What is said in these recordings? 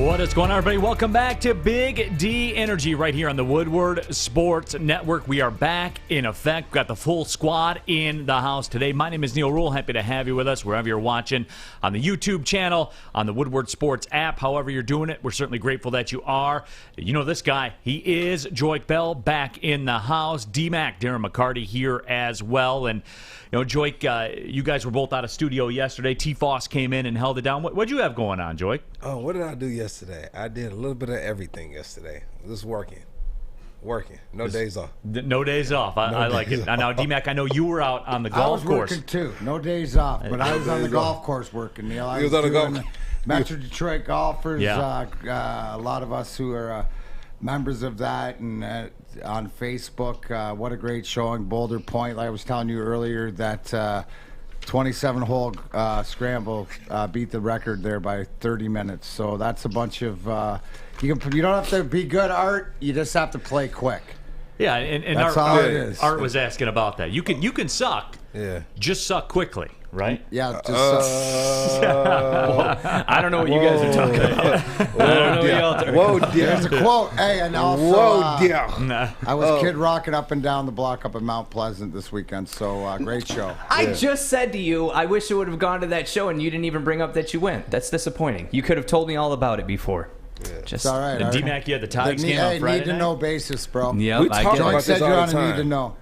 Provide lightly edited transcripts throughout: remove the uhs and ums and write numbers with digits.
What is going on, everybody? Welcome back to Big D Energy right here on the Woodward Sports Network. We are back in effect. We've got the full squad in the house today. My name is Neal Ruhl. Happy to have you with us wherever you're watching, on the YouTube channel, on the Woodward Sports app, however you're doing it. We're certainly grateful that you are. You know this guy. He is Joique Bell back in the house. D-Mac, Darren McCarty here as well. And, you know, Joique, you guys were both out of studio yesterday. T-Foss came in and held it down. What'd you have going on, Joique? Oh, what did I do yesterday? I did a little bit of everything yesterday. Just working. No days off. No days off. I like it. Now, D-Mac, I know you were out on the golf course. I was working too. No days off, but I was on the golf course working, Neal. I was on the golf. Metro Detroit golfers. Yeah. A lot of us who are members of that, and on Facebook. What a great showing. Boulder Point, like I was telling you earlier, that 27-hole scramble beat the record there by 30 minutes. So that's a bunch of you don't have to be good, Art. You just have to play quick. Yeah, and that's all it is. Art was asking about that. You can suck. Yeah. Just suck quickly, right? Yeah. I don't know what you guys are talking about. Whoa, dear. There's a quote. Hey, and also, whoa, dear. I was kid rocking up and down the block up in Mount Pleasant this weekend. So great show. I just said to you, I wish I would have gone to that show, and you didn't even bring up that you went. That's disappointing. You could have told me all about it before. Yeah. It's all right. And D-Mac, you had the Tigers game on Friday need to know basis, bro. Yep, We talk about said this you're all on the a time. need to know.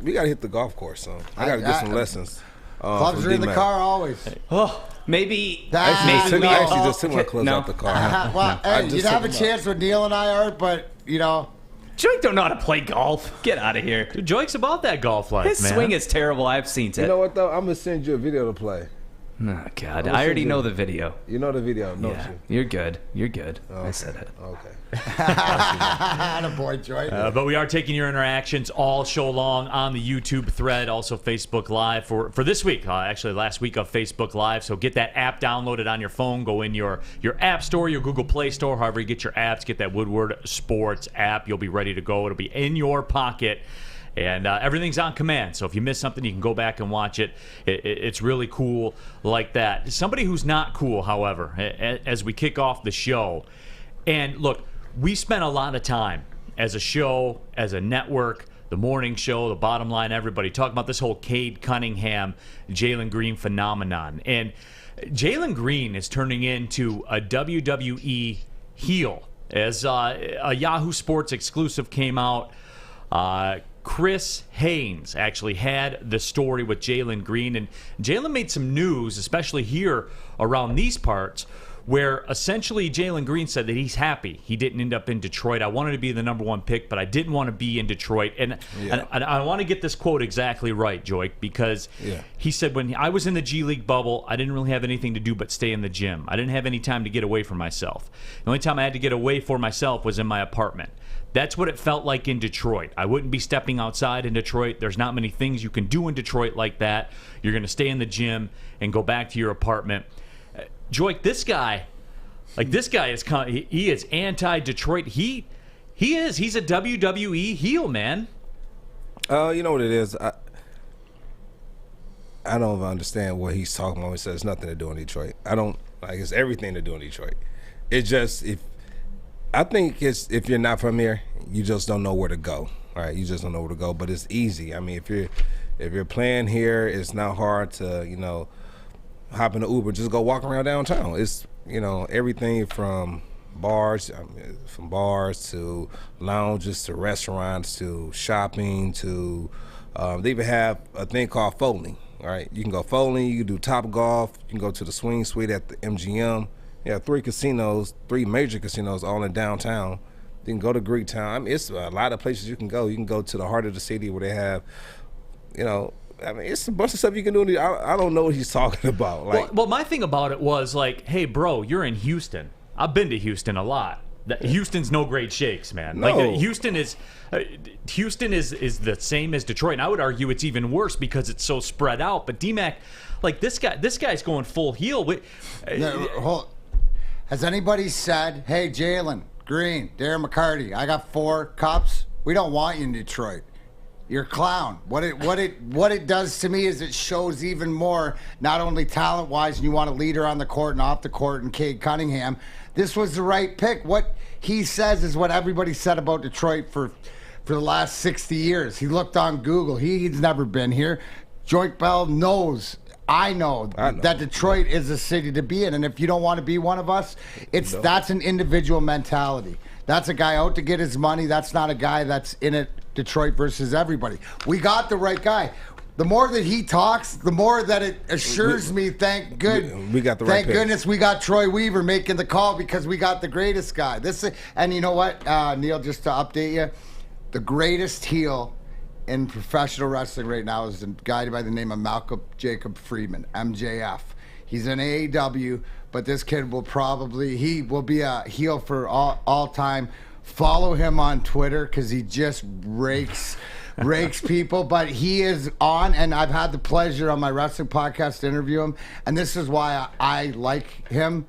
We got to hit the golf course, so I got to get some lessons. Clubs are in the car always. Oh, maybe. I maybe actually just took my clubs out the car. Well, hey, you'd have a chance with Neal and I, Art, but, you know. Joique don't know how to play golf. Get out of here. Dude, Joike's about that golf life, His man. swing is terrible. I've seen it. You know what, though? I'm going to send you a video to play. Oh, God. I already know the video. You know the video, don't Yeah, you? you're good. You're good. Okay. I said it. Okay. Attaboy, Joique. But we are taking your interactions all show long on the YouTube thread, also Facebook Live for this week. Actually, last week of Facebook Live. So get that app downloaded on your phone. Go in your App Store, your Google Play Store, however you get your apps. Get that Woodward Sports app. You'll be ready to go. It'll be in your pocket. And everything's on command. So if you miss something, you can go back and watch it. It's really cool like that. Somebody who's not cool, however, as we kick off the show. And look, we spent a lot of time as a show, as a network, the morning show, the bottom line, everybody, talking about this whole Cade Cunningham, Jalen Green phenomenon. And Jalen Green is turning into a WWE heel. As a Yahoo Sports exclusive came out, Chris Haynes actually had the story with Jalen Green, and Jalen made some news, especially here around these parts, where essentially Jalen Green said that he's happy he didn't end up in Detroit. I wanted to be the number one pick, but I didn't want to be in Detroit. And I want to get this quote exactly right, Joique, because he said, when I was in the G League bubble, I didn't really have anything to do but stay in the gym. I didn't have any time to get away from myself. The only time I had to get away for myself was in my apartment. That's what it felt like in Detroit. I wouldn't be stepping outside in Detroit. There's not many things you can do in Detroit like that. You're going to stay in the gym and go back to your apartment. Joique, this guy is he is anti-Detroit. He's a WWE heel, man. You know what it is? I don't understand what he's talking about. He says it's nothing to do in Detroit. It's everything to do in Detroit. It's just I think if you're not from here, you just don't know where to go. Right? You just don't know where to go. But it's easy. I mean, if you're playing here, it's not hard to hop in an Uber, just go walk around downtown. It's everything from bars to lounges to restaurants to shopping to they even have a thing called bowling. Right? You can go bowling. You can do Top Golf. You can go to the Swing Suite at the MGM. Yeah, 3 major casinos, all in downtown. You can go to Greektown. I mean, it's a lot of places you can go. You can go to the heart of the city where they have, it's a bunch of stuff you can do. I don't know what he's talking about. Well, my thing about it was hey, bro, you're in Houston. I've been to Houston a lot. Houston's no great shakes, man. No. Houston is the same as Detroit, and I would argue it's even worse because it's so spread out. But D-Mac, this guy's going full heel. Has anybody said, hey, Jalen Green, Darren McCarty, I got 4 cups. We don't want you in Detroit. You're a clown. What it does to me is it shows even more, not only talent-wise, and you want a leader on the court and off the court, and Cade Cunningham. This was the right pick. What he says is what everybody said about Detroit for the last 60 years. He looked on Google. He's never been here. Joique Bell knows. I know that Detroit is a city to be in, and if you don't want to be one of us, that's an individual mentality. That's a guy out to get his money. That's not a guy that's in it, Detroit versus everybody. We got the right guy. The more that he talks, the more that it assures me, we got the right Thank goodness we got Troy Weaver making the call, because we got the greatest guy. And you know what, Neal, just to update you, the greatest heel in professional wrestling right now is a guy by the name of Malcolm Jacob Friedman, MJF. He's in AEW, but this kid will be a heel for all time. Follow him on Twitter, because he just rakes people. But he is on, and I've had the pleasure on my wrestling podcast to interview him, and this is why I like him,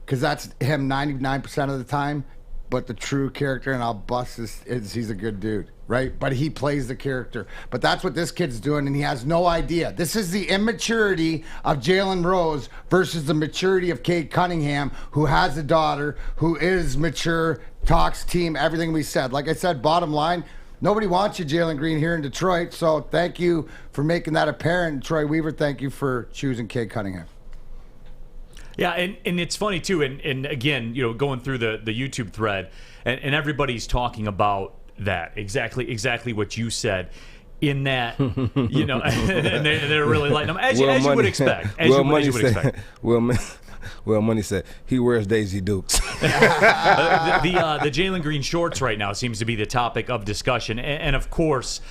because that's him 99% of the time. But the true character, and I'll bust this, is he's a good dude, right? But he plays the character. But that's what this kid's doing, and he has no idea. This is the immaturity of Jalen Rose versus the maturity of Cade Cunningham, who has a daughter, who is mature, talks team, everything we said. Like I said, bottom line, nobody wants you, Jalen Green, here in Detroit. So thank you for making that apparent. And Troy Weaver, thank you for choosing Cade Cunningham. Yeah, and it's funny too, and again, going through the YouTube thread, and everybody's talking about that exactly what you said, in that and they're really lighting them as you would expect. Well, Money said he wears Daisy Dukes. The Jalen Green shorts right now seems to be the topic of discussion, and of course,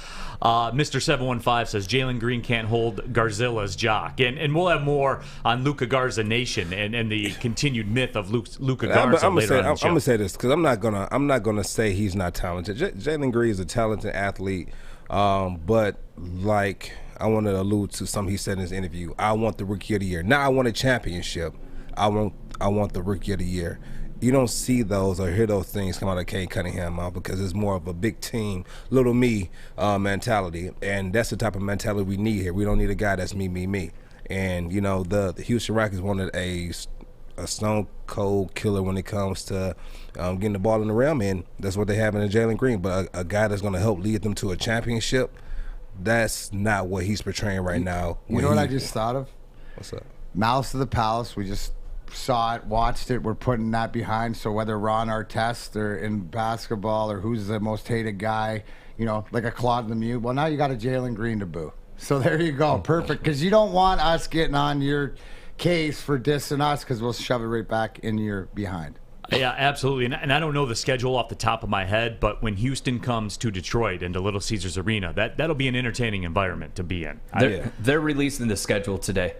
Mr. 715 says Jalen Green can't hold Garzilla's jock, and we'll have more on Luka Garza Nation and the continued myth of Luka Garza later on in the show. I'm gonna say this, because I'm not gonna say he's not talented. Jalen Green is a talented athlete, but like I want to allude to something he said in his interview. I want the Rookie of the Year. Now I want a championship. I want the Rookie of the Year. You don't see those or hear those things come out of Cade Cunningham mouth, because it's more of a big team, little me mentality, and that's the type of mentality we need here. We don't need a guy that's me. And the Houston Rockets wanted a stone cold killer when it comes to getting the ball in the rim, and that's what they have in Jalen Green. But a guy that's going to help lead them to a championship, that's not what he's portraying right now. You know what I just thought of? What's up? Malice of the Palace. We just saw it, watched it. We're putting that behind. So whether Ron Artest or in basketball, or who's the most hated guy, like a Claude Lemieux. Well, now you got a Jalen Green to boo. So there you go. Perfect. Because you don't want us getting on your case for dissing us, because we'll shove it right back in your behind. Yeah, absolutely. And I don't know the schedule off the top of my head, but when Houston comes to Detroit and to Little Caesars Arena, that'll be an entertaining environment to be in. They're releasing the schedule today.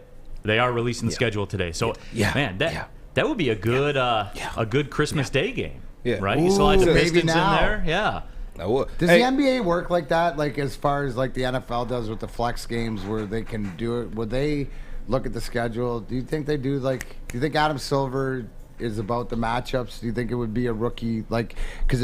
They are releasing the schedule today. So, man, that would be a good Christmas Day game. Yeah. Right? You slide the Pistons in there. Yeah. Does the NBA work like that? Like as far as like the NFL does with the flex games, where they can do it? Would they look at the schedule? Do you think they do? Do you think Adam Silver is about the matchups? Do you think it would be a rookie, because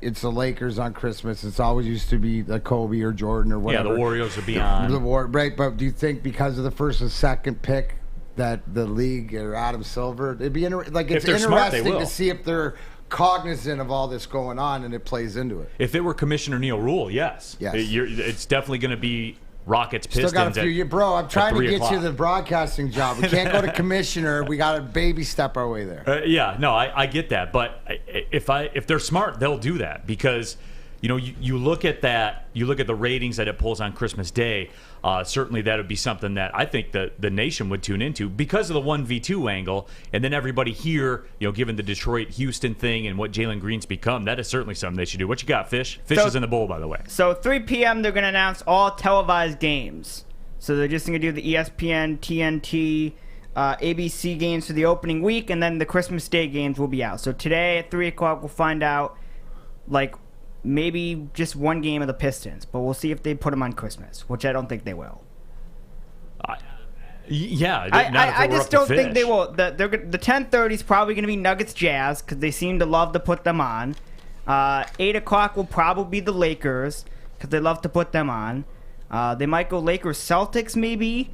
it's the Lakers on Christmas? It's always used to be the Kobe or Jordan or whatever. Yeah, the Warriors would be on. Right, but do you think because of the first and second pick that the league or Adam Silver, it'd be it's interesting to see if they're cognizant of all this going on and it plays into it. If it were Commissioner Neal Ruhl, yes. It's definitely going to be Rockets, Pistons. Still got a few years, bro. I'm trying to get you the broadcasting job. We can't go to commissioner. We got to baby step our way there. I get that, but if they're smart, they'll do that, because you look at that, you look at the ratings that it pulls on Christmas Day. Certainly, that would be something that I think that the nation would tune into because of the 1v2 angle, and then everybody here, given the Detroit-Houston thing and what Jalen Green's become, that is certainly something they should do. What you got, Fish? Fish is in the bowl, by the way. So 3 p.m. they're going to announce all televised games. So they're just going to do the ESPN, TNT, ABC games for the opening week, and then the Christmas Day games will be out. So today at 3 o'clock we'll find out, maybe just one game of the Pistons, but we'll see if they put them on Christmas, which I don't think they will. I just don't think they will. The 10:30 is probably going to be Nuggets Jazz, because they seem to love to put them on. 8 o'clock will probably be the Lakers. because they love to put them on. They might go Lakers Celtics maybe,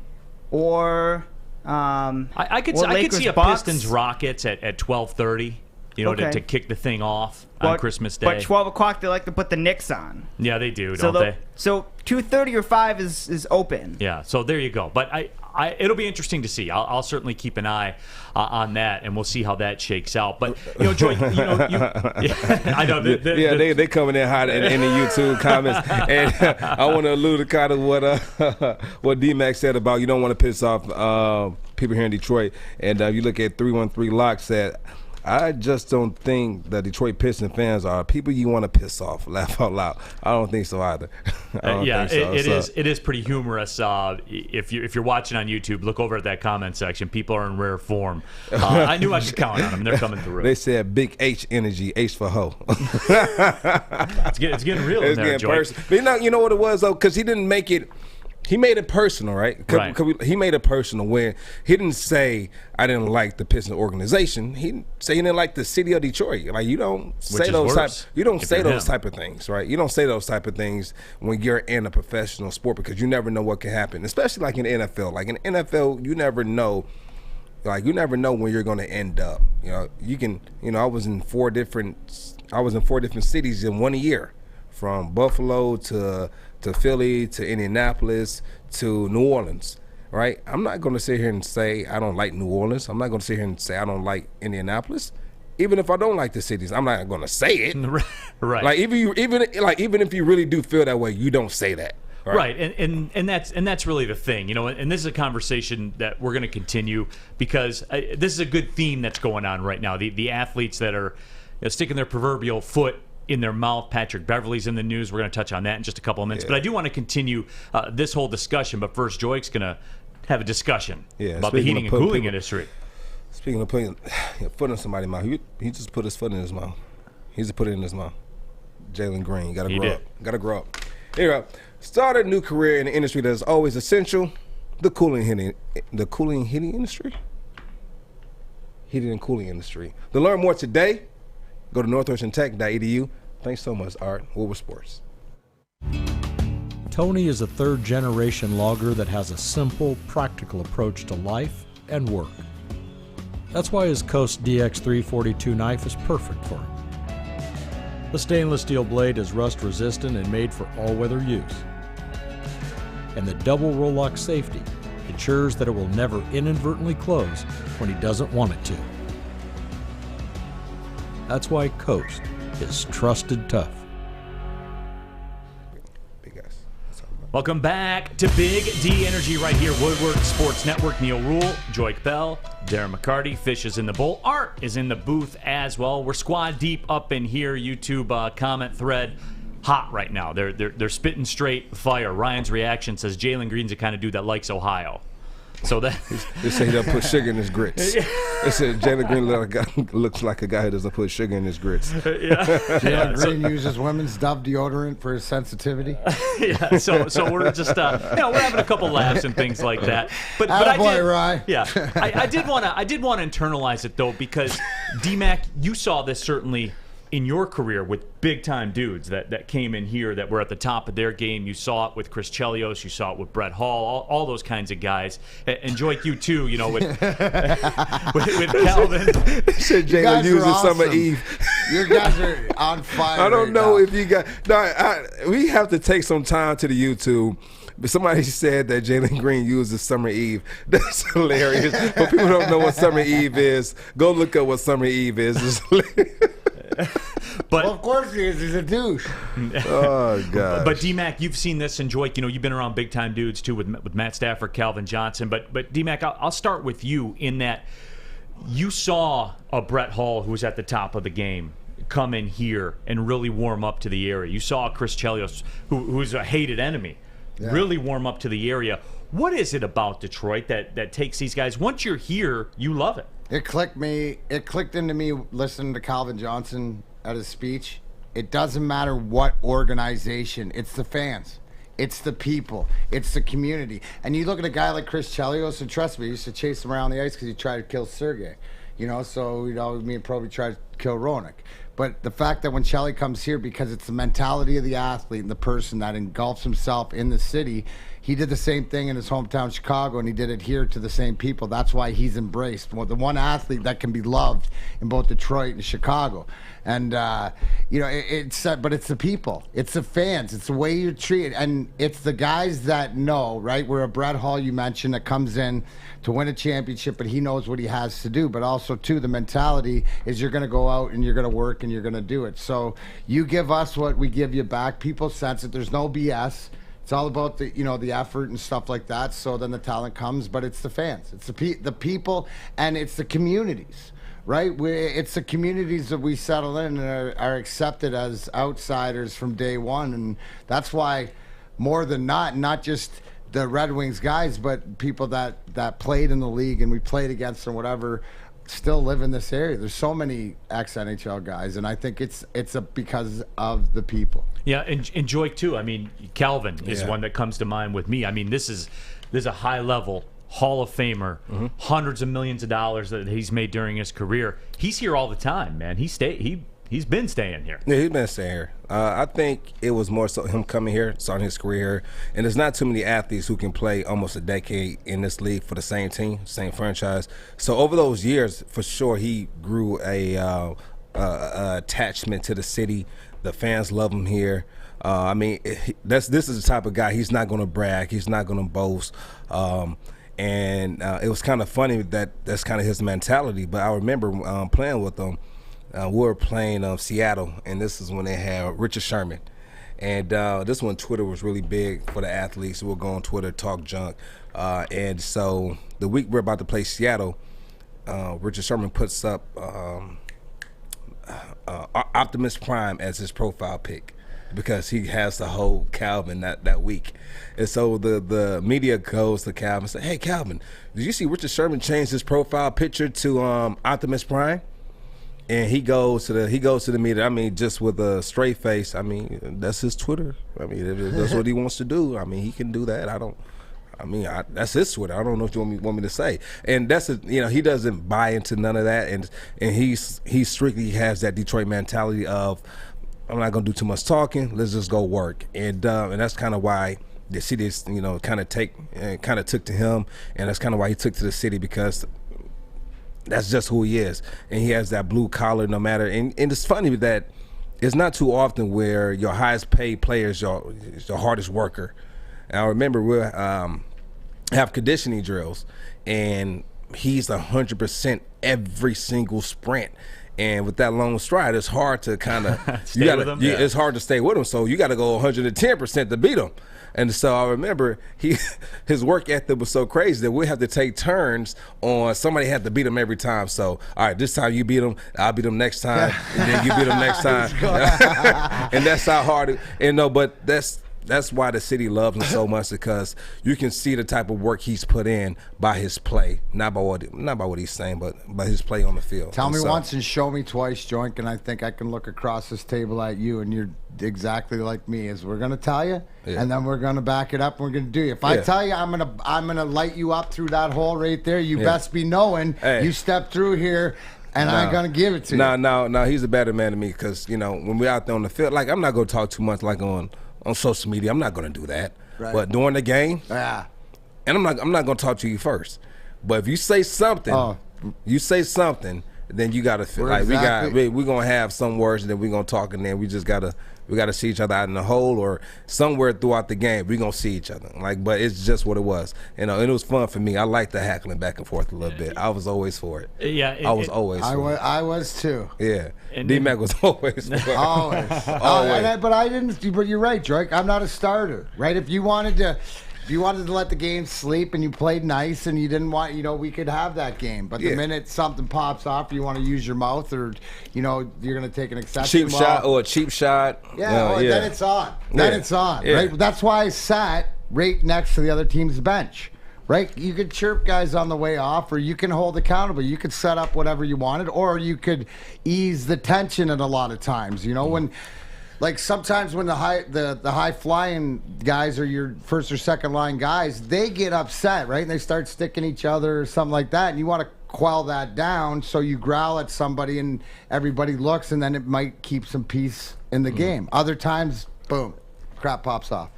or I could Lakers see a Bucks. Pistons Rockets at 12:30. Okay. To kick the thing off on Christmas Day. But 12 o'clock, they like to put the Knicks on. Yeah, they do, don't they? So 2:30 or 5 is open. Yeah, so there you go. But it'll be interesting to see. I'll certainly keep an eye on that, and we'll see how that shakes out. But Joique, I know. They coming in hot in the YouTube comments, and I want to allude to kind of what D-Mac said about you don't want to piss off people here in Detroit, and you look at 313 Lock said. I just don't think the Detroit Pistons fans are people you want to piss off. Laugh out loud. I don't think so either. It is pretty humorous. If you're watching on YouTube, look over at that comment section. People are in rare form. I knew I should count on them. They're coming through. They said big H energy, H for hoe. It's getting real in there, Joique. But you know what it was though, because he didn't make it. He made it personal, right? He made it personal when he didn't say, I didn't like the Pistons organization. He said he didn't like the city of Detroit. Like, you don't say those type of things, right? You don't say those type of things when you're in a professional sport because you never know what can happen, especially like in the NFL. Like in the NFL, you never know. Like, you never know when you're going to end up. I was in four different cities in 1 year, from Buffalo to Philly, to Indianapolis, to New Orleans, right? I'm not going to sit here and say I don't like New Orleans. I'm not going to sit here and say I don't like Indianapolis. Even if I don't like the cities, I'm not going to say it. Right. Like even if you really do feel that way, you don't say that. Right. And that's really the thing, and this is a conversation that we're going to continue because this is a good theme that's going on right now. The athletes that are sticking their proverbial foot in their mouth. Patrick Beverly's in the news. We're going to touch on that in just a couple of minutes. Yeah. But I do want to continue this whole discussion. But first, Joique's going to have a discussion about the heating and cooling industry. Speaking of putting your foot in somebody's mouth, he just put his foot in his mouth. He just put it in his mouth. Jalen Green, got to grow up. Got to grow up. Here you go. Started a new career in the industry that is always essential, the cooling heating industry. Heating and cooling industry. To learn more today, go to northwestern.tech.edu. Thanks so much, Art. Woodward Sports. Tony is a third-generation logger that has a simple, practical approach to life and work. That's why his Coast DX342 knife is perfect for him. The stainless steel blade is rust-resistant and made for all-weather use. And the double roll-lock safety ensures that it will never inadvertently close when he doesn't want it to. That's why Coast is trusted tough. Big guys. Welcome back to Big D Energy right here, Woodward Sports Network. Neal Ruhl, Joique Bell, Darren McCarty. Fish is in the bowl. Art is in the booth as well. We're squad deep up in here. YouTube comment thread hot right now. They're spitting straight fire. Ryan's reaction says Jalen Green's the kind of dude that likes Ohio. So that they say he'll put sugar in his grits. They said Jalen Green looks like a guy who doesn't put sugar in his grits. Jalen Green uses women's Dove deodorant for his sensitivity. Yeah, so we're just we're having a couple laughs and things like that. But I did, Rye. Yeah, I did want to internalize it though, because D-Mac, you saw this certainly in your career with big-time dudes that came in here that were at the top of their game. You saw it with Chris Chelios. You saw it with Brett Hall, all those kinds of guys. And Joique, you too, with Calvin. They said Jalen uses Summer Eve. You guys are on fire. I don't know if you got – no, we have to take some time to the YouTube. But somebody said that Jalen Green uses Summer Eve. That's hilarious. But people don't know what Summer Eve is. Go look up what Summer Eve is. It's hilarious. But of course he is. He's a douche. Oh, God. But D-Mac, you've seen this, and Joique, you've been around big-time dudes, too, with Matt Stafford, Calvin Johnson. But D-Mac, I'll start with you in that you saw a Brett Hall who was at the top of the game come in here and really warm up to the area. You saw Chris Chelios, who's a hated enemy, really warm up to the area. What is it about Detroit that takes these guys? Once you're here, you love it. It clicked into me listening to Calvin Johnson at his speech. It doesn't matter what organization. It's the fans. It's the people. It's the community. And you look at a guy like Chris Chelios, and trust me, he used to chase him around the ice because he tried to kill Sergey. So me and Proby tried to Kilronick. But the fact that when Shelly comes here, because it's the mentality of the athlete and the person that engulfs himself in the city, he did the same thing in his hometown Chicago, and he did it here to the same people. That's why he's embraced. Well, the one athlete that can be loved in both Detroit and Chicago. And, but it's the people. It's the fans. It's the way you treat it. And it's the guys that know, right? We're a Brett Hall, you mentioned, that comes in to win a championship, but he knows what he has to do. But also, too, the mentality is you're going to go out and you're going to work and you're going to do it. So you give us what we give you back. People sense it. There's no BS. It's all about the effort and stuff like that. So then the talent comes, but it's the fans, it's the people, and it's the communities, right? It's the communities that we settle in and are accepted as outsiders from day one, and that's why more than not just the Red Wings guys, but people that played in the league and we played against them, whatever, still live in this area. There's so many ex-NHL guys, and I think it's because of the people. Yeah, and Joique too. I mean, Calvin is one that comes to mind with me. I mean, this is a high-level Hall of Famer, hundreds of millions of dollars that he's made during his career. He's here all the time, man. He's been staying here. Yeah, he's been staying here. I think it was more so him coming here, starting his career here. And there's not too many athletes who can play almost a decade in this league for the same team, same franchise. So over those years, for sure, he grew a attachment to the city. The fans love him here. I mean, this is the type of guy, he's not going to brag. He's not going to boast. And it was kind of funny that's kind of his mentality. But I remember playing with him. We were playing Seattle, and this is when they had Richard Sherman. And this one, Twitter was really big for the athletes. We'll go on Twitter, talk junk. And so the week we're about to play Seattle, Richard Sherman puts up Optimus Prime as his profile pic because he has to hold Calvin that week. And so the media goes to Calvin and says, "Hey, Calvin, did you see Richard Sherman change his profile picture to Optimus Prime?" And he goes to the media. I mean, just with a straight face. I mean, that's his Twitter. I mean, if that's what he wants to do. I mean, he can do that. That's his Twitter. I don't know what you want me to say. And that's he doesn't buy into none of that. And he strictly has that Detroit mentality of, I'm not gonna do too much talking. Let's just go work. And that's kind of why the city kind of took to him, and that's kind of why he took to the city, because that's just who he is. And he has that blue collar no matter. And it's funny that it's not too often where your highest paid player is your hardest worker. And I remember we'll have conditioning drills, and he's 100% every single sprint. And with that long stride, it's hard to kind of it's hard to stay with him. So you got to go 110% to beat him. And so I remember his work ethic was so crazy that we have to take turns on, somebody had to beat him every time. So, all right, this time you beat him, I'll beat him next time, and then you beat him next time. And that's how hard but that's why the city loves him so much, because you can see the type of work he's put in by his play, not by what he's saying, but by his play on the field. Tell me once and show me twice, Joique, and I think I can look across this table at you, and you're exactly like me. Is we're gonna tell you, and then we're gonna back it up, and we're gonna do you. If I tell you I'm gonna light you up through that hole right there, you best be knowing you stepped through here. And I ain't gonna give it to you. No, he's a better man than me, because when we're out there on the field, like, I'm not gonna talk too much like on social media. I'm not going to do that. Right. But during the game, and I'm not going to talk to you first. But if you say something, then you got to feel like we're going to have some words, and then we're going to talk, and then we got to see each other out in the hole or somewhere throughout the game. We're going to see each other. But it's just what it was. And it was fun for me. I like the hackling back and forth a little bit. I was always for it. Yeah. I was always for it. I was too. Yeah. D-Mac was always for it. Always. But you're right, Joique. I'm not a starter, right? If you wanted to let the game sleep and you played nice and you didn't want, we could have that game. But the minute something pops off, you want to use your mouth, or, you're going to take an exception. Cheap shot. Then it's on. It's on, right? That's why I sat right next to the other team's bench, right? You could chirp guys on the way off, or you can hold accountable. You could set up whatever you wanted, or you could ease the tension at a lot of times, when... Like, sometimes when the high flying guys are your first or second line guys, they get upset, right? And they start sticking each other or something like that. And you want to quell that down, so you growl at somebody and everybody looks, and then it might keep some peace in the game. Other times, boom, crap pops off.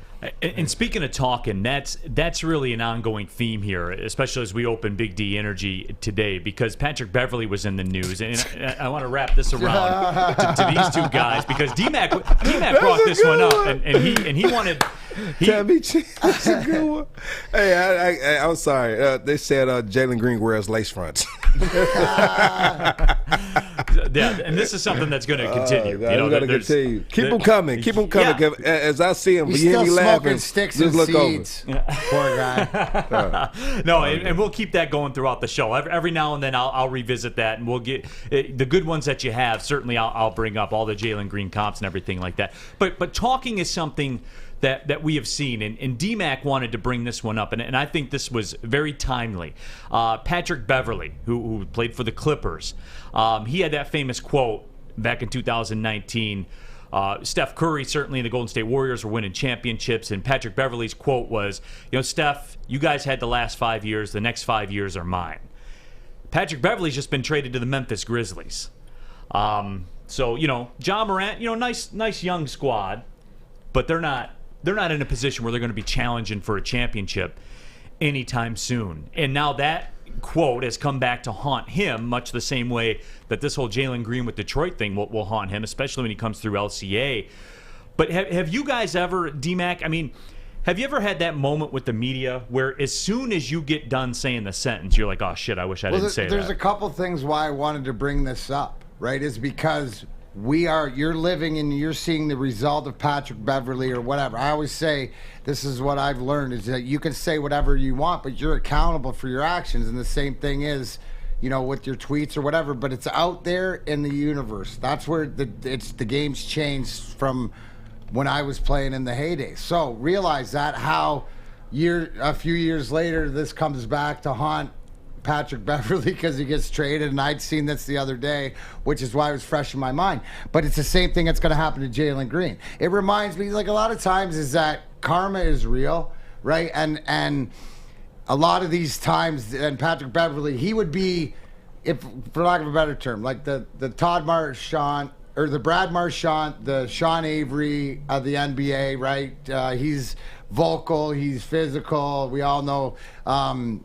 And speaking of talking, that's really an ongoing theme here, especially as we open Big D Energy today, because Patrick Beverly was in the news, and I want to wrap this around to these two guys, because D-Mac brought this one up, and he wanted. That's a good one. Hey, I'm sorry. They said Jalen Green wears lace fronts. Yeah, and this is something that's going to continue. Continue. Keep them coming. Keep them coming. Yeah. As I see him, He's you hear still me smoking laughing. sticks just and look seeds. over. Poor guy. No, and we'll keep that going throughout the show. Every now and then I'll revisit that, and we'll get the good ones that you have. Certainly, I'll bring up all the Jalen Green comps and everything like that. But talking is something that we have seen, and D-Mac wanted to bring this one up, and I think this was very timely. Patrick Beverly, who played for the Clippers, he had that famous quote back in 2019. Steph Curry, certainly, and the Golden State Warriors were winning championships, and Patrick Beverly's quote was, Steph, you guys had the last 5 years. The next 5 years are mine. Patrick Beverly's just been traded to the Memphis Grizzlies. So, Ja Morant, nice young squad, but they're not in a position where they're going to be challenging for a championship anytime soon. And now that quote has come back to haunt him, much the same way that this whole Jalen Green with Detroit thing will haunt him, especially when he comes through LCA. But have you guys ever, D-Mac, have you ever had that moment with the media where as soon as you get done saying the sentence, you're like, oh, shit, I wish I didn't say that? There's a couple things why I wanted to bring this up, right, is because you're living and you're seeing the result of Patrick Beverly or whatever. I always say, this is what I've learned, is that you can say whatever you want, but you're accountable for your actions. And the same thing is, with your tweets or whatever, but it's out there in the universe. That's where the game's changed from when I was playing in the heyday. So realize that how a few years later, this comes back to haunt Patrick Beverly because he gets traded, and I'd seen this the other day, which is why it was fresh in my mind. But it's the same thing that's going to happen to Jalen Green. It reminds me, like a lot of times, is that karma is real, right? And a lot of these times, and Patrick Beverly, he would be, if for lack of a better term, like the Todd Marchant or the Brad Marchant, the Sean Avery of the NBA, right? He's vocal, he's physical. We all know,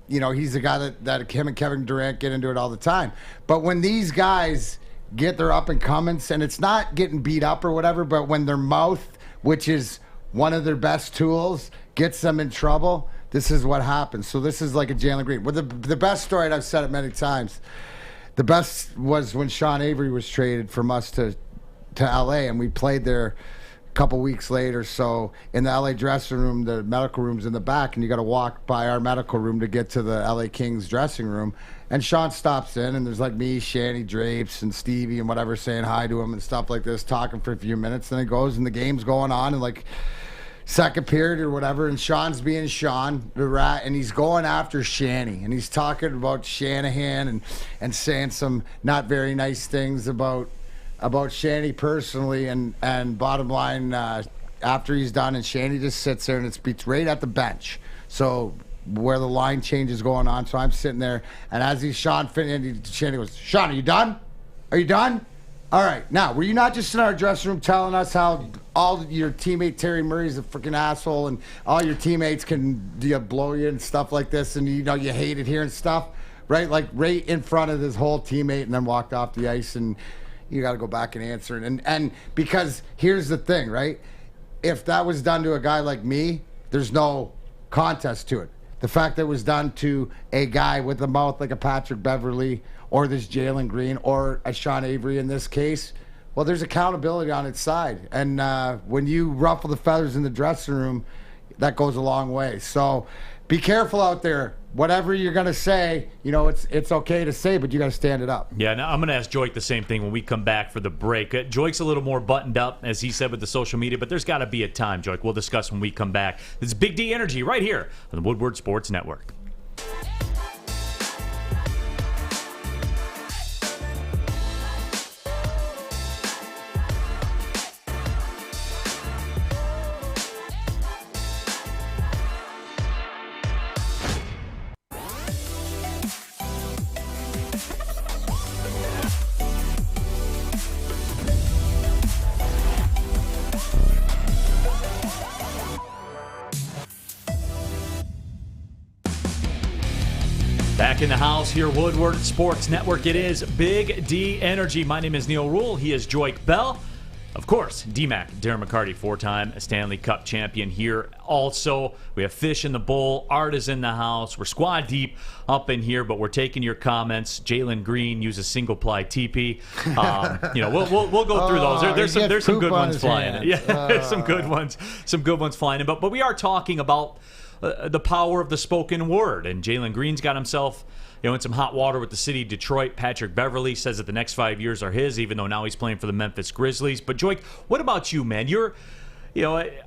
he's the guy that him and Kevin Durant get into it all the time. But when these guys get their up and comings, and it's not getting beat up or whatever, but when their mouth, which is one of their best tools, gets them in trouble, this is what happens. So this is like a Jalen Green. Well, the best story, and I've said it many times, the best was when Sean Avery was traded from us to LA, and we played there a couple weeks later. So in the LA dressing room, the medical room's in the back, and you got to walk by our medical room to get to the LA Kings dressing room. And Sean stops in, and there's like me, Shanny Drapes, and Stevie, and whatever, saying hi to him and stuff like this, talking for a few minutes. Then it goes, and the game's going on, and like second period or whatever, and Sean's being Sean, the rat, and he's going after Shanny, and he's talking about Shanahan and saying some not very nice things about Shanny personally, and bottom line, after he's done, and Shanny just sits there, and it's right at the bench, so where the line change is going on. So I'm sitting there, and as Sean finished, Shanny goes, "Sean, are you done? Are you done? All right, now, were you not just in our dressing room telling us how all your teammate Terry Murray's a freaking asshole, and all your teammates can blow you and stuff like this, and you hate it here and stuff, right?" Like right in front of this whole teammate, and then walked off the ice, and you got to go back and answer it. And because here's the thing, right? If that was done to a guy like me, there's no contest to it. The fact that it was done to a guy with a mouth like a Patrick Beverly or this Jalen Green or a Sean Avery in this case, well, there's accountability on its side. And when you ruffle the feathers in the dressing room, that goes a long way. So be careful out there. Whatever you're going to say, it's okay to say, but you got to stand it up. Yeah, now I'm going to ask Joique the same thing when we come back for the break. Joique's a little more buttoned up, as he said, with the social media, but there's got to be a time, Joique. We'll discuss when we come back. This is Big D Energy right here on the Woodward Sports Network. Back in the house here, Woodward Sports Network. It is Big D Energy. My name is Neal Ruhl. He is Joique Bell. Of course, D-Mac, Darren McCarty, four-time Stanley Cup champion here. Also, we have Fish in the Bowl. Art is in the house. We're squad deep up in here, but we're taking your comments. Jalen Green uses single-ply TP. We'll go through those. There's some good ones flying. Yeah, there's some good ones. Some good ones flying in. But we are talking about the power of the spoken word, and Jalen Green's got himself in some hot water with the city of Detroit. Patrick Beverly says that the next 5 years are his, even though now he's playing for the Memphis Grizzlies. But Joique, what about you, man?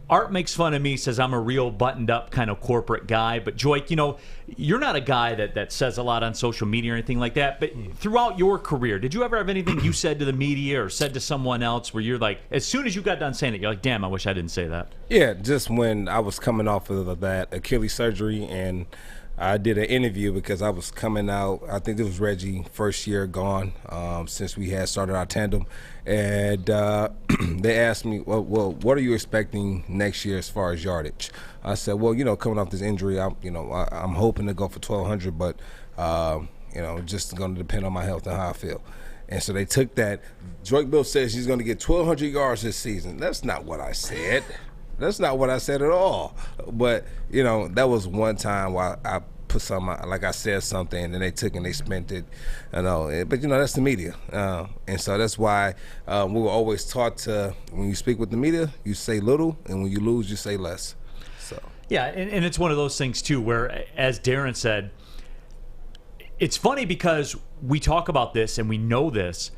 Art makes fun of me, says I'm a real buttoned-up kind of corporate guy. But Joique, you're not a guy that says a lot on social media or anything like that. But throughout your career, did you ever have anything you said to the media or said to someone else where you're like, as soon as you got done saying it, you're like, damn, I wish I didn't say that? Yeah, just when I was coming off of that Achilles surgery, and I did an interview because I was coming out. I think this was Reggie, first year gone since we had started our tandem. And they asked me, well, what are you expecting next year as far as yardage? I said, well, coming off this injury, I'm hoping to go for 1,200, but, just going to depend on my health and how I feel. And so they took that. Joique Bell says he's going to get 1,200 yards this season. That's not what I said. That's not what I said at all. But, that was one time where I put something, like I said something, and then they took and they spent it. But, that's the media. And so that's why we were always taught to, when you speak with the media, you say little, and when you lose, you say less. So yeah, and it's one of those things, too, where, as Darren said, it's funny because we talk about this and we know this,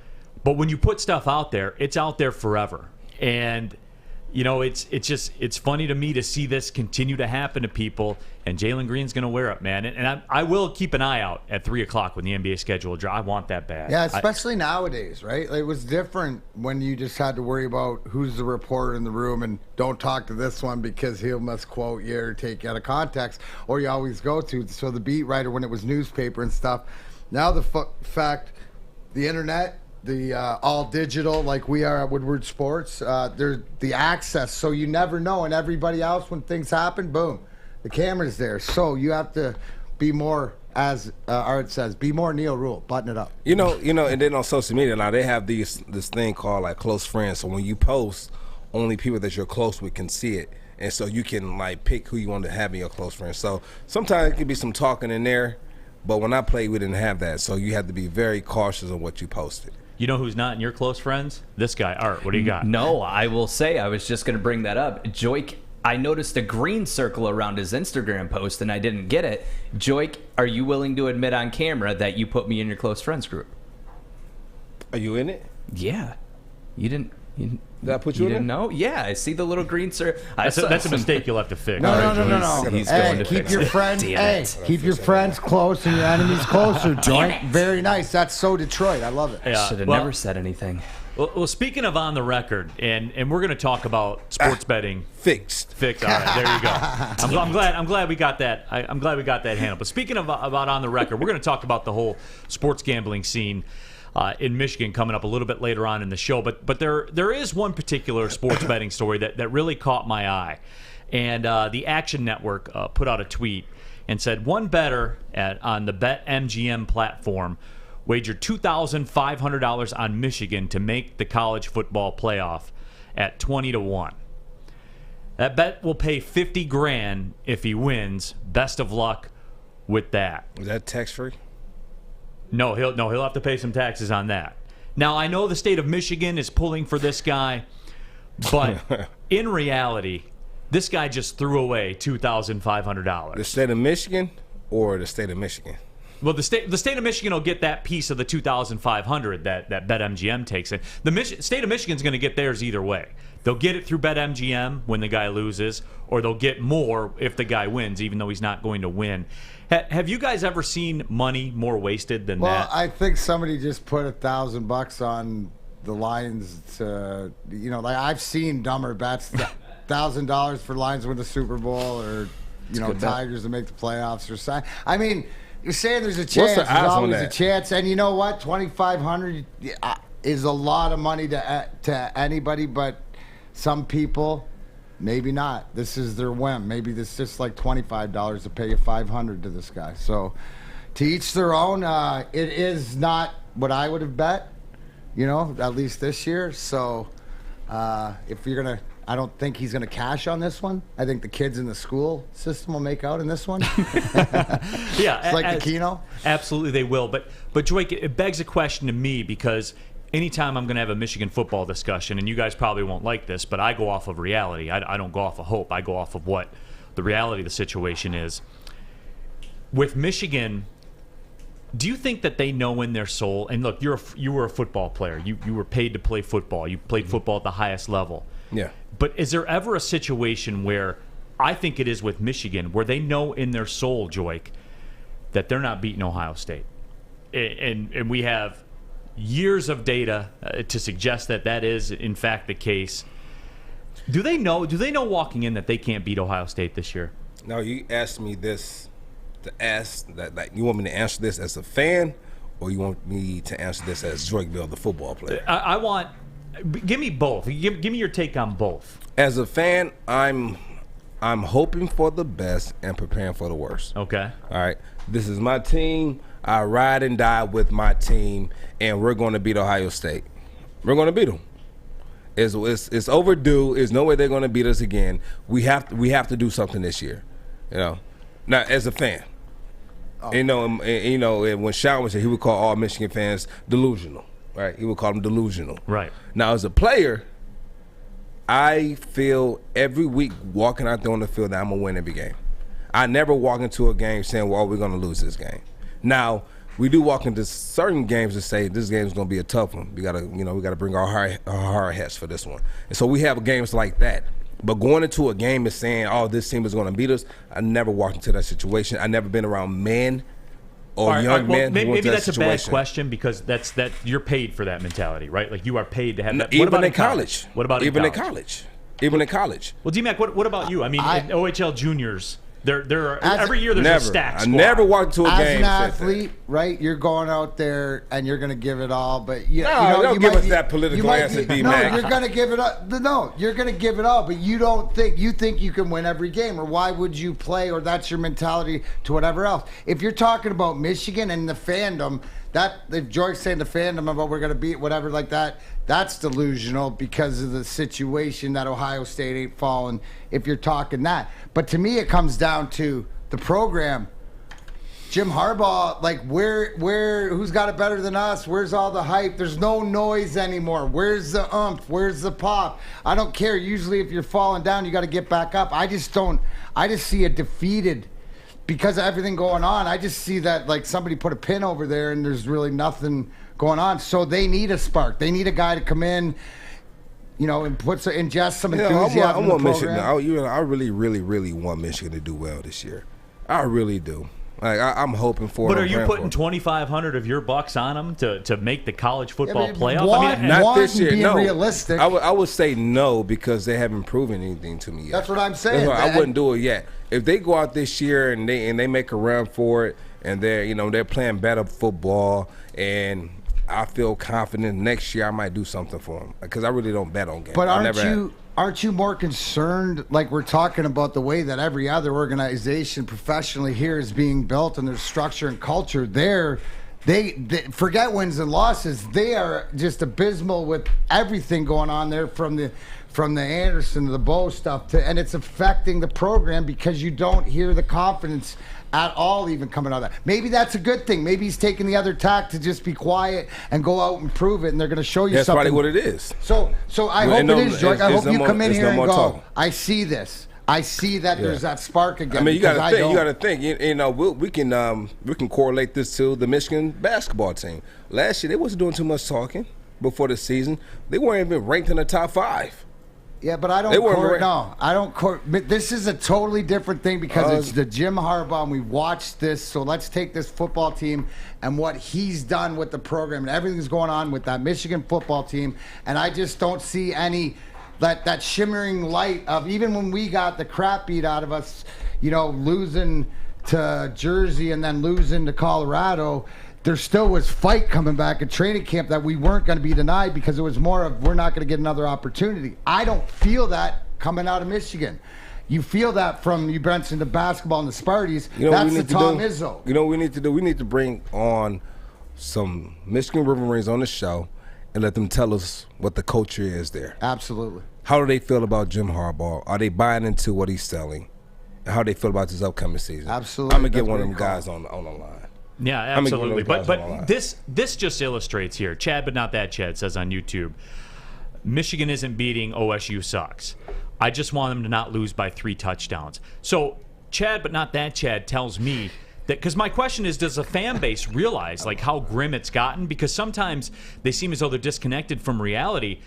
but when you put stuff out there, it's out there forever. And it's funny to me to see this continue to happen to people, and Jalen Green's going to wear it, man. And I will keep an eye out at 3 o'clock when the NBA schedule drops. I want that bad. Yeah, especially nowadays, right? It was different when you just had to worry about who's the reporter in the room and don't talk to this one because he must quote you or take you out of context, or you always go to. So the beat writer, when it was newspaper and stuff. Now the fact, the internet, the all digital like we are at Woodward Sports, there's the access, so you never know. And everybody else, when things happen, boom, the camera's there. So you have to be more, as Art says, be more Neal Ruhl, button it up. And then on social media now they have this thing called like close friends. So when you post, only people that you're close with can see it, and so you can like pick who you want to have in your close friends. So sometimes it could be some talking in there, but when I played, we didn't have that. So you have to be very cautious of what you posted. You know who's not in your close friends? This guy, Art. What do you got? No, I will say, I was just going to bring that up. Joique, I noticed a green circle around his Instagram post, and I didn't get it. Joique, are you willing to admit on camera that you put me in your close friends group? Are you in it? Yeah. You didn't... Did I put you in didn't it? know? Yeah, I see the little green circle. That's a mistake you'll have to fix. No. He's hey, going to keep fix your it. friends. Damn Hey, it. keep your friends close and your enemies closer. Joint. Very nice. That's so Detroit. I love it. Yeah, Should have well, never said anything. Well, speaking of on the record, and we're going to talk about sports betting. Fixed. All right, there you go. I'm glad we got that. I'm glad we got that handled. But speaking of about on the record, we're going to talk about the whole sports gambling scene in Michigan coming up a little bit later on in the show. But there is one particular sports betting story that really caught my eye. And the Action Network put out a tweet and said one bettor on the BetMGM platform wagered $2,500 on Michigan to make the college football playoff at 20-1. That bet will pay $50,000 if he wins. Best of luck with that. Was that tax free? No, he'll have to pay some taxes on that. Now, I know the state of Michigan is pulling for this guy, but in reality, this guy just threw away $2,500. The state of Michigan or the state of Michigan? Well, the state of Michigan will get that piece of the $2,500 that BetMGM takes in. The state of Michigan's going to get theirs either way. They'll get it through BetMGM when the guy loses, or they'll get more if the guy wins, even though he's not going to win. Have you guys ever seen money more wasted than that? Well, I think somebody just put $1,000 on the Lions to, like I've seen dumber bets, $1,000 for Lions to win the Super Bowl, or Tigers to make the playoffs, or something. I mean, you're saying there's a chance. What's the odds there's always on that? a chance, and you know what? $2,500 is a lot of money to anybody, but some people. Maybe not. This is their whim. Maybe this is just like $25 to pay you $500 to this guy. So, to each their own. It is not what I would have bet, at least this year. So if you're going to, I don't think he's going to cash on this one. I think the kids in the school system will make out in this one. Yeah. It's like the Keno. Absolutely they will. But Joique, it begs a question to me because anytime I'm going to have a Michigan football discussion, and you guys probably won't like this, but I go off of reality. I don't go off of hope. I go off of what the reality of the situation is. With Michigan, do you think that they know in their soul, and look, you were a football player. You were paid to play football. You played football at the highest level. Yeah. But is there ever a situation where, I think it is with Michigan, where they know in their soul, Joique, that they're not beating Ohio State? And we have years of data to suggest that is, in fact, the case. Do they know walking in that they can't beat Ohio State this year? Now, you asked me this to ask that you want me to answer this as a fan, or you want me to answer this as Joique Bell, the football player? I want, give me both. Give me your take on both. As a fan, I'm hoping for the best and preparing for the worst. Okay. All right. This is my team. I ride and die with my team, and we're going to beat Ohio State. We're going to beat them. It's overdue. There's no way they're going to beat us again. We have to do something this year. Now as a fan. Oh. When Sean was here, he would call all Michigan fans delusional, right? He would call them delusional. Right. Now, as a player, I feel every week walking out there on the field that I'm going to win every game. I never walk into a game saying, well, we're going to lose this game. Now, we do walk into certain games to say this game is going to be a tough one. We got to bring our hard hats for this one. And so we have games like that. But going into a game and saying, oh, this team is going to beat us, I never walked into that situation. I never been around men or young men. Maybe that's a bad question because that you're paid for that mentality, right? Like you are paid to have that. Even in college. What about even in college? Even in college. Well, D-Mac, what about you? I mean, in OHL juniors, every year there's a stack squad. I never walked into a game. As an athlete, right? You're going out there and you're going to give it all, but don't give us that political answer, D-Mac. No, you're going to give it up. No, you're going to give it all, but you think you can win every game, or why would you play? Or that's your mentality to whatever else. If you're talking about Michigan and the fandom, if Joique's saying the fandom about we're going to beat whatever like that, that's delusional because of the situation that Ohio State ain't falling. If you're talking that, but to me it comes down to the program. Jim Harbaugh, like who's got it better than us? Where's all the hype? There's no noise anymore. Where's the umph? Where's the pop? I don't care. Usually if you're falling down, you got to get back up. I just see a defeated. Because of everything going on, I just see that like somebody put a pin over there and there's really nothing going on. So they need a spark. They need a guy to come in, and ingest some enthusiasm. I want Michigan. I really, really, really want Michigan to do well this year. I really do. Like I'm hoping for. But are you putting $2,500 of your bucks on them to make the college football playoff? Not this year. Being no, realistic. I would say no because they haven't proven anything to me yet. That's what I'm saying. I wouldn't do it yet. If they go out this year and they make a run for it and they're playing better football and I feel confident next year I might do something for them because I really don't bet on games. But aren't you more concerned, like we're talking about the way that every other organization professionally here is being built and their structure and culture? They forget wins and losses. They are just abysmal with everything going on there from the Anderson to the Bow stuff and it's affecting the program because you don't hear the confidence at all even coming out of that. Maybe that's a good thing. Maybe he's taking the other tack to just be quiet and go out and prove it, and they're going to show you something. That's probably what it is. So I hope it is, Joique. I hope you come in here and go, talking. I see this. I see that there's that spark again. I mean, you got to think. We can correlate this to the Michigan basketball team. Last year, they wasn't doing too much talking before the season. They weren't even ranked in the top 5. Yeah, but I don't this is a totally different thing because it's the Jim Harbaugh, and we watched this. So let's take this football team and what he's done with the program and everything's going on with that Michigan football team. And I just don't see any that shimmering light of even when we got the crap beat out of us, losing to Jersey and then losing to Colorado. There still was fight coming back at training camp that we weren't going to be denied because it was more of we're not going to get another opportunity. I don't feel that coming out of Michigan. You feel that from, you mentioned the basketball and the Sparties. You know That's what we the need to Tom do? Izzo. You know what we need to do? We need to bring on some Michigan rivalries on the show and let them tell us what the culture is there. Absolutely. How do they feel about Jim Harbaugh? Are they buying into what he's selling? And how do they feel about this upcoming season? Absolutely. I'm going to get That's one of what them you call guys on the line. Yeah, I'm gonna absolutely. give those guys on the line. But this just illustrates here. Chad, but not that Chad, says on YouTube, Michigan isn't beating OSU sucks. I just want them to not lose by 3 touchdowns. So Chad, but not that Chad, tells me that, because my question is, does the fan base realize like how grim it's gotten? Because sometimes they seem as though they're disconnected from reality.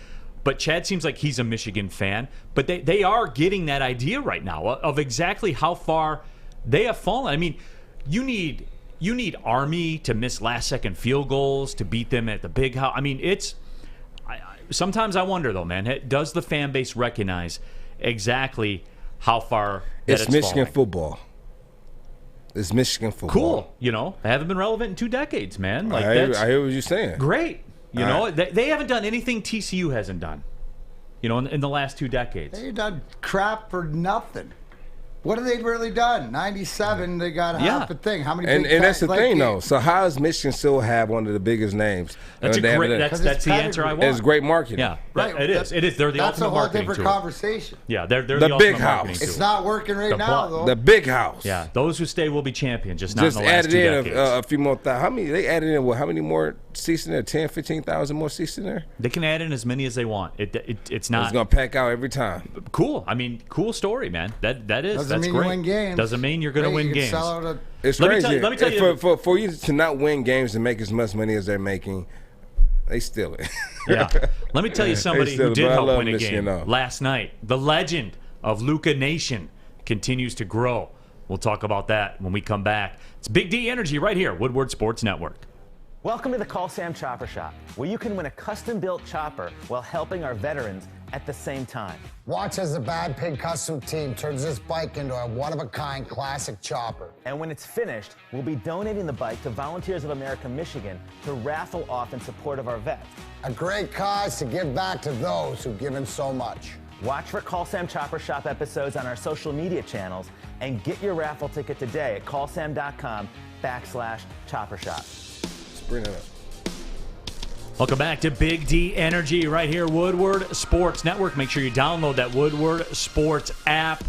But Chad seems like he's a Michigan fan. But they are getting that idea right now of exactly how far they have fallen. I mean, you need Army to miss last-second field goals to beat them at the big house. I mean, sometimes I wonder, though, man, does the fan base recognize exactly how far It's Michigan falling? football. It's Michigan football. Cool. You know, they haven't been relevant in 2 decades, man. Like, I that's hear what you're saying. great. You All know, right. they haven't done anything TCU hasn't done, you know, in the last 2 decades. They done crap for nothing. What have they really done? 97, they got half a thing. How many? And big that's the like thing, though. games? So how does Michigan still have one of the biggest names? That's They have great. it- That's the answer I want. It's great marketing. Yeah, Right, it is. It is. They're the That's a ultimate whole marketing different tool. conversation. Yeah, they're The the big ultimate house. marketing It's tool. not working right The now, pl- though. The big house. Yeah, those who stay will be champions, just not Just in the last added 2 in decades. a few more thousand. How many? They added in what? How many more seats in there? 10, 15,000 more seats in there? They can add in as many as they want. It's not It's going to pack out every time. cool. I mean, cool story, man. That is. Doesn't that's mean great. you win games. Doesn't mean you're going to Hey, win you can games. sell out It's Let me crazy. tell you- For you to not win games and make as much money as they're making, they steal it. Yeah. Let me tell you somebody still- who did but I help love win a Michigan, game though. last night. The legend of Luka Nation continues to grow. We'll talk about that when we come back. It's Big D Energy right here, Woodward Sports Network. Welcome to the Call Sam Chopper Shop, where you can win a custom-built chopper while helping our veterans at the same time. Watch as the Bad Pig Custom team turns this bike into a one-of-a-kind classic chopper. And when it's finished, we'll be donating the bike to Volunteers of America Michigan to raffle off in support of our vets. A great cause to give back to those who've given so much. Watch for Call Sam Chopper Shop episodes on our social media channels and get your raffle ticket today at callsam.com/chopper shop. Bring it up. Welcome back to Big D Energy right here, Woodward Sports Network. Make sure you download that Woodward Sports app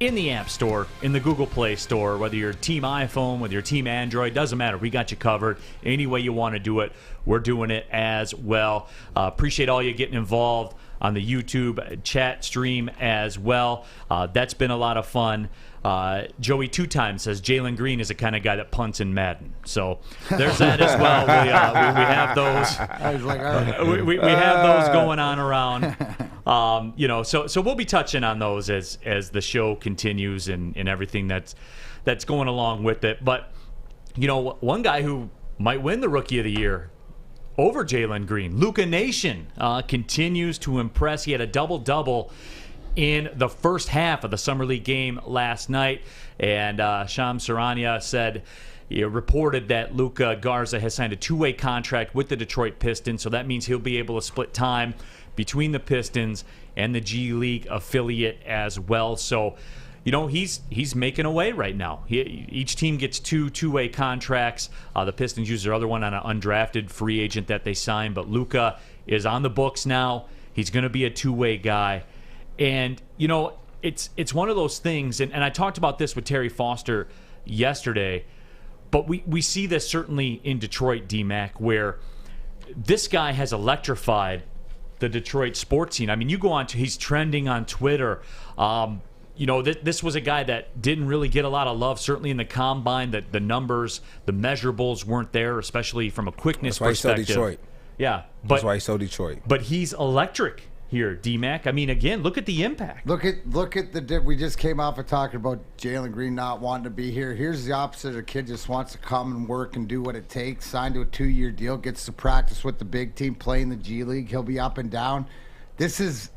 in the App Store, in the Google Play Store, whether you're Team iPhone, whether you're Team Android, doesn't matter. We got you covered. Any way you want to do it, we're doing it as well. Appreciate all you getting involved on the YouTube chat stream as well. That's been a lot of fun. Joey 2 times says Jalen Green is the kind of guy that punts in Madden. So there's that as well. We have those. I was like, all right. We have those going on around. You know, so we'll be touching on those as the show continues and everything that's going along with it. But you know, one guy who might win the Rookie of the Year over Jalen Green, Luka Nation, continues to impress. He had a double-double in the first half of the Summer League game last night. And Shams Charania said, reported that Luka Garza has signed a 2-way contract with the Detroit Pistons, so that means he'll be able to split time between the Pistons and the G League affiliate as well. So, you know, he's making a way right now. Each team gets two-way contracts. The Pistons use their other one on an undrafted free agent that they signed, but Luka is on the books now. He's going to be a 2-way guy. And, you know, it's one of those things, and I talked about this with Terry Foster yesterday, but we see this certainly in Detroit, D-Mac, where this guy has electrified the Detroit sports scene. I mean, you go on, he's trending on Twitter. You know, this was a guy that didn't really get a lot of love, certainly in the combine. The numbers, the measurables weren't there, especially from a quickness perspective. That's why he sold Detroit. Yeah. That's why he sold Detroit. But he's electric here, D-Mac. I mean, again, look at the impact. Look at we just came off of talking about Jalen Green not wanting to be here. Here's the opposite. A kid just wants to come and work and do what it takes. Signed to a 2-year deal, gets to practice with the big team, play in the G League. He'll be up and down. This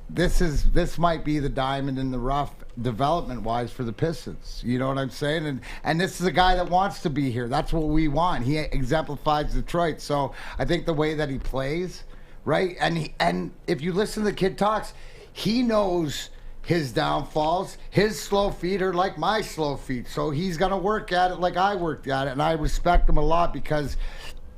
might be the diamond in the rough development wise for the Pistons. You know what I'm saying? And this is a guy that wants to be here. That's what we want. He exemplifies Detroit. So I think the way that he plays, right? And if you listen to the kid talks, he knows his downfalls. His slow feet are like my slow feet, so he's gonna work at it like I worked at it, and I respect him a lot because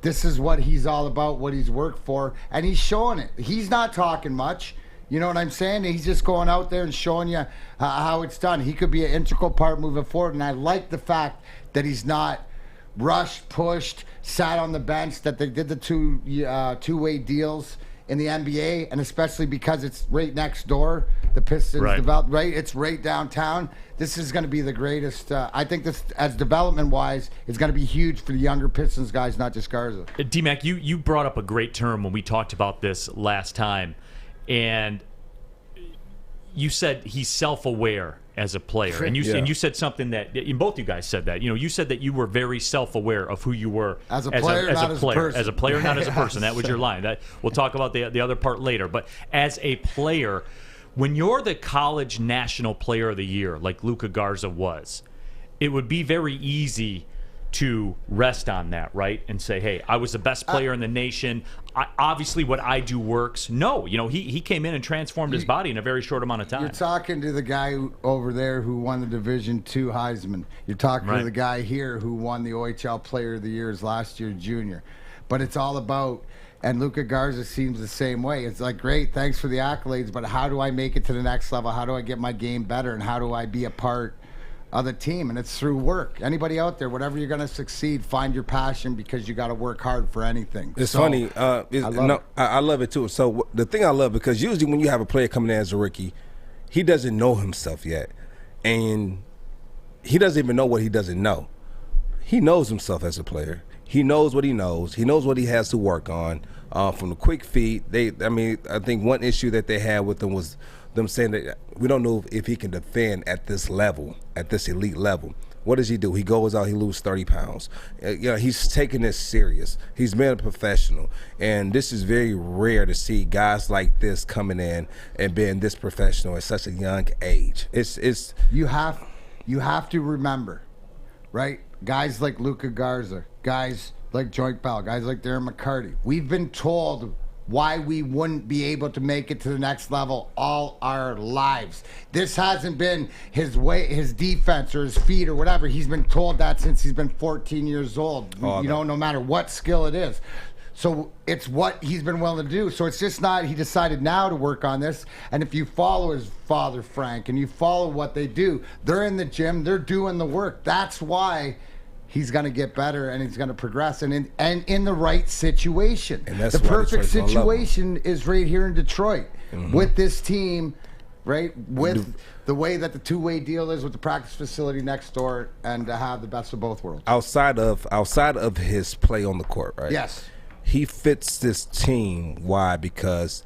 this is what he's all about, what he's worked for, and he's showing it. He's not talking much. You know what I'm saying? He's just going out there and showing you how it's done. He could be an integral part moving forward, and I like the fact that he's not rushed, pushed, sat on the bench, that they did the two-way deals in the NBA, and especially because it's right next door. The Pistons developed, right? It's right downtown. This is going to be the greatest. I think this, as development-wise, is going to be huge for the younger Pistons guys, not just Garza. D-Mac, you brought up a great term when we talked about this last time, and you said he's self-aware as a player, and you said something that both you guys said that. You said that you were very self-aware of who you were as a player, not as a person. As a player, not as a person. That was your line. That we'll talk about the other part later. But as a player, when you're the college national player of the year, like Luka Garza was, it would be very easy to rest on that, right? And say, hey, I was the best player in the nation. Obviously, what I do works. No, he came in and transformed his body in a very short amount of time. You're talking to the guy over there who won the Division II Heisman. You're talking to the guy here who won the OHL Player of the Year last year, junior. But it's all about, and Luka Garza seems the same way. It's like, great, thanks for the accolades, but how do I make it to the next level? How do I get my game better? And how do I be a part of the team? And it's through work. Anybody out there, whatever you're going to succeed, find your passion, because you got to work hard for anything. It's funny. I love it too. So the thing I love, because usually when you have a player coming in as a rookie, he doesn't know himself yet, and he doesn't even know what he doesn't know. He knows himself as a player. He knows what he knows. He knows what he has to work on. From the quick feet, I think one issue that they had with him was them saying that we don't know if he can defend at this level, at this elite level. What does he do? He goes out, he loses 30 pounds. He's taking this serious. He's been a professional, and this is very rare to see guys like this coming in and being this professional at such a young age. It's you have to remember, right? Guys like Luka Garza, guys like Joique Bell, guys like Darren McCarty. We've been told why we wouldn't be able to make it to the next level all our lives. This hasn't been his way, his defense or his feet or whatever. He's been told that since he's been 14 years old, no matter what skill it is. So it's what he's been willing to do. So it's just not, he decided now to work on this. And if you follow his father, Frank, and you follow what they do, they're in the gym, they're doing the work. That's why he's going to get better and he's going to progress, and in the right situation. And that's the perfect situation is right here in Detroit with this team, right? With the way that the two-way deal is with the practice facility next door, and to have the best of both worlds. Outside of his play on the court, right? Yes. He fits this team. Why? Because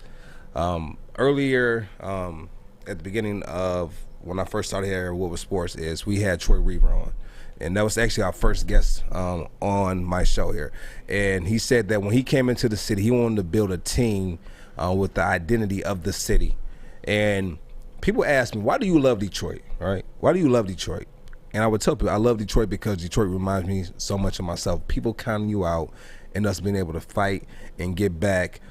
earlier at the beginning of when I first started here at Woodward Sports, we had Troy Weaver on. And that was actually our first guest on my show here. And he said that when he came into the city, he wanted to build a team with the identity of the city. And people ask me, why do you love Detroit, right? Why do you love Detroit? And I would tell people, I love Detroit because Detroit reminds me so much of myself. People counting you out and us being able to fight and get back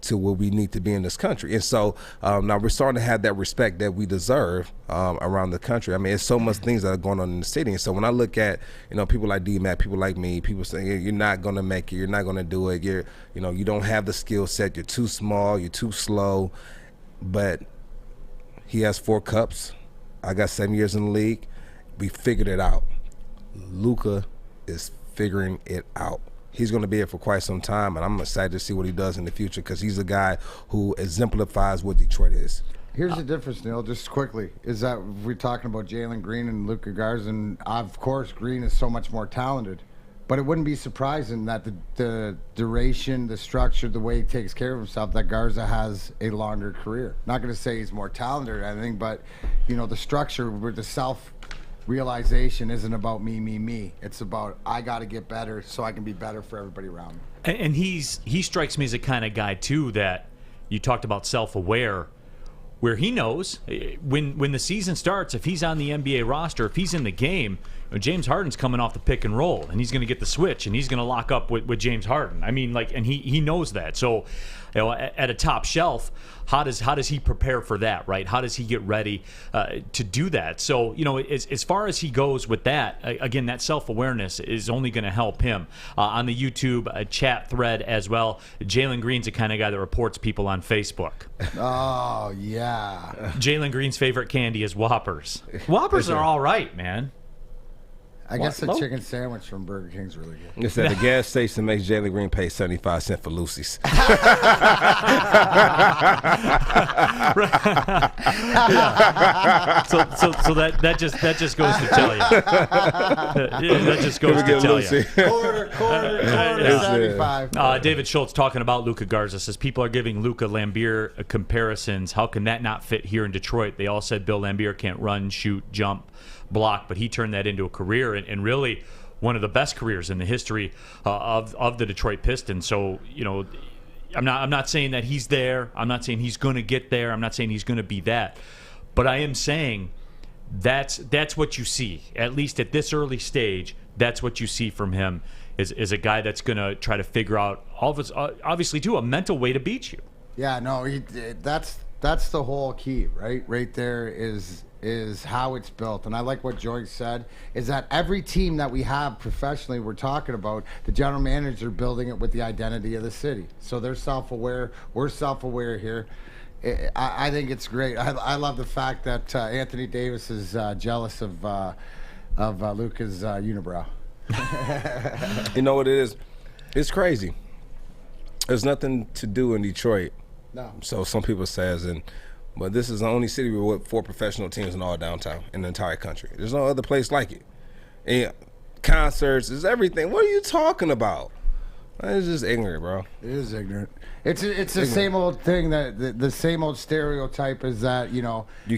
to where we need to be in this country. And so now we're starting to have that respect that we deserve around the country. I mean, it's so much things that are going on in the city. And so when I look at, people like D-Mac, people like me, people saying you're not going to make it, you're not going to do it, you don't have the skill set, you're too small, you're too slow. But he has 4 cups. I got 7 years in the league. We figured it out. Luka is figuring it out. He's going to be here for quite some time, and I'm excited to see what he does in the future, because he's a guy who exemplifies what Detroit is. Here's the difference, Neal, just quickly, is that we're talking about Jalen Green and Luka Garza, and of course Greene is so much more talented, but it wouldn't be surprising that the duration, the structure, the way he takes care of himself, that Garza has a longer career. Not going to say he's more talented or anything, but the structure with the self-realization isn't about me. It's about, I got to get better so I can be better for everybody around me. And he strikes me as a kind of guy too that you talked about self-aware, where he knows when the season starts, if he's on the NBA roster, if he's in the game, James Harden's coming off the pick and roll, and he's going to get the switch, and he's going to lock up with James Harden. I mean, and he knows that. So, at a top shelf, how does he prepare for that, right? How does he get ready to do that? So, as far as he goes with that, again, that self-awareness is only going to help him. On the YouTube chat thread as well, Jalen Green's the kind of guy that reports people on Facebook. Oh, yeah. Jalen Green's favorite candy is Whoppers. Whoppers are all right, man. I guess the chicken sandwich from Burger King's really good. It's at the gas station makes Jalen Green pay 75 cents for Lucy's. So that just goes to tell you. That just goes to tell you. Quarter, 75. David Schultz talking about Luka Garza says people are giving Luka Lambier comparisons. How can that not fit here in Detroit? They all said Bill Lambier can't run, shoot, jump, block, but he turned that into a career and really one of the best careers in the history of the Detroit Pistons. So, I'm not saying that he's there. I'm not saying he's going to get there. I'm not saying he's going to be that. But I am saying that's what you see, at least at this early stage. That's what you see from him is a guy that's going to try to figure out all of his, obviously too, a mental way to beat you. Yeah, no, that's the whole key, right? Right there is how it's built. And I like what Joique said, is that every team that we have professionally we're talking about, the general managers are building it with the identity of the city. So they're self-aware. We're self-aware here. I think it's great. I love the fact that Anthony Davis is jealous of Luka's unibrow. You know what it is? It's crazy. There's nothing to do in Detroit. No. So some people says, but this is the only city with 4 professional teams in all downtown in the entire country. There's no other place like it. And concerts is everything. What are you talking about? It's just ignorant, bro. It is ignorant. It's the same old thing that the same old stereotype is that you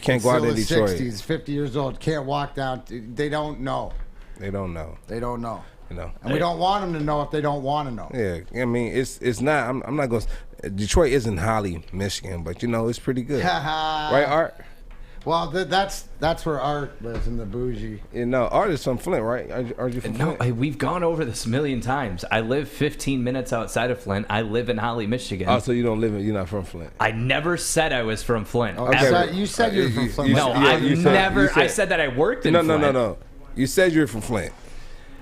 can't go out in Detroit. 60s, 50 years old, can't walk down. They don't know. They don't know. They don't know. And we don't want them to know if they don't want to know. Yeah, I mean it's not. I'm not going. Detroit isn't Holly, Michigan, but it's pretty good, right, Art? Well, that's where Art lives, in the bougie. Art is from Flint, right? Are you from Flint? No, we've gone over this a million times. I live 15 minutes outside of Flint. I live in Holly, Michigan. Oh, so you're not from Flint? I never said I was from Flint. Okay. You said you were from Flint. No, I said that I worked in Flint. No. You said you were from Flint.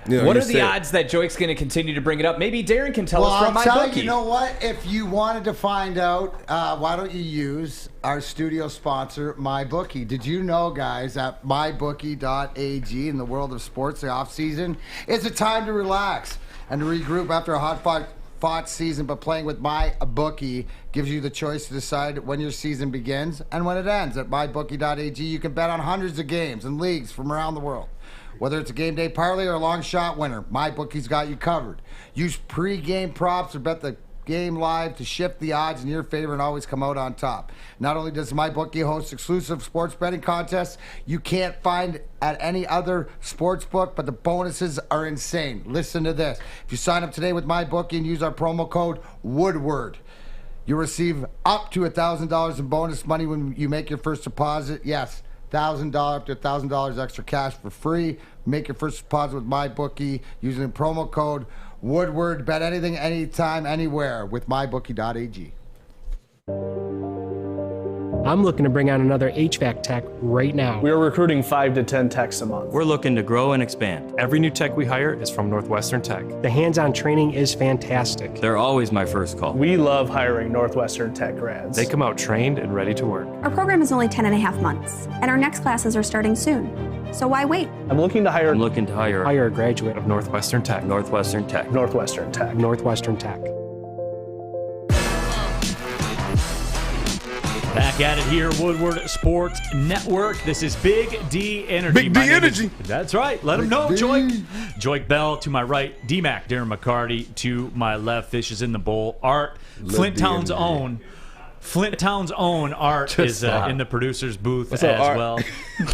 What are the odds that Joique's going to continue to bring it up? Maybe Darren can tell us from MyBookie. You know what? If you wanted to find out, why don't you use our studio sponsor, MyBookie? Did you know, guys, at mybookie.ag in the world of sports, the off-season is a time to relax and to regroup after a hot-fought season, but playing with MyBookie gives you the choice to decide when your season begins and when it ends. At mybookie.ag, you can bet on hundreds of games and leagues from around the world. Whether it's a game day parlay or a long shot winner, MyBookie's got you covered. Use pre-game props or bet the game live to shift the odds in your favor and always come out on top. Not only does MyBookie host exclusive sports betting contests you can't find at any other sports book, but the bonuses are insane. Listen to this. If you sign up today with MyBookie and use our promo code Woodward, you'll receive up to $1,000 in bonus money when you make your first deposit. Yes, $1,000 up to $1,000 extra cash for free. Make your first deposit with MyBookie using the promo code Woodward. Bet anything, anytime, anywhere with mybookie.ag. I'm looking to bring on another HVAC tech right now. We are recruiting 5 to 10 techs a month. We're looking to grow and expand. Every new tech we hire is from Northwestern Tech. The hands-on training is fantastic. They're always my first call. We love hiring Northwestern Tech grads. They come out trained and ready to work. Our program is only 10 and a half months, and our next classes are starting soon. So why wait? I'm looking to hire a graduate of Northwestern Tech. Northwestern Tech. Northwestern Tech. Northwestern Tech. Back at it here, Woodward Sports Network. This is Big D Energy. Big D Energy. That's right. Let them know, Joique. Joique Bell to my right. D-Mac, Darren McCarty to my left. Fish is in the bowl. Art, Flint Town's own Art is in the producer's booth as well.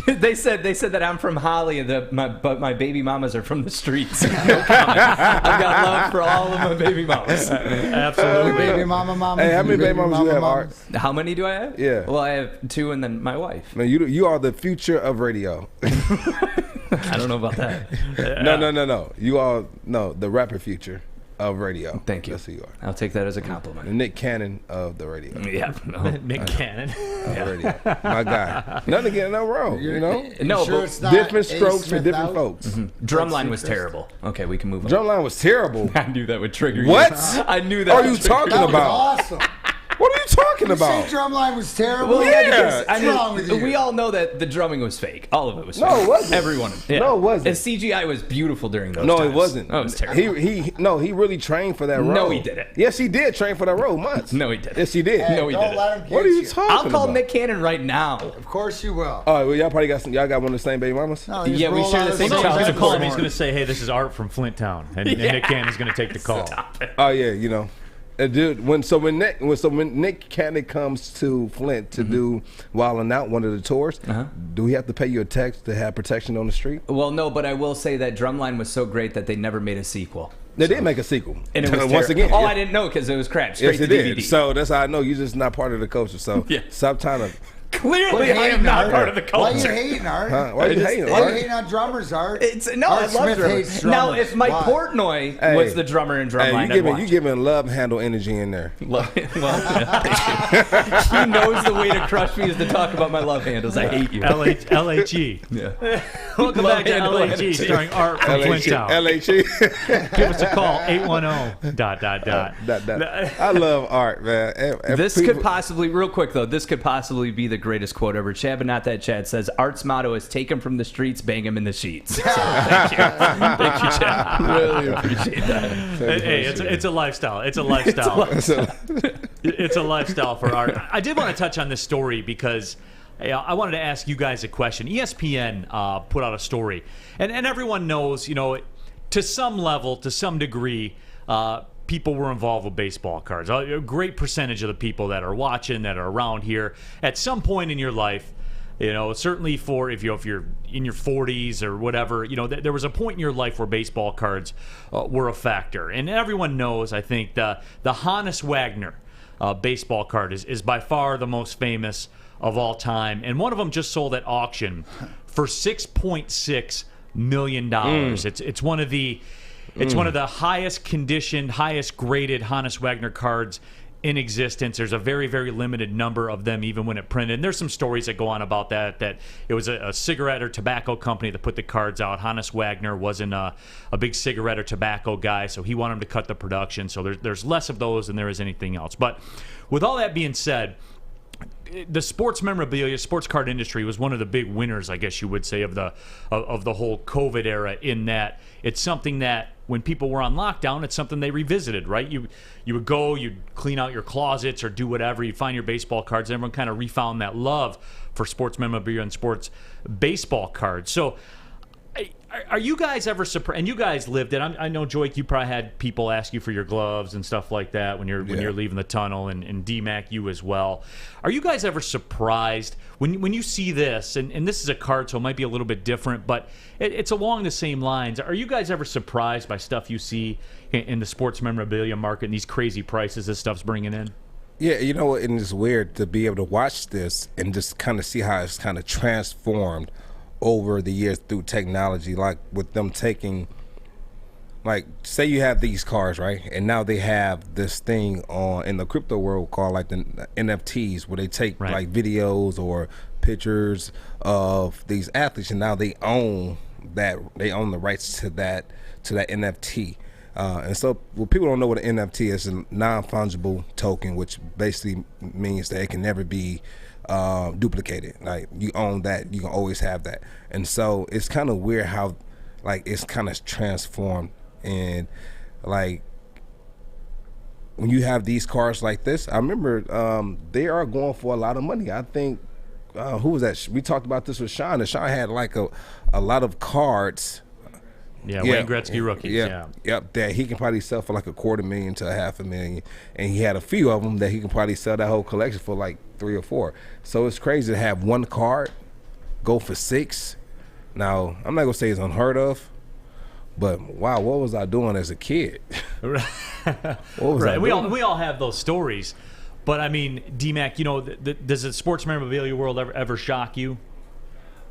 They said that I'm from Holly, but my baby mamas are from the streets. No comment. I've got love for all of my baby mamas. Absolutely. Baby mama. Hey, how many baby mamas you have, Art? How many do I have? Yeah. Well, I have 2 and then my wife. Man, you are the future of radio. I don't know about that. No. You are the rapper future. of radio. Thank you. That's who you are. I'll take that as a compliment. The Nick Cannon of the radio. Yeah. No. Nick Cannon. Radio. My guy. Nothing again, no wrong. You know? No, sure but it's not Different Ace strokes for Smith different out? folks. Drumline was terrible. Okay, we can move on. Drumline was terrible. I knew that would trigger What? you. I knew that. What are would you trigger talking That was about? awesome. What are you talking You about? say Drumline was terrible? Well, Yeah. because, What's wrong with you? we all know that the drumming was fake. All of it was fake. No, it wasn't. Everyone. Yeah. No, it wasn't. And CGI was beautiful during those No, times. it wasn't. Oh, it was terrible. He really trained for that role. No, he didn't. Yes, he did train for that role months. No, he didn't. Yes, he did. Hey, No, he don't didn't. let him get What are you talking I'll call about? Nick Cannon right now. Of course you will. All right, well, y'all probably got y'all got one of the same baby mamas. No, he just Yeah, we rolled share out the his same Well, no, own he's going child to call him. this He's going to morning. say, hey, this is Art from Flint Town. And Nick Cannon's going to take the call. Oh yeah, you know. Dude, when Nick Cannon comes to Flint to do Wildin' Out, one of the tours, do we have to pay you a tax to have protection on the street? Well, no, but I will say that Drumline was so great that they never made a sequel. They did make a sequel, And it was once terrible. again. Oh, yeah. I didn't know because it was crap. Straight Yes, to it DVD. did. So that's how I know you're just not part of the culture. So Yeah. stop trying to. Clearly, I am not part of the Why culture. you hating, Art? Huh? Why you hating? Why you hating on drummers, Art? I Art love Smith drummers. hates Now, drummers. if Mike Why? Portnoy Hey. was the drummer in Drumline, Hey, I'd you watch. giving love handle energy in there. Well, he knows the way to crush me is to talk about my love handles. I hate you. LHE. Yeah. Welcome Love back to handle LHE, energy. starring Art from Flint Town. LHE. Give us a call, 810. I love Art, man. This could possibly, real quick though, this could possibly be the greatest quote ever. Chad, but not that Chad, says Art's motto is take him from the streets, bang him in the sheets. So, thank you. Thank you, Chad. Really appreciate that. Hey, it's a lifestyle. It's a lifestyle. It's a lifestyle for Art. I did want to touch on this story because I wanted to ask you guys a question. ESPN put out a story, and everyone knows, you know, to some level, to some degree, people were involved with baseball cards. A great percentage of the people that are watching, that are around here, at some point in your life, you know, certainly for if you're in your 40s or whatever, you know, there was a point in your life where baseball cards were a factor. And everyone knows, I think, the Honus Wagner baseball card is by far the most famous of all time. And one of them just sold at auction for $6.6 million. It's one of the highest conditioned, highest graded Honus Wagner cards in existence. There's a very, very limited number of them even when it printed. And there's some stories that go on about that it was a cigarette or tobacco company that put the cards out. Honus Wagner wasn't a big cigarette or tobacco guy, so he wanted them to cut the production. So there's less of those than there is anything else. But with all that being said, the sports memorabilia, sports card industry was one of the big winners, I guess you would say, of the whole COVID era, in that it's something that when people were on lockdown, it's something they revisited, right? You would go, you'd clean out your closets or do whatever, you'd find your baseball cards, and everyone kind of refound that love for sports memorabilia and sports baseball cards. So are you guys ever surprised? And you guys lived it. I know, Joique, you probably had people ask you for your gloves and stuff like that when you're leaving the tunnel, and D-Mac, you as well. Are you guys ever surprised when you see this? And this is a card, so it might be a little bit different, but it's along the same lines. Are you guys ever surprised by stuff you see in the sports memorabilia market and these crazy prices this stuff's bringing in? Yeah, you know what? And it's weird to be able to watch this and just kind of see how it's kind of transformed over the years through technology, like with them taking, like, say you have these cards, right? And now they have this thing on in the crypto world called like the NFTs, where they take like videos or pictures of these athletes, and now they own the rights to that NFT. And so what people don't know what an NFT is, a non-fungible token, which basically means that it can never be duplicated. Like, you own that, you can always have that. And so it's kind of weird how, like, it's kind of transformed. And like, when you have these cards like this, I remember they are going for a lot of money. I think who was that? We talked about this with Sean, and Sean had like a lot of cards. Wayne Gretzky rookies. Yep, that he can probably sell for like $250,000 to $500,000, and he had a few of them that he can probably sell that whole collection for like 3 or 4. So it's crazy to have one card go for 6. Now, I'm not gonna say it's unheard of, but wow, what was I doing as a kid? What was I doing? We all have those stories, but I mean, D-Mac, you know, does the sports memorabilia world ever shock you?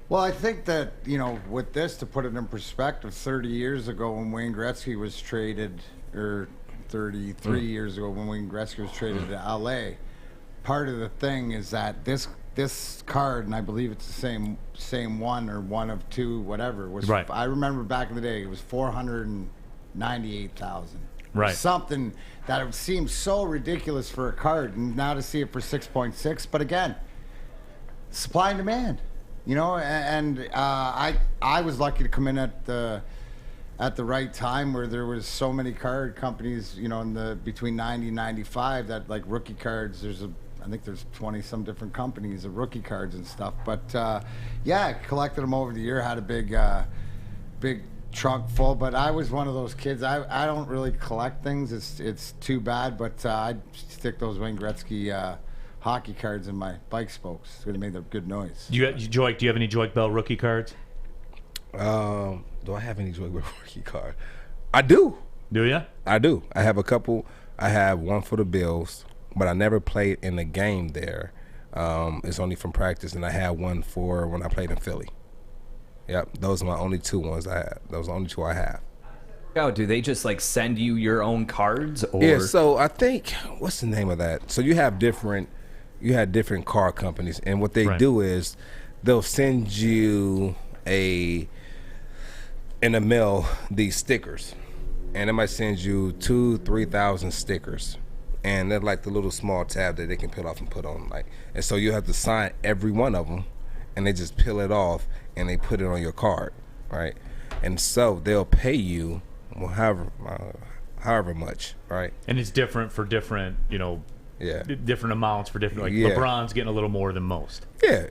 Well, I think that, you know, with this, to put it in perspective, 30 years ago when Wayne Gretzky was traded, or 33 years ago when Wayne Gretzky was traded to LA. Part of the thing is that this card, and I believe it's the same one or one of two, whatever, was. Right. I remember back in the day, it was 498,000. Right. Something that would seem so ridiculous for a card, and now to see it for 6.6. But again, supply and demand, And I was lucky to come in at the right time where there was so many card companies, in the between 90 and 95 that like rookie cards. I think there's 20 some different companies of rookie cards and stuff. But yeah, collected them over the year. Had a big trunk full. But I was one of those kids. I don't really collect things. It's too bad. But I'd stick those Wayne Gretzky hockey cards in my bike spokes. They made a good noise. Do you have any Joique Bell rookie cards? Do I have any Joique Bell rookie card? I do. Do you? I do. I have a couple. I have one for the Bills, but I never played in the game there. It's only from practice, and I had one for when I played in Philly. Yep, those are my only two ones I have. Those are the only two I have. Oh, do they just like send you your own cards? Or? Yeah, so I think, what's the name of that? So you have different car companies, and what they do is they'll send you in the mail these stickers, and they might send you 2,000-3,000 stickers, and they're like the little small tab that they can peel off and put on, and so you have to sign every one of them, and they just peel it off and they put it on your card, right? And so they'll pay you however much, right? And it's different for different, different amounts for different. Like LeBron's getting a little more than most. Yeah,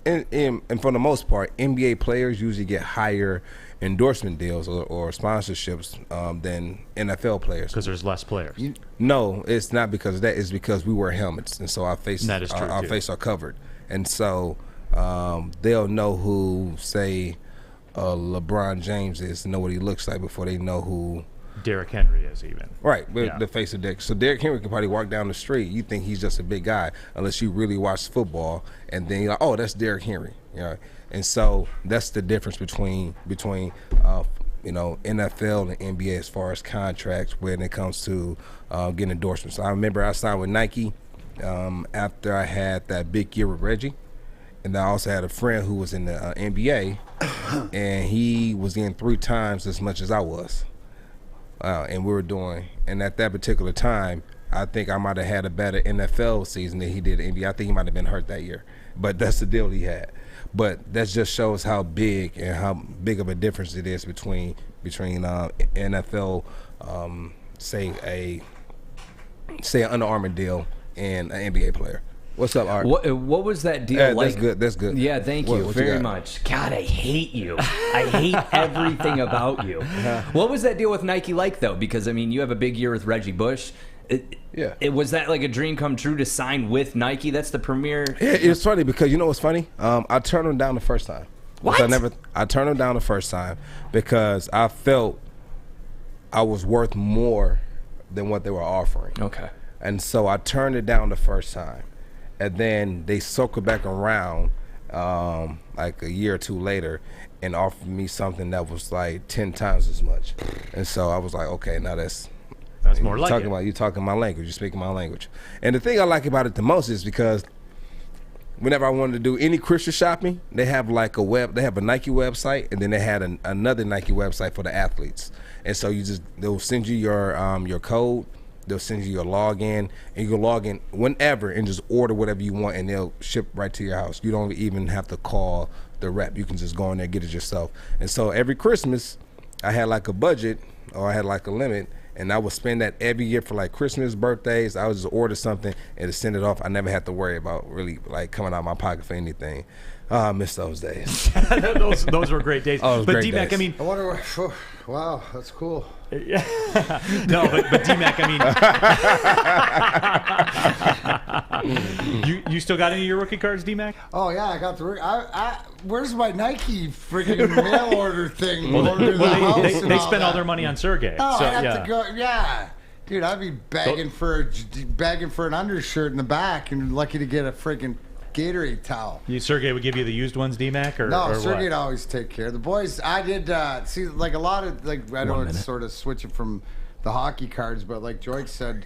and for the most part, NBA players usually get higher endorsement deals or sponsorships than NFL players because there's less players. No, it's not because of that. It's because we wear helmets, and so our face are covered, and so they'll know who, say, LeBron James is, know what he looks like before they know who Derrick Henry is even. Right, the face of Derrick. So Derrick Henry can probably walk down the street. You think he's just a big guy unless you really watch football, and then you're like, oh, that's Derrick Henry. And so that's the difference between NFL and NBA as far as contracts when it comes to getting endorsements. So I remember I signed with Nike after I had that big year with Reggie. And I also had a friend who was in the NBA, and he was getting 3 times as much as I was. And at that particular time, I think I might have had a better NFL season than he did NBA. I think he might have been hurt that year. But that's the deal he had. But that just shows how big of a difference it is between NFL, say an Under Armour deal and an NBA player. What's up, Art? What was that deal like? That's good. Yeah, thank you very much. God, I hate you. I hate everything about you. What was that deal with Nike like, though? Because, you have a big year with Reggie Bush. Was that like a dream come true to sign with Nike? That's the premier. Yeah, it's funny because you know what's funny? I turned them down the first time. What? I turned them down the first time because I felt I was worth more than what they were offering. Okay. And so I turned it down the first time. And then they circled back around like a year or two later and offered me something that was like 10 times as much. And so I was like, okay, now that's more like it. You're talking my language. You're speaking my language. And the thing I like about it the most is because whenever I wanted to do any Christian shopping, they have like they have a Nike website, and then they had another Nike website for the athletes. And so they'll send you your code. They'll send you your login, and you can log in whenever and just order whatever you want, and they'll ship right to your house. You don't even have to call the rep. You can just go in there and get it yourself. And so every Christmas, I had like a budget, or I had like a limit, and I would spend that every year for like Christmas, birthdays. I would just order something and send it off. I never had to worry about really like coming out of my pocket for anything. I miss those days. those were great days. Oh, but D-Mac, I wonder. Wow, that's cool. Yeah. No, but D-Mac, you still got any of your rookie cards, D-Mac? Oh yeah, I got the. Where's my Nike freaking mail order thing? They spend all their money on Sergey. Oh, so, I have to go. Yeah, dude, I'd be begging for an undershirt in the back, and lucky to get a freaking Gatorade towel. Sergey would give you the used ones, D-Mac, or no? Or Sergey'd always take care. The boys, I did see like a lot of like I know it's sort of switching from hockey cards, but like Joique said,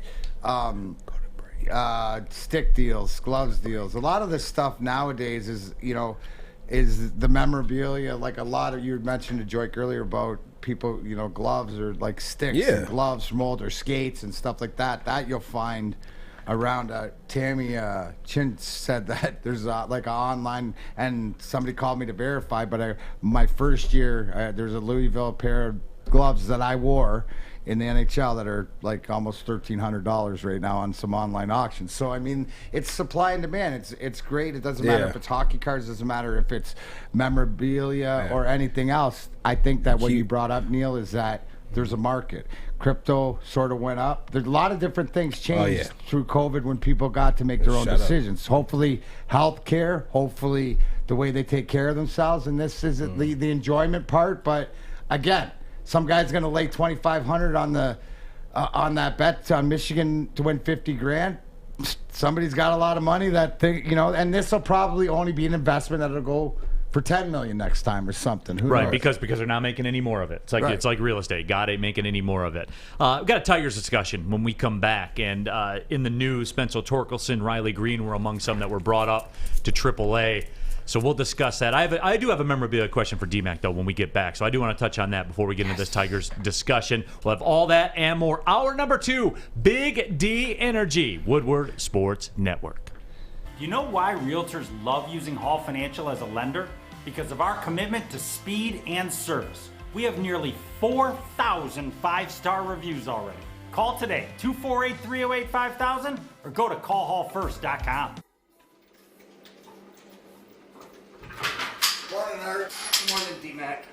stick deals, gloves deals. A lot of this stuff nowadays is the memorabilia. Like a lot of you had mentioned to Joique earlier about people, gloves or like sticks and gloves from older skates and stuff like that. That you'll find around. Tammy Chin said that there's like an online, and somebody called me to verify. But my first year, there's a Louisville pair of gloves that I wore in the NHL that are like almost $1,300 right now on some online auctions. So I mean, it's supply and demand. It's great. It doesn't matter if it's hockey cards. It doesn't matter if it's memorabilia or anything else. I think that what you brought up, Neal, is that there's a market. Crypto sort of went up. There's a lot of different things changed through COVID when people got to make their own decisions. Hopefully, healthcare. Hopefully, the way they take care of themselves. And this isn't the enjoyment part. But again, some guy's going to lay $2,500 on that bet on Michigan to win $50,000. Somebody's got a lot of money that and this will probably only be an investment that'll go for $10 million next time or something. Who knows? Because they're not making any more of it. It's like it's like real estate. God ain't making any more of it. We've got a Tigers discussion when we come back, and in the news, Spencer Torkleson, Riley Greene were among some that were brought up to AAA. So we'll discuss that. I do have a memorabilia question for D-Mac, though, when we get back. So I do want to touch on that before we get into this Tigers discussion. We'll have all that and more. Hour number 2, Big D Energy, Woodward Sports Network. You know why realtors love using Hall Financial as a lender? Because of our commitment to speed and service. We have nearly 4,000 5-star reviews already. Call today, 248-308-5000, or go to callhallfirst.com. Morning, Art. Morning, D-Mac.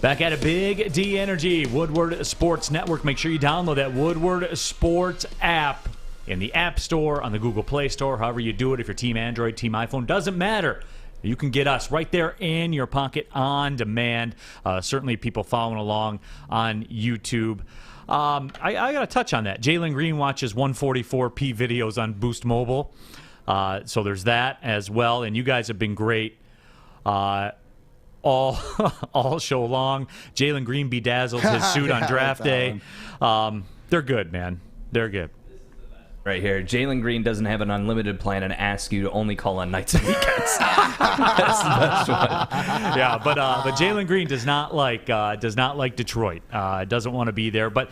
Back at a Big D Energy, Woodward Sports Network. Make sure you download that Woodward Sports app in the App Store, on the Google Play Store, however you do it. If you're Team Android, Team iPhone, doesn't matter. You can get us right there in your pocket on demand. Certainly people following along on YouTube. I got to touch on that. Jalen Green watches 144p videos on Boost Mobile. So there's that as well. And you guys have been great all show long. Jalen Green bedazzles his suit on draft day. They're good, man. They're good. Right here, Jalen Green doesn't have an unlimited plan and asks you to only call on nights and weekends. That's the best one. Yeah, but Jalen Green does not like Detroit. Doesn't want to be there. But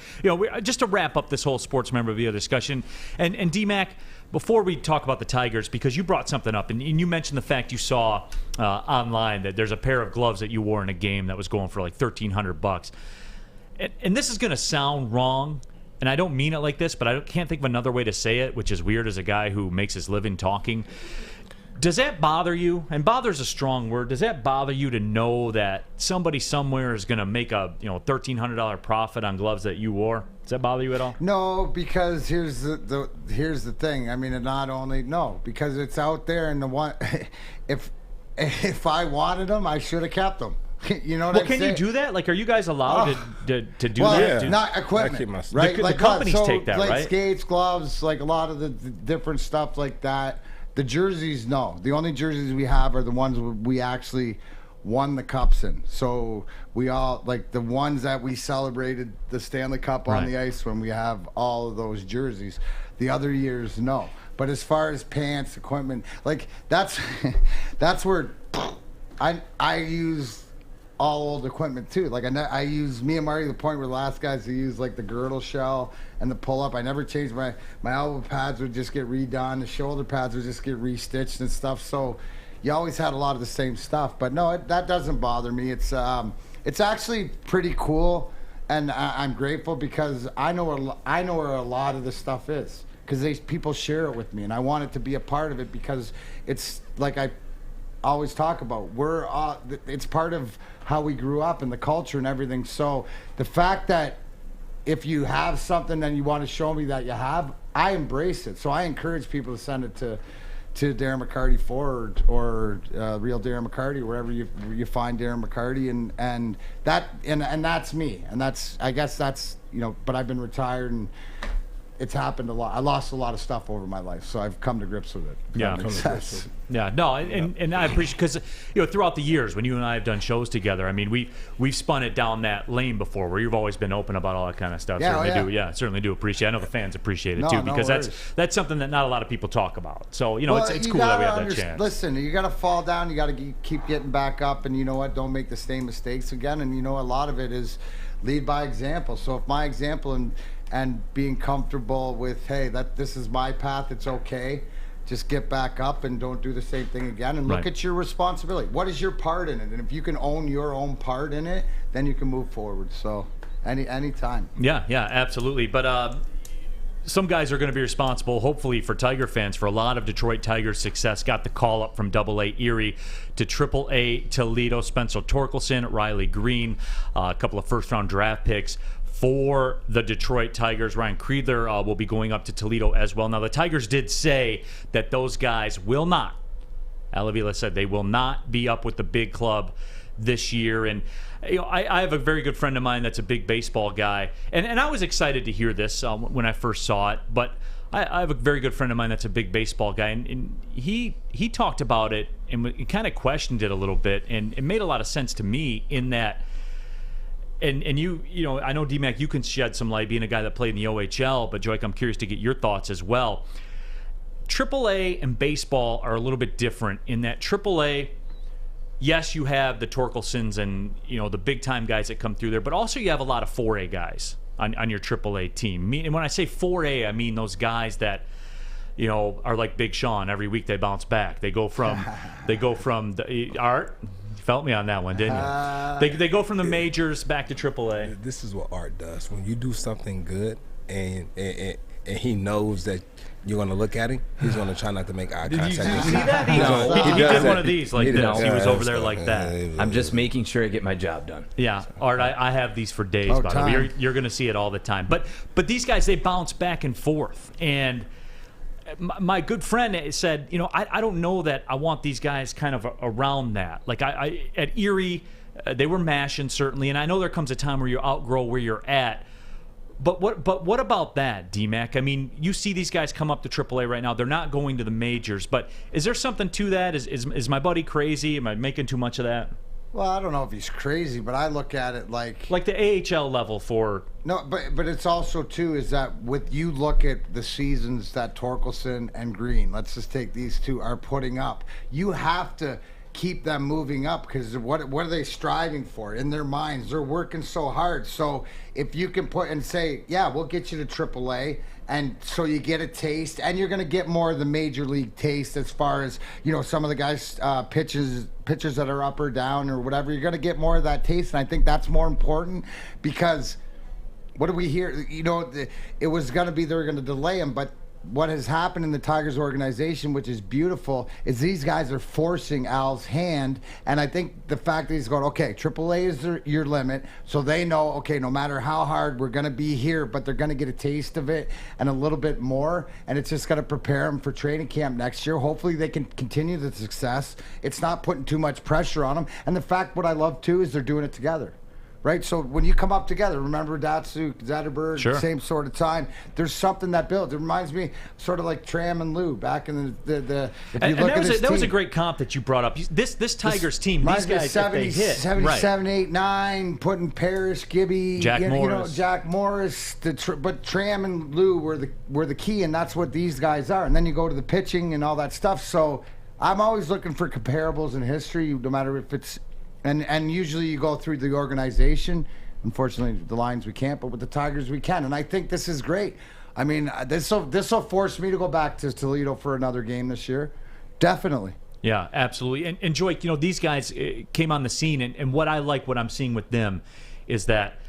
just to wrap up this whole sports memorabilia discussion, and D-Mac, before we talk about the Tigers, because you brought something up, and you mentioned the fact you saw online that there's a pair of gloves that you wore in a game that was going for like $1,300. And this is going to sound wrong. And I don't mean it like this, but I can't think of another way to say it, which is weird as a guy who makes his living talking. Does that bother you? And bother's a strong word. Does that bother you to know that somebody somewhere is going to make a $1,300 profit on gloves that you wore? Does that bother you at all? No, because here's the thing. I mean, because it's out there, and the one if I wanted them, I should have kept them. You know what I'm saying? Can you do that? Like, are you guys allowed to do that? Yeah. Not equipment, right? The companies take that, like right? Skates, gloves, like a lot of the different stuff like that. The jerseys, no. The only jerseys we have are the ones we actually won the cups in. So we all, like the ones that we celebrated the Stanley Cup on the ice when we have all of those jerseys. The other years, no. But as far as pants, equipment, like that's where I use all old equipment too. Like I use me and Marty to the point where the last guys to use like the girdle shell and the pull up. I never changed my elbow pads would just get redone. The shoulder pads would just get restitched and stuff. So you always had a lot of the same stuff. But no, that doesn't bother me. It's actually pretty cool, and I'm grateful because I know where a lot of the stuff is because people share it with me, and I want it to be a part of it because it's like I always talk about. It's part of how we grew up and the culture and everything. So the fact that if you have something and you want to show me that you have, I embrace it. So I encourage people to send it to Darren McCarty Ford or Real Darren McCarty, wherever you find Darren McCarty, and that's me. And I guess that's but I've been retired and it's happened a lot. I lost a lot of stuff over my life, so I've come to grips with it. Yeah. That makes sense. Yeah, no, and I appreciate, because throughout the years when you and I have done shows together, I mean, we've spun it down that lane before, where you've always been open about all that kind of stuff. Certainly do appreciate. I know the fans appreciate it too, because that's something that not a lot of people talk about. So it's cool that we have that chance. Listen, you got to fall down. You got to keep getting back up, and you know what? Don't make the same mistakes again. And a lot of it is lead by example. So if my example and being comfortable with, hey, this is my path, it's okay. Just get back up and don't do the same thing again, and look at your responsibility. What is your part in it? And if you can own your own part in it, then you can move forward. So any time. Yeah, absolutely. But some guys are going to be responsible, hopefully, for Tiger fans, for a lot of Detroit Tigers' success. Got the call up from AA Erie to AAA Toledo. Spencer Torkleson, Riley Greene, a couple of first-round draft picks for the Detroit Tigers. Ryan Kriedler will be going up to Toledo as well. Now, the Tigers did say that those guys will not, Al Avila said, they will not be up with the big club this year. And I have a very good friend of mine that's a big baseball guy, and I was excited to hear this when I first saw it, but I have a very good friend of mine that's a big baseball guy, and he talked about it and he kind of questioned it a little bit, and it made a lot of sense to me in that. And you I know, D-Mac, you can shed some light being a guy that played in the OHL, but Joique, I'm curious to get your thoughts as well. AAA and baseball are a little bit different in that AAA, yes, you have the Torkelsons and the big-time guys that come through there, but also you have a lot of 4A guys on your AAA team. And when I say 4A, I mean those guys that are like Big Sean. Every week they bounce back. They go from the Art. Felt me on that one, didn't you? They go from the majors back to AAA. This is what Art does. When you do something good and he knows that you're going to look at him, he's going to try not to make eye contact. Did you see that? He did one of these like this. He was over there like that. I'm just making sure I get my job done. Yeah, Art, I have these for days, by the way. You're going to see it all the time. But these guys, they bounce back and forth. And my good friend said, I don't know that I want these guys kind of around that. Like I at Erie, they were mashing certainly, and I know there comes a time where you outgrow where you're at. But what about that, D-Mac? I mean, you see these guys come up to AAA right now. They're not going to the majors, but is there something to that? Is my buddy crazy? Am I making too much of that? Well, I don't know if he's crazy, but I look at it like the AHL level for no, but it's also too is that with you look at the seasons that Torkelson and Greene, let's just take these two, are putting up. You have to keep them moving up, because what are they striving for in their minds? They're working so hard. So if you can put and say, yeah, we'll get you to AAA, and so you get a taste, and you're going to get more of the major league taste as far as some of the guys pitchers that are up or down or whatever. You're going to get more of that taste, and I think that's more important, because what do we hear? It was going to be they were going to delay him, but what has happened in the Tigers organization, which is beautiful, is these guys are forcing Al's hand. And I think the fact that he's going, okay, AAA is your limit, so they know, okay, no matter how hard, we're going to be here, but they're going to get a taste of it and a little bit more, and it's just going to prepare them for training camp next year. Hopefully they can continue the success. It's not putting too much pressure on them. And the fact, what I love too, is they're doing it together. Right, so when you come up together, remember Datsuk, Zetterberg, sure, same sort of time. There's something that builds. It reminds me sort of like Tram and Lou back in the if you look at this team. That was a great comp that you brought up. This Tigers team, these guys, 70, if they hit 77, 8, 9, putting Parrish, Gibby, Jack Morris. But Tram and Lou were the key, and that's what these guys are. And then you go to the pitching and all that stuff. So I'm always looking for comparables in history, no matter if it's. And usually you go through the organization. Unfortunately, the Lions we can't, but with the Tigers we can. And I think this is great. I mean, this will force me to go back to Toledo for another game this year. Definitely. Yeah, absolutely. And Joique, these guys came on the scene, and what I'm seeing with them is that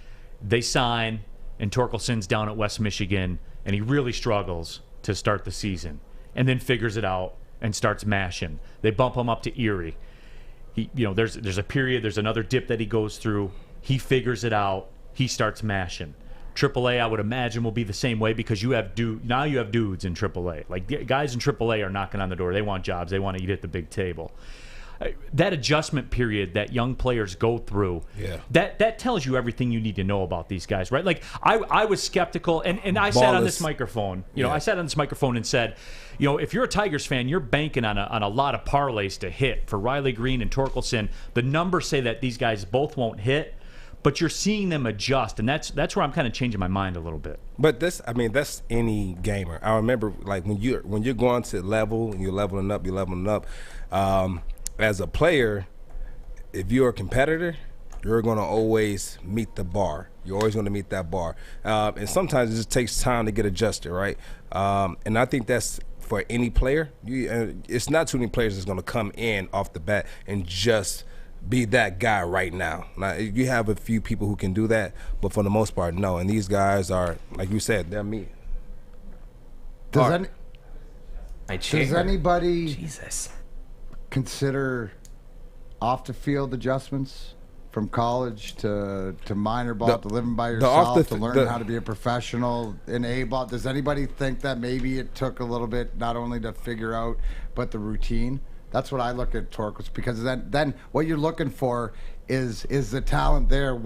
they sign, and Torkelson's down at West Michigan, and he really struggles to start the season, and then figures it out and starts mashing. They bump him up to Erie. There's a period, there's another dip that he goes through. He figures it out. He starts mashing. AAA, I would imagine, will be the same way, because you have dudes in AAA. Like, guys in AAA are knocking on the door. They want jobs. They want to eat at the big table. that adjustment period that young players go through, that tells you everything you need to know about these guys, right? Like I was skeptical, and I sat on this microphone. I sat on this microphone and said, if you're a Tigers fan, you're banking on a lot of parlays to hit for Riley Greene and Torkleson. The numbers say that these guys both won't hit, but you're seeing them adjust, and that's where I'm kind of changing my mind a little bit. But that's any gamer. I remember like when you're going to level, you're leveling up. As a player, if you're a competitor, you're going to always meet the bar. You're always going to meet that bar, and sometimes it just takes time to get adjusted, right? And I think that's for any player. It's not too many players that's going to come in off the bat and just be that guy right now. Now, you have a few people who can do that, but for the most part, no. And these guys are, like you said, they're me. Does anybody consider off-the-field adjustments from college to minor ball, to living by yourself, to learn how to be a professional in A-ball? Does anybody think that maybe it took a little bit not only to figure out, but the routine? That's what I look at Torkleson, because then what you're looking for is the talent there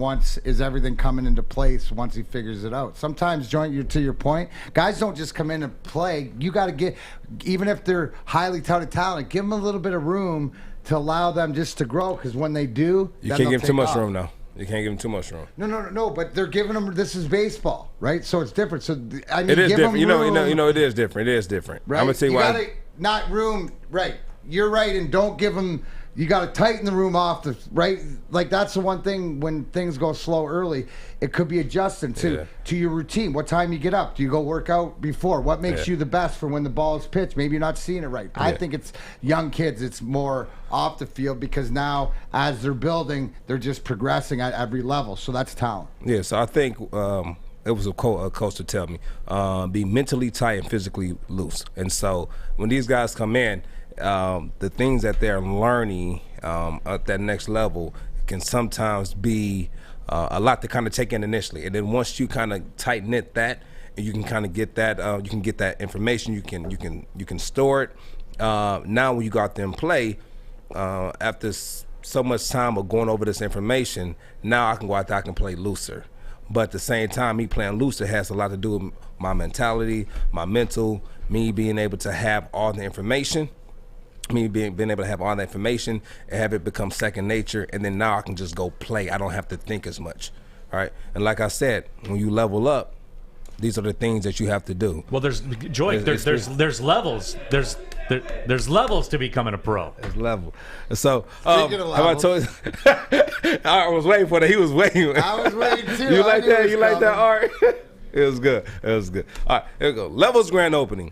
is everything coming into place once he figures it out. Sometimes, to your point, guys don't just come in and play. You got to get, even if they're highly touted talent, give them a little bit of room to allow them just to grow, because when they do, you can't give them too much room now. You can't give them too much room. No, but they're giving them, this is baseball, right? So it's different. So I mean, it is different. Room, it is different. It is different. Right? I'm gonna tell you why. Gotta, not room, right? You're right, and don't give them. You got to tighten the room off the right. Like that's the one thing when things go slow early, it could be adjusting to your routine. What time you get up? Do you go work out before? What makes you the best for when the ball is pitched? Maybe you're not seeing it right. I think it's young kids. It's more off the field, because now as they're building, they're just progressing at every level. So that's talent. Yeah. So I think. It was a coach to tell me, be mentally tight and physically loose. And so when these guys come in, the things that they're learning at that next level can sometimes be a lot to kind of take in initially. And then once you kind of tighten it that, and you can kind of get that, you can get that information. You can store it. Now when you go out there and play, after so much time of going over this information, now I can go out there, I can play looser. But at the same time, me playing looser has a lot to do with my mentality, my mental, me being able to have all the information, being able to have all the information and have it become second nature, and then now I can just go play. I don't have to think as much, all right? And like I said, when you level up, these are the things that you have to do. Well, there's levels. There's levels to becoming a pro. There's level. So, how about I was waiting for that. He was waiting. I was waiting too. You like that? You like that, Art? It was good. All right, here we go. Levels grand opening.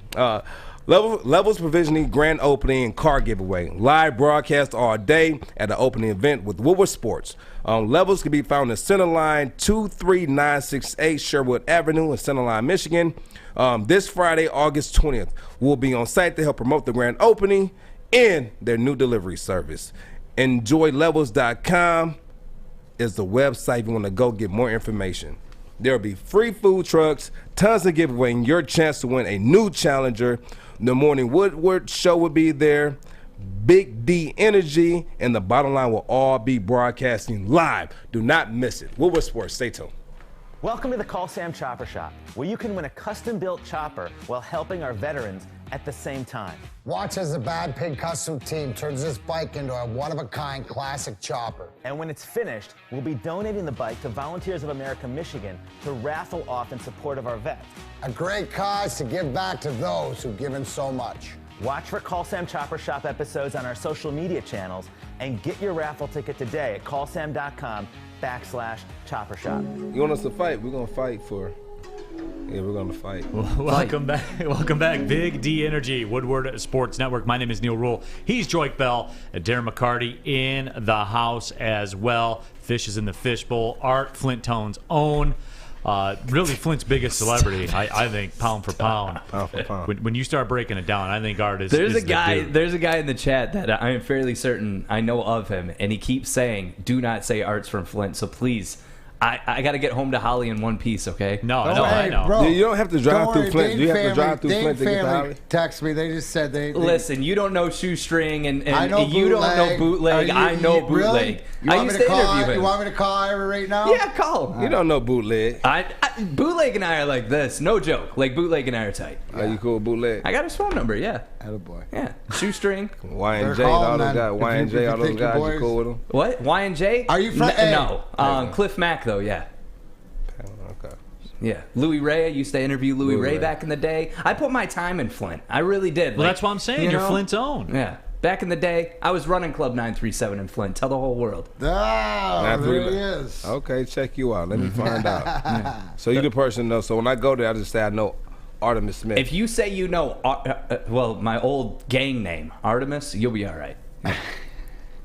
Levels provisioning grand opening and car giveaway. Live broadcast all day at the opening event with Woodward Sports. Levels can be found in Centerline 23968 Sherwood Avenue in Centerline, Michigan. This Friday, August 20th, we'll be on site to help promote the grand opening and their new delivery service. EnjoyLevels.com is the website if you want to go get more information. There will be free food trucks, tons of giveaway, and your chance to win a new Challenger. The Morning Woodward show will be there. Big D Energy and the Bottom Line will all be broadcasting live. Do not miss it. Woodward Sports, stay tuned. Welcome to the Call Sam Chopper Shop, where you can win a custom-built chopper while helping our veterans at the same time. Watch as the Bad Pig Custom team turns this bike into a one-of-a-kind classic chopper. And when it's finished, we'll be donating the bike to Volunteers of America, Michigan to raffle off in support of our vets. A great cause to give back to those who've given so much. Watch for Call Sam Chopper Shop episodes on our social media channels and get your raffle ticket today at callsam.com/chopper shop. You want us to fight? We're going to fight for... Yeah, we're going to fight. Welcome back. Welcome back. Big D Energy, Woodward Sports Network. My name is Neal Ruhl. He's Joique Bell. And Darren McCarty in the house as well. Fish is in the fishbowl. Art Flintone's own. Really Flint's biggest celebrity, I think, pound for pound. Pound for pound. When you start breaking it down, I think Art is. There's a guy in the chat that I am fairly certain I know of him, and he keeps saying, "Do not say Art's from Flint." So please, I got to get home to Holly in one piece, okay? No, I know. Bro, you don't have to drive through Flint. You have to drive through Flint to get to Holly. Text me. They just said they Listen, you don't know shoestring, and I know you don't know bootleg. I know bootleg. Really? I used to interview him. You want me to call Ira right now? Yeah, call him. You don't know bootleg. Bootleg and I are like this. No joke. Like, bootleg and I are tight. Are you cool with bootleg? I got his phone number, yeah. Attaboy. Yeah. Shoestring. Y&J, all those guys. Y&J, all those guys, you cool with them? What? Y&J? Are you from? No. Cliff Mack, though, yeah. Okay. Yeah. Louis Ray. I used to interview Louis Ray back in the day. I put my time in Flint. I really did. Well, that's what I'm saying. You're Flint's own. Yeah. Back in the day, I was running Club 937 in Flint. Tell the whole world. Oh, there he is. Okay, check you out. Let me find out. So you're the person, though. So when I go there, I just say I know Artemis Smith. If you say you know, my old gang name, Artemis, you'll be all right.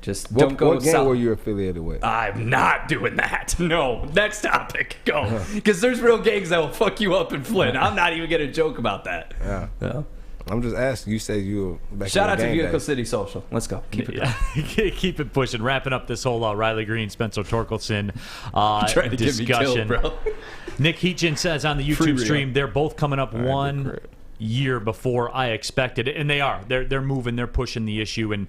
Just don't go. What gang were you affiliated with? I'm not doing that. No. Next topic. Go. Because there's real gangs that will fuck you up in Flint. I'm not even going to joke about that. Yeah. No. I'm just asking. You said you were back Shout in out the to gang Vehicle days. City Social. Let's go. Keep it going. Keep it pushing. Wrapping up this whole Riley Greene, Spencer Torkleson trying to discussion. Get me killed, bro. Nick Heachin says on the YouTube stream they're both coming up 1 year before I expected it, and they are. They're moving. They're pushing the issue, and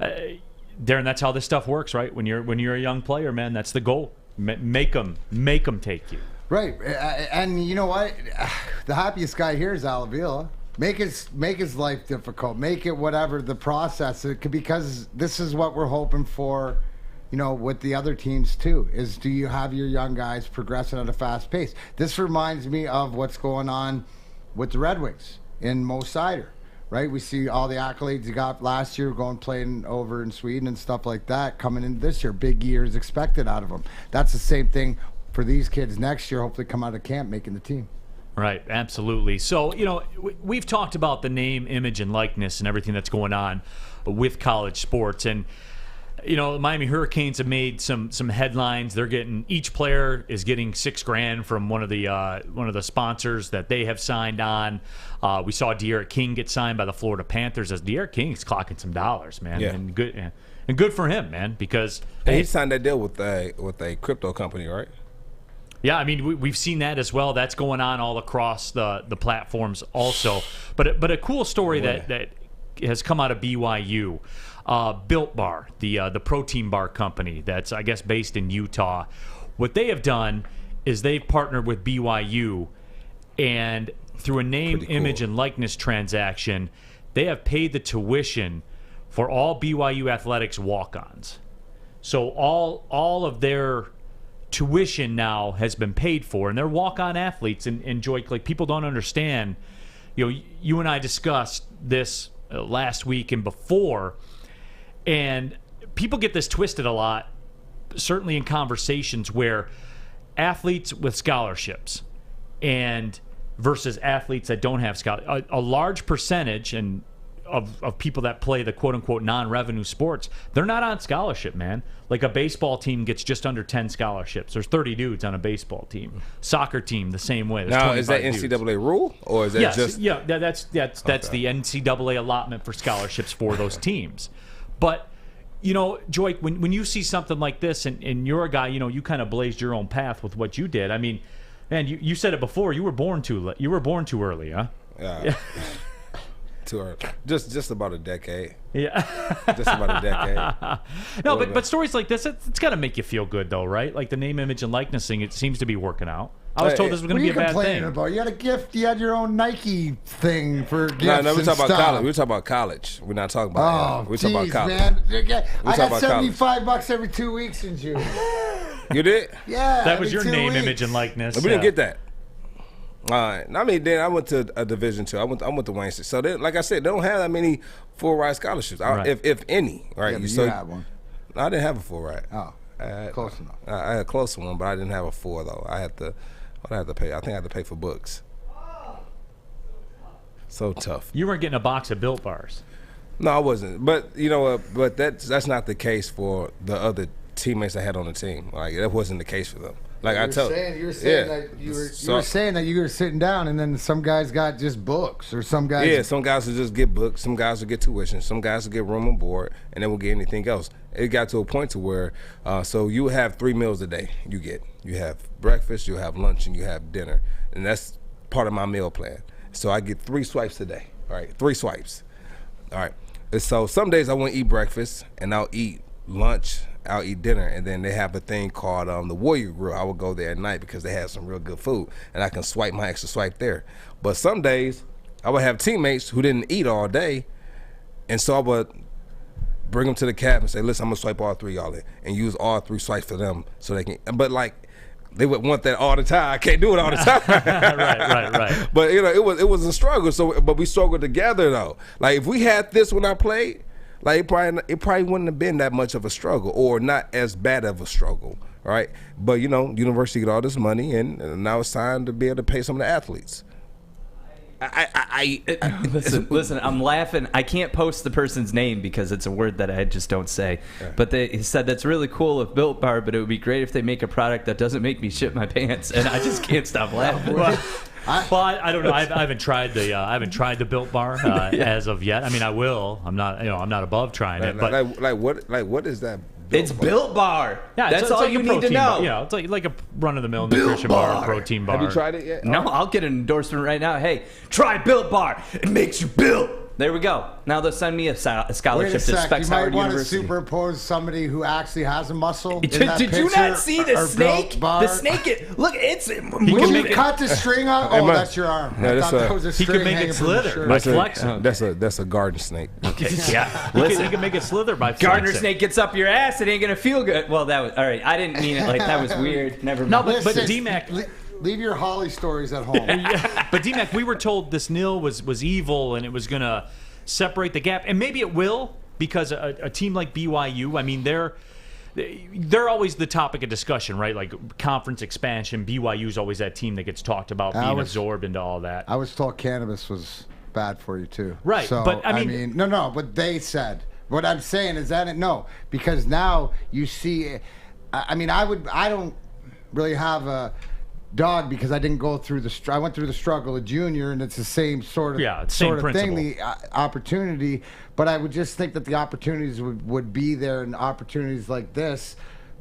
Darren, that's how this stuff works, right? When you're a young player, man, that's the goal. Make them take you. Right, and you know what? The happiest guy here is Alavila. Make his life difficult. Make it whatever the process. Because this is what we're hoping for, with the other teams too. Is do you have your young guys progressing at a fast pace? This reminds me of what's going on with the Red Wings in Mo Sider, right? We see all the accolades he got last year, playing over in Sweden and stuff like that. Coming into this year, big years expected out of him. That's the same thing for these kids next year. Hopefully, come out of camp making the team. Right, absolutely. So, we've talked about the name, image, and likeness and everything that's going on with college sports. And, the Miami Hurricanes have made some headlines. They're getting, each player is getting $6,000 from one of the sponsors that they have signed on. We saw De'Aaron King get signed by the Florida Panthers, as De'Aaron King's clocking some dollars, man. Yeah. And good for him, man, because he signed that deal with a crypto company, right? Yeah, I mean, we've seen that as well. That's going on all across the platforms also. But a cool story that has come out of BYU, Built Bar, the protein bar company that's, I guess, based in Utah. What they have done is they've partnered with BYU, and through a name, image, and likeness transaction, they have paid the tuition for all BYU athletics walk-ons. So all of their tuition now has been paid for, and they're walk-on athletes. And Joique, like, people don't understand. You and I discussed this last week and before, and people get this twisted a lot, certainly in conversations where athletes with scholarships and versus athletes that don't have scholarships, a large percentage of people that play the quote-unquote non-revenue sports, they're not on scholarship, man. Like a baseball team gets just under 10 scholarships. There's 30 dudes on a baseball team. Soccer team, the same way. There's now, is that NCAA rule, or is that just... Yeah, that's the NCAA allotment for scholarships for those teams. But, Joique, when you see something like this, and you're a guy, you kind of blazed your own path with what you did. I mean, man, you said it before, you were born too early, huh? Yeah. Too early. Just about a decade. Yeah. Just about a decade. No, but stories like this, it's got to make you feel good, though, right? Like the name, image, and likeness thing, it seems to be working out. I was told this was going to be a bad thing. About? You had a gift. You had your own Nike thing for gifts. No, we're talking about college. We're talking about college. We're not talking about. We're talking about college. Man. I got $75 every 2 weeks in June. You did? Yeah. That was your name, image, and likeness. We didn't get that. All right. I mean, then I went to a Division II. I went to Wayne State. So, like I said, they don't have that many full ride scholarships, if any. Right? Yeah, you had one. No, I didn't have a full ride. Oh, close enough. I had a close one, but I didn't have a full though. I had to pay. I think I had to pay for books. So tough. You weren't getting a box of Built Bars. No, I wasn't. But that's not the case for the other teammates I had on the team. Like, that wasn't the case for them. Like you were saying that you were sitting down, and then some guys got just books, or some guys. Yeah, some guys will just get books, some guys will get tuition, some guys will get room and board, and they will get anything else. It got to a point to where, so you have 3 meals a day. You have breakfast, you have lunch, and you have dinner, and that's part of my meal plan. So I get 3 swipes a day. All right, 3 swipes. All right. And so some days I won't eat breakfast, and I'll eat lunch. I'll eat dinner, and then they have a thing called the Warrior Grill. I would go there at night because they have some real good food, and I can swipe my extra swipe there. But some days I would have teammates who didn't eat all day, and so I would bring them to the cab and say, listen, I'm gonna swipe all 3 y'all in, and use all 3 swipes for them so they can. But like, they would want that all the time. I can't do it all the time. right. But it was a struggle. So, but we struggled together though. Like if we had this when I played. Like it probably wouldn't have been that much of a struggle, or not as bad of a struggle, right? But university get all this money, and now it's time to be able to pay some of the athletes. Listen, I'm laughing. I can't post the person's name because it's a word that I just don't say. Yeah. But he said that's really cool of Built Bar, but it would be great if they make a product that doesn't make me shit my pants, and I just can't stop laughing. I don't know. I haven't tried the Built Bar as of yet. I mean, I will. I'm not above trying it. But what is that? It's Built Bar. Yeah, that's all like you need to know. Yeah, it's like a run-of-the-mill nutrition bar, protein bar. Have you tried it yet? No, I'll get an endorsement right now. Hey, try Built Bar. It makes you built. There we go. Now they'll send me a scholarship to Specs Howard University. You might want to superimpose somebody who actually has a muscle. Did you not see the snake? The snake. Look, you cut the string out. Oh, that's your arm. Yeah, I thought that was a string. He can make it slither by flexing. That's a garden snake. Yeah, listen, he can make it slither by flexing. Gardener snake gets up your ass. It ain't gonna feel good. Well, that was all right. I didn't mean it like that. Was weird. Never mind. No, but D-Mac. Leave your Holly stories at home. But D-Mac, we were told this Neal was evil and it was going to separate the gap, and maybe it will, because a team like BYU, I mean, they're always the topic of discussion, right? Like conference expansion. BYU's always that team that gets talked about being absorbed into all that. I was told cannabis was bad for you too. Right, so, but I mean no. But they said. What I'm saying is that because now you see. I mean, I don't really have a dog because I didn't go through I went through the struggle of junior, and it's the same sort of thing, the opportunity. But I would just think that the opportunities would be there, and opportunities like this,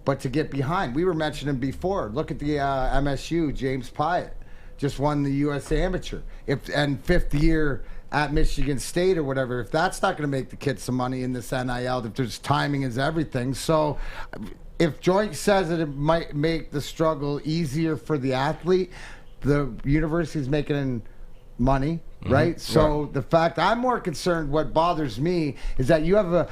but to get behind. We were mentioning before, look at the MSU, James Pyatt just won the U.S. Amateur, and 5th year at Michigan State or whatever. If that's not going to make the kids some money in this NIL, if there's timing is everything. So if Joique says that it might make the struggle easier for the athlete, the university's making money, right? So the fact I'm more concerned, what bothers me is that you have a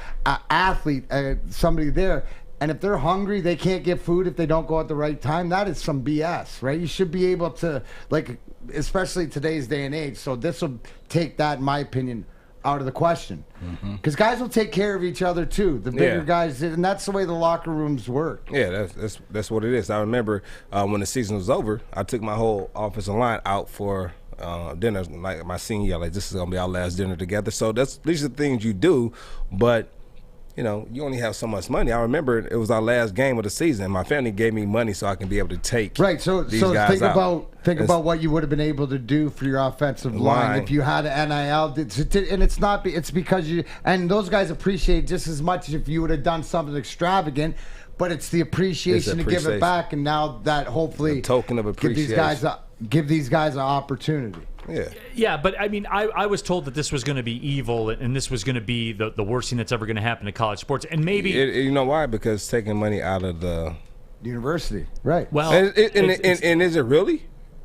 athlete, somebody there, and if they're hungry, they can't get food if they don't go at the right time. That is some BS, right? You should be able to, like, especially today's day and age. So this will take that, in my opinion, out of the question, because guys will take care of each other too. The bigger guys, and that's the way the locker rooms work. Yeah, that's what it is. I remember when the season was over, I took my whole offensive line out for dinner, like my senior year. Like, this is gonna be our last dinner together. So these are the things you do, but you only have so much money. I remember it was our last game of the season. My family gave me money so I can be able to take these guys out. Think about what you would have been able to do for your offensive line if you had an NIL. And it's because you, and those guys appreciate just as much as if you would have done something extravagant. But it's the appreciation to give it back, and now that hopefully a token of appreciation. Give these guys an opportunity. Yeah, but I mean, I was told that this was going to be evil, and this was going to be the worst thing that's ever going to happen to college sports. And maybe you know why? Because taking money out of the university, right? Well, and is it really?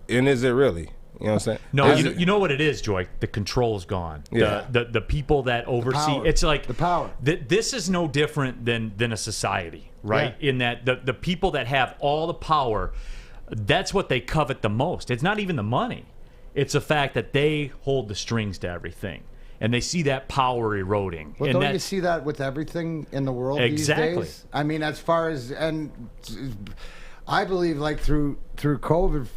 And is it really? You know what I'm saying? No, you know what it is, Joique? The control's gone. Yeah. The people that oversee, it's like the power. This is no different than a society, right? Yeah. In that the people that have all the power, that's what they covet the most. It's not even the money. It's the fact that they hold the strings to everything, and they see that power eroding. Well, and don't you see that with everything in the world these days? I mean, as far as, and I believe like through COVID,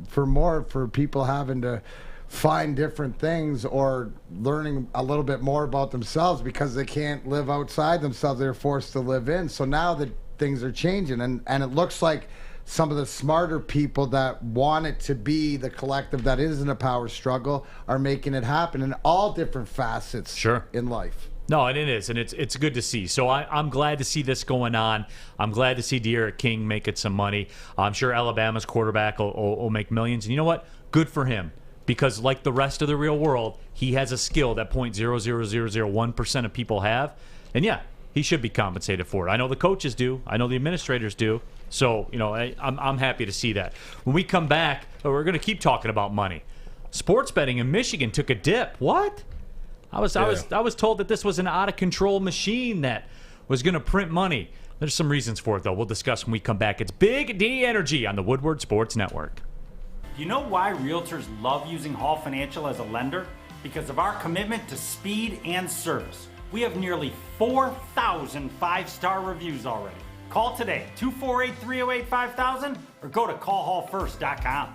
for people having to find different things or learning a little bit more about themselves because they can't live outside themselves, they're forced to live in. So now that things are changing, and it looks like some of the smarter people that want it to be the collective that isn't a power struggle are making it happen in all different facets in life. No, and it is, and it's good to see. So I'm glad to see this going on. I'm glad to see De'Aaron King making some money. I'm sure Alabama's quarterback will make millions. And you know what? Good for him. Because like the rest of the real world, he has a skill that 0.00001% of people have. And yeah, he should be compensated for it. I know the coaches do. I know the administrators do. So, I'm happy to see that. When we come back, we're going to keep talking about money. Sports betting in Michigan took a dip. What? I was told that this was an out-of-control machine that was going to print money. There's some reasons for it, though. We'll discuss when we come back. It's Big D Energy on the Woodward Sports Network. You know why realtors love using Hall Financial as a lender? Because of our commitment to speed and service. We have nearly 4,000 five-star reviews already. Call today, 248-308-5000, or go to callhallfirst.com.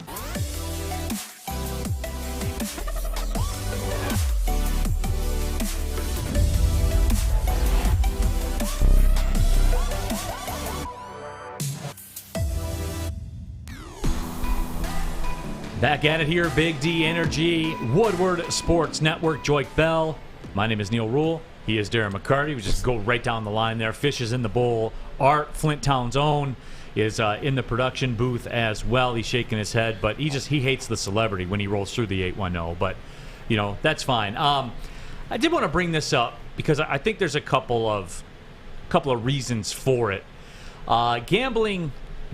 Back at it here, Big D Energy, Woodward Sports Network, Joique Bell. My name is Neal Ruhl. He is Darren McCarty. We just go right down the line there. Fish is in the bowl. Art, Flint Town's own, is in the production booth as well. He's shaking his head, but he hates the celebrity when he rolls through the 810. But, that's fine. I did want to bring this up because I think there's a couple of reasons for it.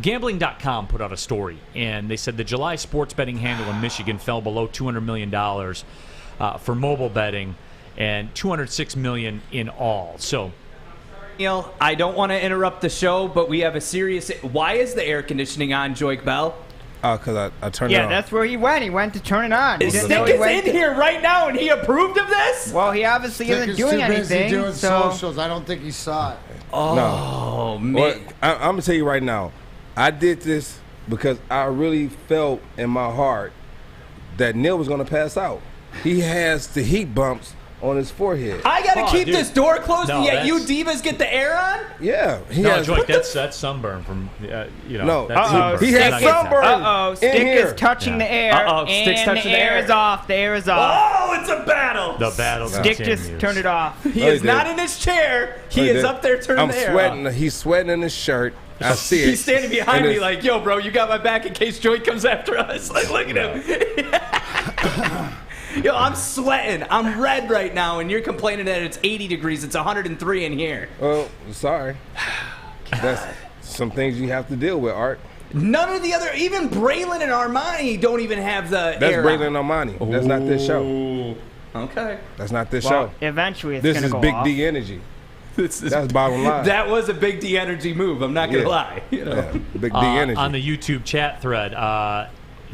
Gambling.com put out a story, and they said the July sports betting handle in Michigan fell below $200 million for mobile betting and $206 million in all. So, Neal, I don't want to interrupt the show, but we have a serious... Why is the air conditioning on, Joique Bell? Oh, because I turned it on. Yeah, that's where he went. He went to turn it on. Stick is in here right now, and he approved of this? Well, he obviously isn't doing anything. Doing so socials. I don't think he saw it. Oh, man. Well, I'm going to tell you right now. I did this because I really felt in my heart that Neal was going to pass out. He has the heat bumps on his forehead. I got to keep this door closed, and yet you divas get the air on? Yeah. Joique, that's sunburn from, No. That's sunburn. He has sunburn. Stick is touching the air, Stick's and touching the air is off. The air is off. Oh, it's a battle. The battle Stick continues. just turned it off. He is not in his chair. He is up there turning the air sweating. off. He's sweating in his shirt. I see it. He's standing behind me like, yo, bro, you got my back in case Joique comes after us. Like, look at him. Yo, I'm sweating. I'm red right now, and you're complaining that it's 80 degrees. It's 103 in here. Well, sorry. That's some things you have to deal with, Art. None of the other, even Braylon and Armani don't even have the That's air Braylon on. and Armani. That's not this show. Okay. That's not this Well, show. eventually it's This going to is go Big off. D Energy. That's bottom line. That was a Big D Energy move. I'm not going to lie. Yeah, Big D Energy. On the YouTube chat thread,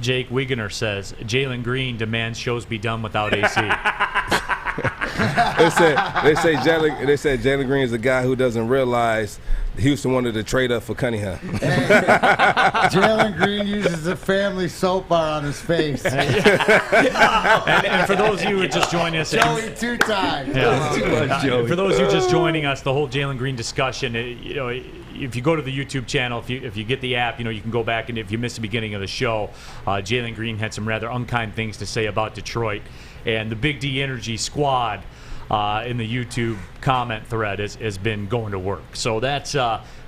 Jake Wigener says, Jalen Green demands shows be done without AC. They say Jalen Green is a guy who doesn't realize Houston wanted to trade up for Cunningham. Jalen Green uses a family soap bar on his face. and for those of you who are just joining us, Joey 2 times. For those of you just joining us, the whole Jalen Green discussion, if you go to the YouTube channel, if you get the app, you can go back, and if you missed the beginning of the show, Jalen Green had some rather unkind things to say about Detroit, and the Big D Energy squad in the YouTube comment thread has been going to work. So that's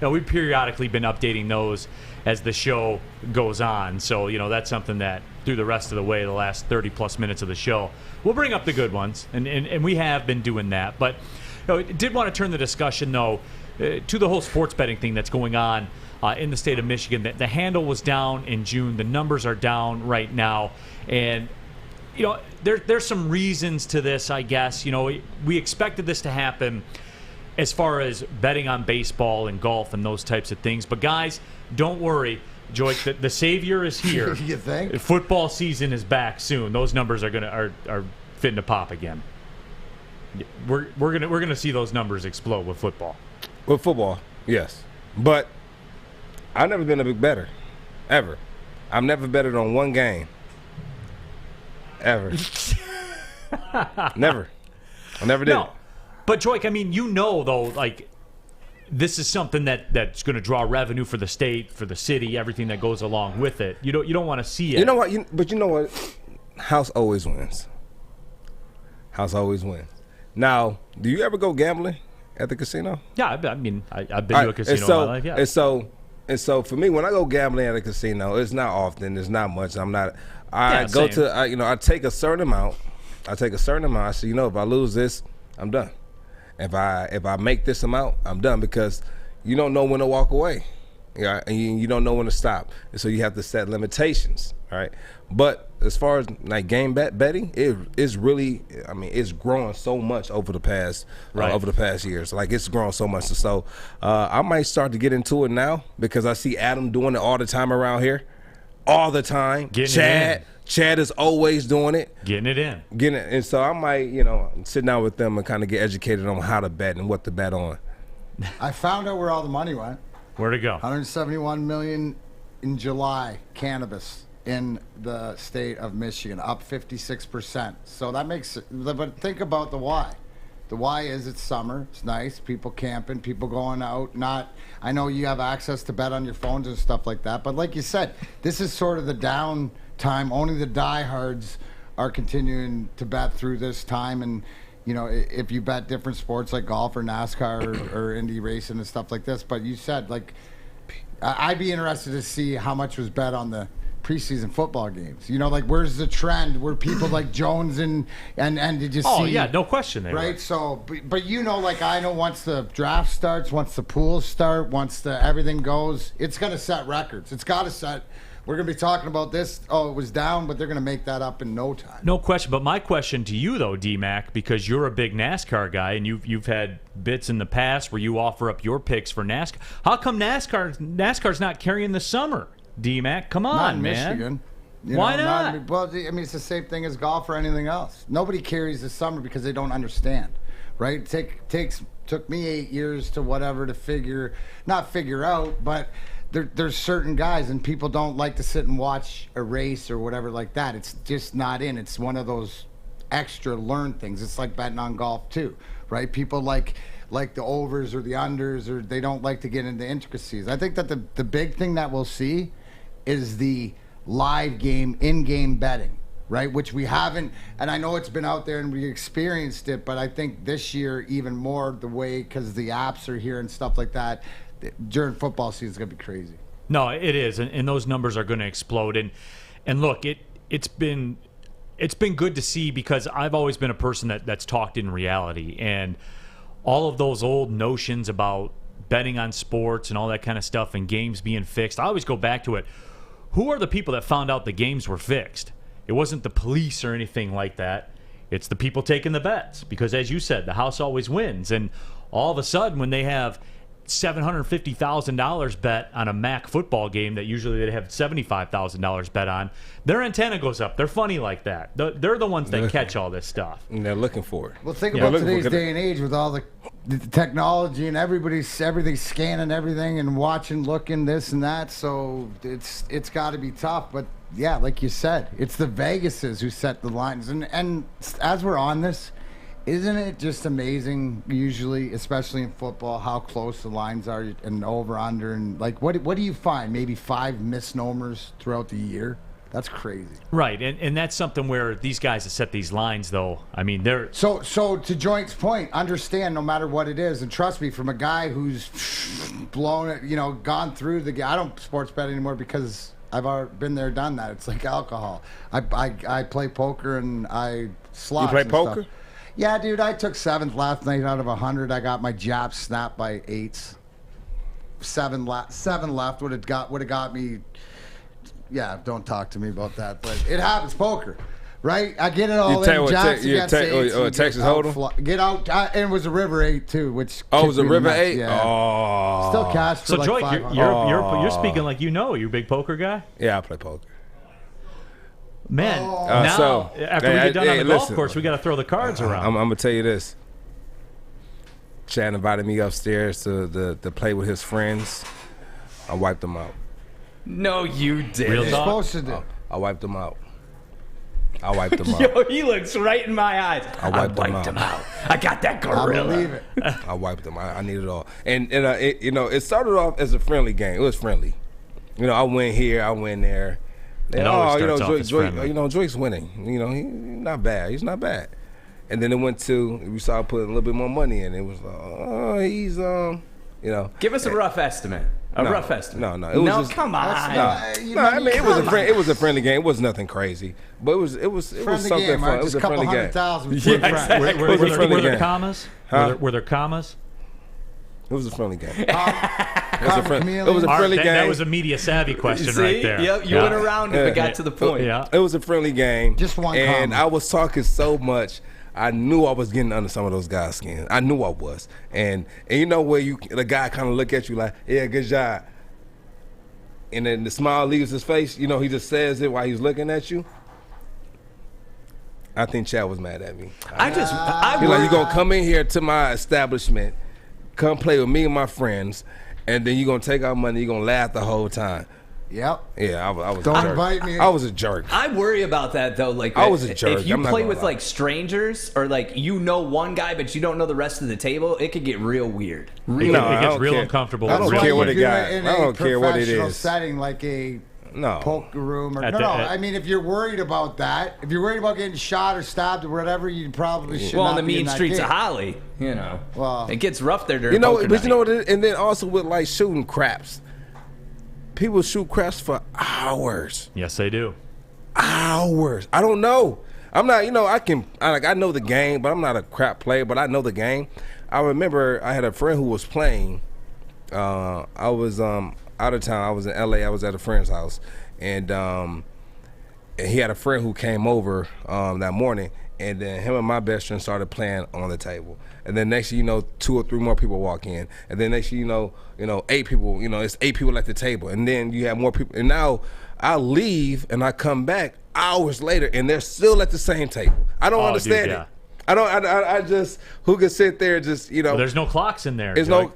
we've periodically been updating those as the show goes on. So that's something that through the rest of the way, the last 30 plus minutes of the show, we'll bring up the good ones, and we have been doing that. But I did want to turn the discussion though to the whole sports betting thing that's going on in the state of Michigan. The handle was down in June. The numbers are down right now, and there's some reasons to this, I guess. We expected this to happen as far as betting on baseball and golf and those types of things. But guys, don't worry, Joique. The savior is here. You think? Football season is back soon. Those numbers are fitting to pop again. We're gonna see those numbers explode with football. With football, yes. But I've never been a big bettor, ever. I've never betted on one game. Ever. Never. I never did. No. But Joique, though, like this is something that's going to draw revenue for the state, for the city, everything that goes along with it. You don't want to see it. You know what? But you know what? House always wins. House always wins. Now, do you ever go gambling at the casino? Yeah, I mean, I've been to a casino in my life. Yeah. And so for me, when I go gambling at a casino, it's not often. It's not much. I take a certain amount. I say, if I lose this, I'm done. If I make this amount, I'm done, because you don't know when to walk away. Yeah, and you don't know when to stop. And so you have to set limitations, all right? But as far as like game betting, it's really, it's growing so much over the past years. Like, it's grown so much. So I might start to get into it now, because I see Adam doing it all the time around here. All the time. Chad is always doing it. Getting it in. And so I might, sit down with them and kind of get educated on how to bet and what to bet on. I found out where all the money went. Where'd it go? $171 million in July, cannabis in the state of Michigan, up 56%. So that makes it, but think about the why. The why is it's summer, it's nice, people camping, people going out. I know you have access to bet on your phones and stuff like that, but like you said, this is sort of the down time. Only the diehards are continuing to bet through this time. And if you bet different sports like golf or NASCAR or Indy racing and stuff like this, but you said, like, I'd be interested to see how much was bet on the preseason football games. Like, where's the trend where people like Jones and did you see? Oh yeah, no question. Right. So, but like, I know once the draft starts, once the pools start, once everything goes, it's gonna set records. It's got to set. We're going to be talking about this. Oh, it was down, but they're going to make that up in no time. No question. But my question to you, though, D-Mac, because you're a big NASCAR guy and you've had bits in the past where you offer up your picks for NASCAR. How come NASCAR's not carrying the summer, D-Mac? Come on, not in man. Michigan. Why not? Well, it's the same thing as golf or anything else. Nobody carries the summer because they don't understand, right? Took me 8 years to whatever to not figure out, but there's certain guys, and people don't like to sit and watch a race or whatever like that. It's just not in. It's one of those extra learned things. It's like betting on golf too, right? People like the overs or the unders, or they don't like to get into intricacies. I think that the big thing that we'll see is the live game, in-game betting, right? Which we haven't, and I know it's been out there and we experienced it, but I think this year even more, the way, because the apps are here and stuff like that, during football season is going to be crazy. No, it is, and those numbers are going to explode. And look, it's been good to see, because I've always been a person that's talked in reality, and all of those old notions about betting on sports and all that kind of stuff and games being fixed. I always go back to it. Who are the people that found out the games were fixed? It wasn't the police or anything like that. It's the people taking the bets, because as you said, the house always wins. And all of a sudden, when they have $750,000 bet on a MAC football game that usually they'd have $75,000 bet on, their antenna goes up. They're funny like that. They're the ones that catch all this stuff. And they're looking for it. Well, think about today's day and age with all the technology and everybody's scanning everything and watching, looking, this and that. So it's got to be tough. But yeah, like you said, it's the Vegases who set the lines. And as we're on this, isn't it just amazing, usually, especially in football, how close the lines are and over, under, and like what do you find? Maybe 5 misnomers throughout the year? That's crazy. Right, and that's something where these guys that set these lines, though, I mean, they're... So to Joique's point, understand no matter what it is, and trust me, from a guy who's blown it, gone through I don't sports bet anymore because I've already been there, done that. It's like alcohol. I play poker and I slots. You play and poker? Stuff. Yeah, dude, I took 7th last night out of 100. I got my jab snapped by 8s. 7 left would have got me. Yeah, don't talk to me about that, but it happens. Poker, right? I get it all in. Jabs against 8s. Texas Hold'em? Get out, and it was a River 8 too, which. Oh, it was a River 8. Yeah. Oh. Still cash for so like Joique, you're speaking like you're a big poker guy. Yeah, I play poker. Man, now after we get done on the golf course, we got to throw the cards around. I'm gonna tell you this. Chad invited me upstairs to play with his friends. I wiped them out. No, you didn't. Real You're talk? supposed to do. I wiped them out. I wiped him out. Yo, he looks right in my eyes. I wiped him out. I got that gorilla. I believe it. I wiped him. I need it all. And it started off as a friendly game. It was friendly. I went here, I went there. It always starts off as friendly. Joique's winning. He's not bad. He's not bad. And then it went to, we started putting a little bit more money in. It was he's Give us a rough estimate. Rough estimate. No. It was come on. I mean, it was a friendly game. It was nothing crazy, but it was something game, fun. right? It was Just a friendly game. $200,000. Yeah, were there commas? Huh? Were there commas? It was a friendly game. It was a friendly game. That was a media savvy question right there. Yep, you went around it, but got to the point. Yeah. It was a friendly game. Just one And comment. I was talking so much, I knew I was getting under some of those guys' skin. I knew I was. And you know where the guy kind of look at you like, yeah, good job. And then the smile leaves his face. He just says it while he's looking at you. I think Chad was mad at me. He's like, you're going to come in here to my establishment, come play with me and my friends, and then you're going to take our money, you're going to laugh the whole time. Yep. Yeah, I was Don't a jerk. invite me. I was a jerk. I worry about that though. Like I was a jerk. If you I'm not play gonna with lie. like strangers or like one guy but you don't know the rest of the table, it could get real weird. It gets real uncomfortable. I don't That's care why what you it do got. it in I don't a care what it professional is. setting like a poker room or I mean, if you're worried about that, if you're worried about getting shot or stabbed or whatever, you probably should. Well, not in the be in mean that streets game. of Holly, Well, it gets rough there during But poker night. you know what it is? And then also with like shooting craps. People shoot craps for hours. Yes, they do. Hours. I don't know. I'm not, I know the game, but I'm not a crap player, but I know the game. I remember I had a friend who was playing. I was out of town. I was in LA. I was at a friend's house. And he had a friend who came over that morning. And then him and my best friend started playing on the table. And then next thing you know, 2 or 3 more people walk in. And then next thing you know, 8 people, it's 8 people at the table. And then you have more people. And now I leave and I come back hours later and they're still at the same table. I don't understand dude, yeah. it. I just, who could sit there and just, Well, there's no clocks in there. There's no,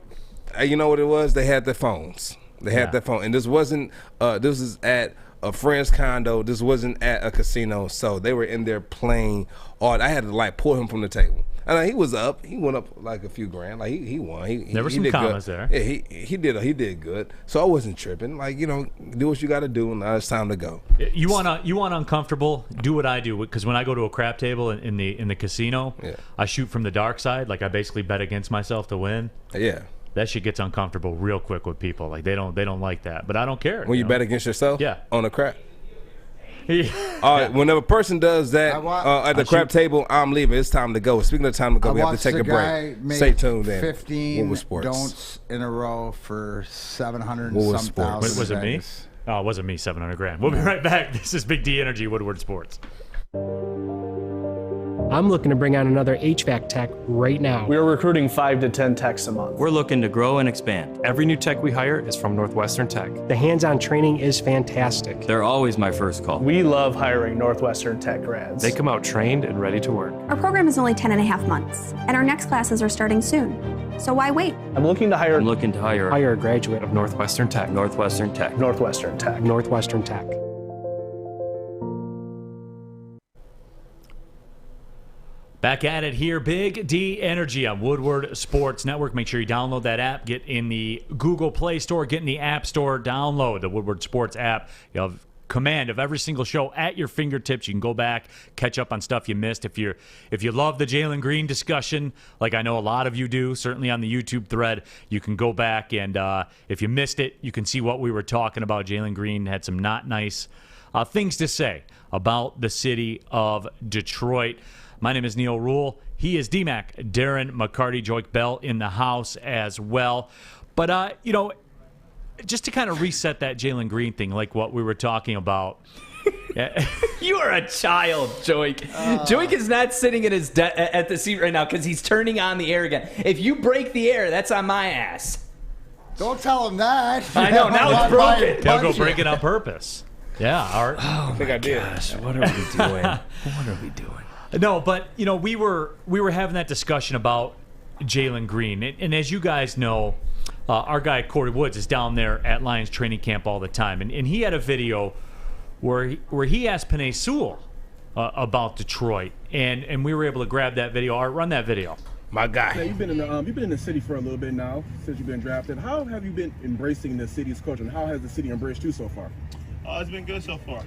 you know what it was? They had their phones. They had their phone. And this wasn't, this was at a friend's condo. This wasn't at a casino. So they were in there playing. I had to pull him from the table. And he was up. He went up like a few grand. Like he won. There were some did commas good. there. Yeah, he did good. So I wasn't tripping. Do what you got to do, and now it's time to go. You want uncomfortable? Do what I do, because when I go to a crap table in the casino, I shoot from the dark side. Like I basically bet against myself to win. Yeah. That shit gets uncomfortable real quick with people. Like they don't like that. But I don't care. When you bet against yourself? Yeah. On a crap? When a person does that at the crap table, I'm leaving. It's time to go. Speaking of time to go, we have to take a break. Stay tuned in. 15 Woodward Sports. don'ts in a row for 700 and Woodward some Sports. thousand. Was it me? Oh, it wasn't me. 700 grand. We'll be right back. This is Big D Energy, Woodward Sports. I'm looking to bring on another HVAC tech right now. We are recruiting 5 to 10 techs a month. We're looking to grow and expand. Every new tech we hire is from Northwestern Tech. The hands-on training is fantastic. They're always my first call. We love hiring Northwestern Tech grads. They come out trained and ready to work. Our program is only 10.5 months, and our next classes are starting soon. So why wait? I'm looking to hire Hire a graduate of Northwestern Tech. Northwestern Tech. Northwestern Tech. Northwestern Tech. Back at it here, Big D Energy on Woodward Sports Network. Make sure you download that app. Get in the Google Play Store. Get in the App Store. Download the Woodward Sports app. You have command of every single show at your fingertips. You can go back, catch up on stuff you missed. If you love the Jalen Green discussion, like I know a lot of you do, certainly on the YouTube thread, you can go back and if you missed it, you can see what we were talking about. Jalen Green had some not nice things to say about the city of Detroit. My name is Neal Ruhl. He is DMAC, Darren McCarty, Joique Bell in the house as well. But, just to kind of reset that Jalen Green thing, like what we were talking about. You are a child, Joique. Joique is not sitting at his at the seat right now because he's turning on the air again. If you break the air, that's on my ass. Don't tell him that. I know, now it's broken. They'll go break it on purpose. Yeah, Art. Oh, I think I did. Gosh, what are we doing? What are we doing? No, but we were having that discussion about Jalen Green, and as you guys know, our guy Corey Woods is down there at Lions training camp all the time, and he had a video where he asked Penei Sewell about Detroit, and we were able to grab that video. Art, run that video. My guy. Now, you've been in the city for a little bit now since you've been drafted. How have you been embracing the city's culture, and how has the city embraced you so far? It's been good so far.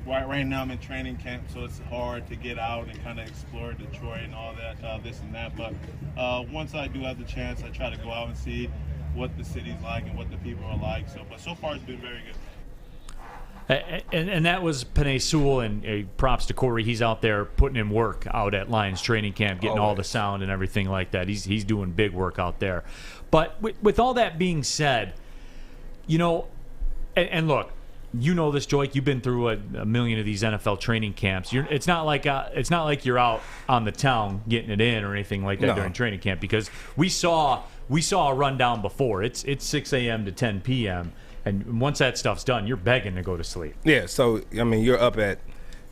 Right now I'm in training camp, so it's hard to get out and kind of explore Detroit and all that, this and that. But once I do have the chance, I try to go out and see what the city's like and what the people are like. But so far it's been very good. And that was Penei Sewell, and props to Corey. He's out there putting in work out at Lions training camp, getting all the sound and everything like that. He's doing big work out there. But with all that being said, you know, and look, you know this, Joique. You've been through a million of these NFL training camps. It's not like you're out on the town getting it in or anything like that during training camp, because we saw a rundown before. It's 6 a.m. to 10 p.m. And once that stuff's done, you're begging to go to sleep. Yeah, so, I mean, you're up at,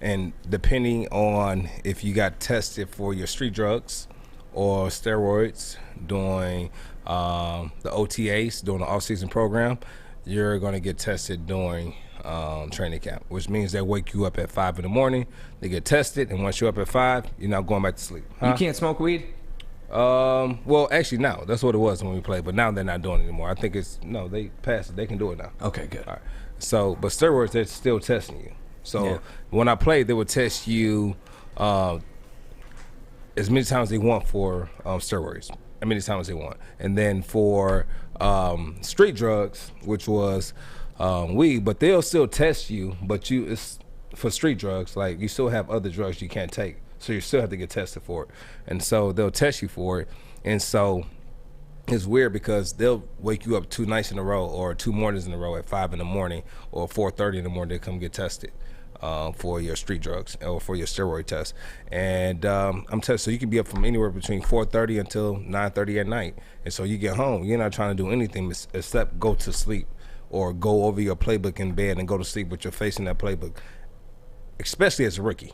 and depending on if you got tested for your street drugs or steroids during the OTAs, during the off-season program, you're going to get tested during training camp, which means they wake you up at 5 in the morning, they get tested, and once you're up at 5, you're not going back to sleep. You can't smoke weed? Well, actually, no. That's what it was when we played, but now they're not doing it anymore. I think they passed it. They can do it now. Okay, good. All right. So, but steroids, they're still testing you. So when I played, they would test you as many times as they want for steroids, as many times as they want. And then for street drugs, which was weed, but they'll still test you, but it's for street drugs, like you still have other drugs you can't take. So you still have to get tested for it. And so they'll test you for it. And so it's weird because they'll wake you up 2 nights in a row or 2 mornings in a row at 5 in the morning or 4:30 in the morning to come get tested for your street drugs or for your steroid test. And I'm telling you, so you can be up from anywhere between 4:30 until 9:30 at night. And so you get home, you're not trying to do anything except go to sleep or go over your playbook in bed and go to sleep with your face in that playbook, especially as a rookie.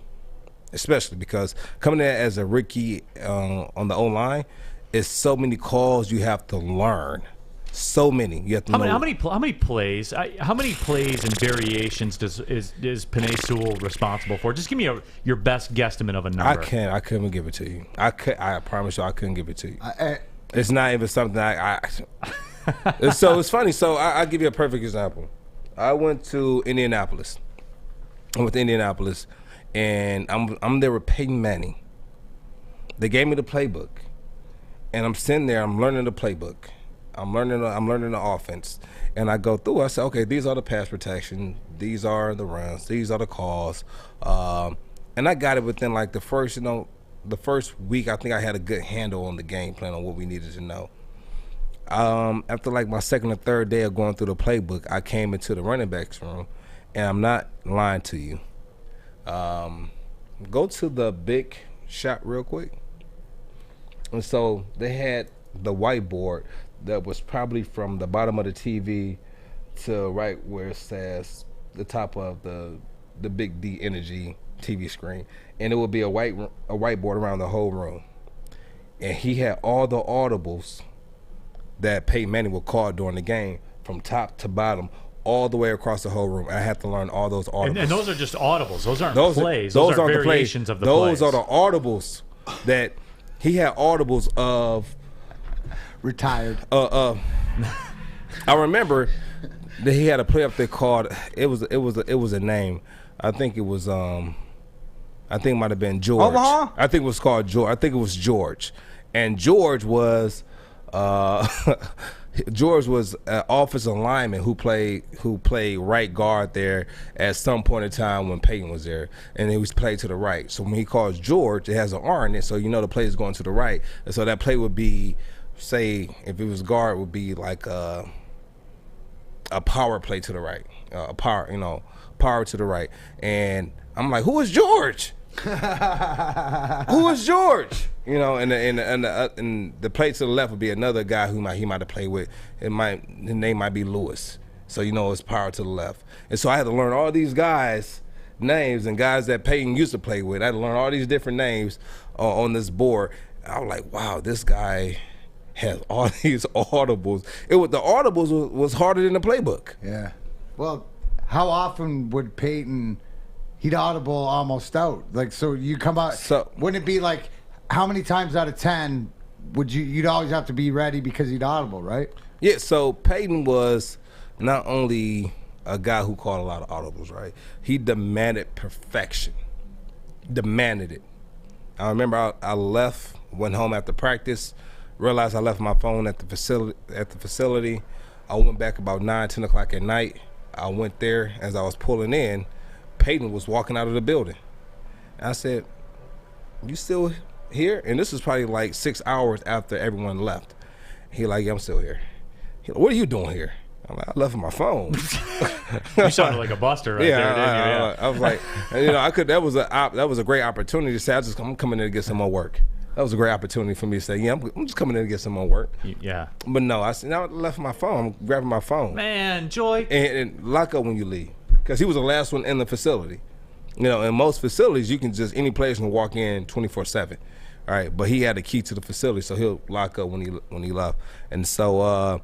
Especially because coming in as a rookie on the O-line, is so many calls you have to learn. So many you have to know. How many plays and variations is Penei Sewell responsible for? Just give me your best guesstimate of a number. I couldn't give it to you. I promise you I couldn't give it to you. It's not even something so it's funny. So I'll give you a perfect example. I went to Indianapolis. And I'm there with Peyton Manning. They gave me the playbook, and I'm sitting there. I'm learning the playbook. I'm learning the offense, and I go through. I say, okay, these are the pass protection. These are the runs. These are the calls. And I got it within like the first week. I think I had a good handle on the game plan on what we needed to know. After like my second or third day of going through the playbook, I came into the running backs room, and I'm not lying to you. Go to the big shot real quick. And so they had the whiteboard that was probably from the bottom of the TV to right where it says the top of the big D Energy TV screen, and it would be a whiteboard around the whole room. And he had all the audibles that Peyton Manning would call during the game from top to bottom, all the way across the whole room. I had to learn all those audibles. And those are just audibles. Those aren't plays. Those are variations of the plays. Those are the audibles that he had audibles of. Retired. I remember that he had a play up there called. It was a name. I think it was. I think it might have been George. Omaha? I think it was called George. I think it was George, and George was. George was an offensive lineman who played right guard there at some point in time when Peyton was there, and he was played to the right. So when he calls George, it has an R in it, so you know the play is going to the right. And so that play would be, say, if it was guard, would be like a power play to the right, power to the right. And I'm like, who is George? Who is George? And the play to the left would be another guy who he might have played with. His name might be Lewis. So it's power to the left. And so I had to learn all these guys' names and guys that Peyton used to play with. I had to learn all these different names on this board. I was like, wow, this guy has all these audibles. The audibles was harder than the playbook. Yeah. Well, how often would Peyton he'd audible almost out. Like, so you come out. So wouldn't it be like, how many times out of 10 would you'd always have to be ready because he'd audible, right? Yeah. So Peyton was not only a guy who called a lot of audibles, right? He demanded perfection. Demanded it. I remember I left, went home after practice, realized I left my phone at the facility. I went back about 9, 10 o'clock at night. I went there. As I was pulling in, Peyton was walking out of the building. I said, "You still here?" And this was probably like 6 hours after everyone left. He like, "Yeah, I'm still here." He like, "What are you doing here?" I'm like, "I left my phone." You sounded like a buster right there, didn't you? Yeah. I was like, I could. That was a great opportunity to say, I'm coming in to get some more work. That was a great opportunity for me to say, yeah, I'm just coming in to get some more work. Yeah. But no, I said, I left my phone. I'm grabbing my phone. Man, Joique. And lock up when you leave, because he was the last one in the facility. In most facilities, you can just, any player can walk in 24/7. All right, but he had a key to the facility, so he'll lock up when he left. And so,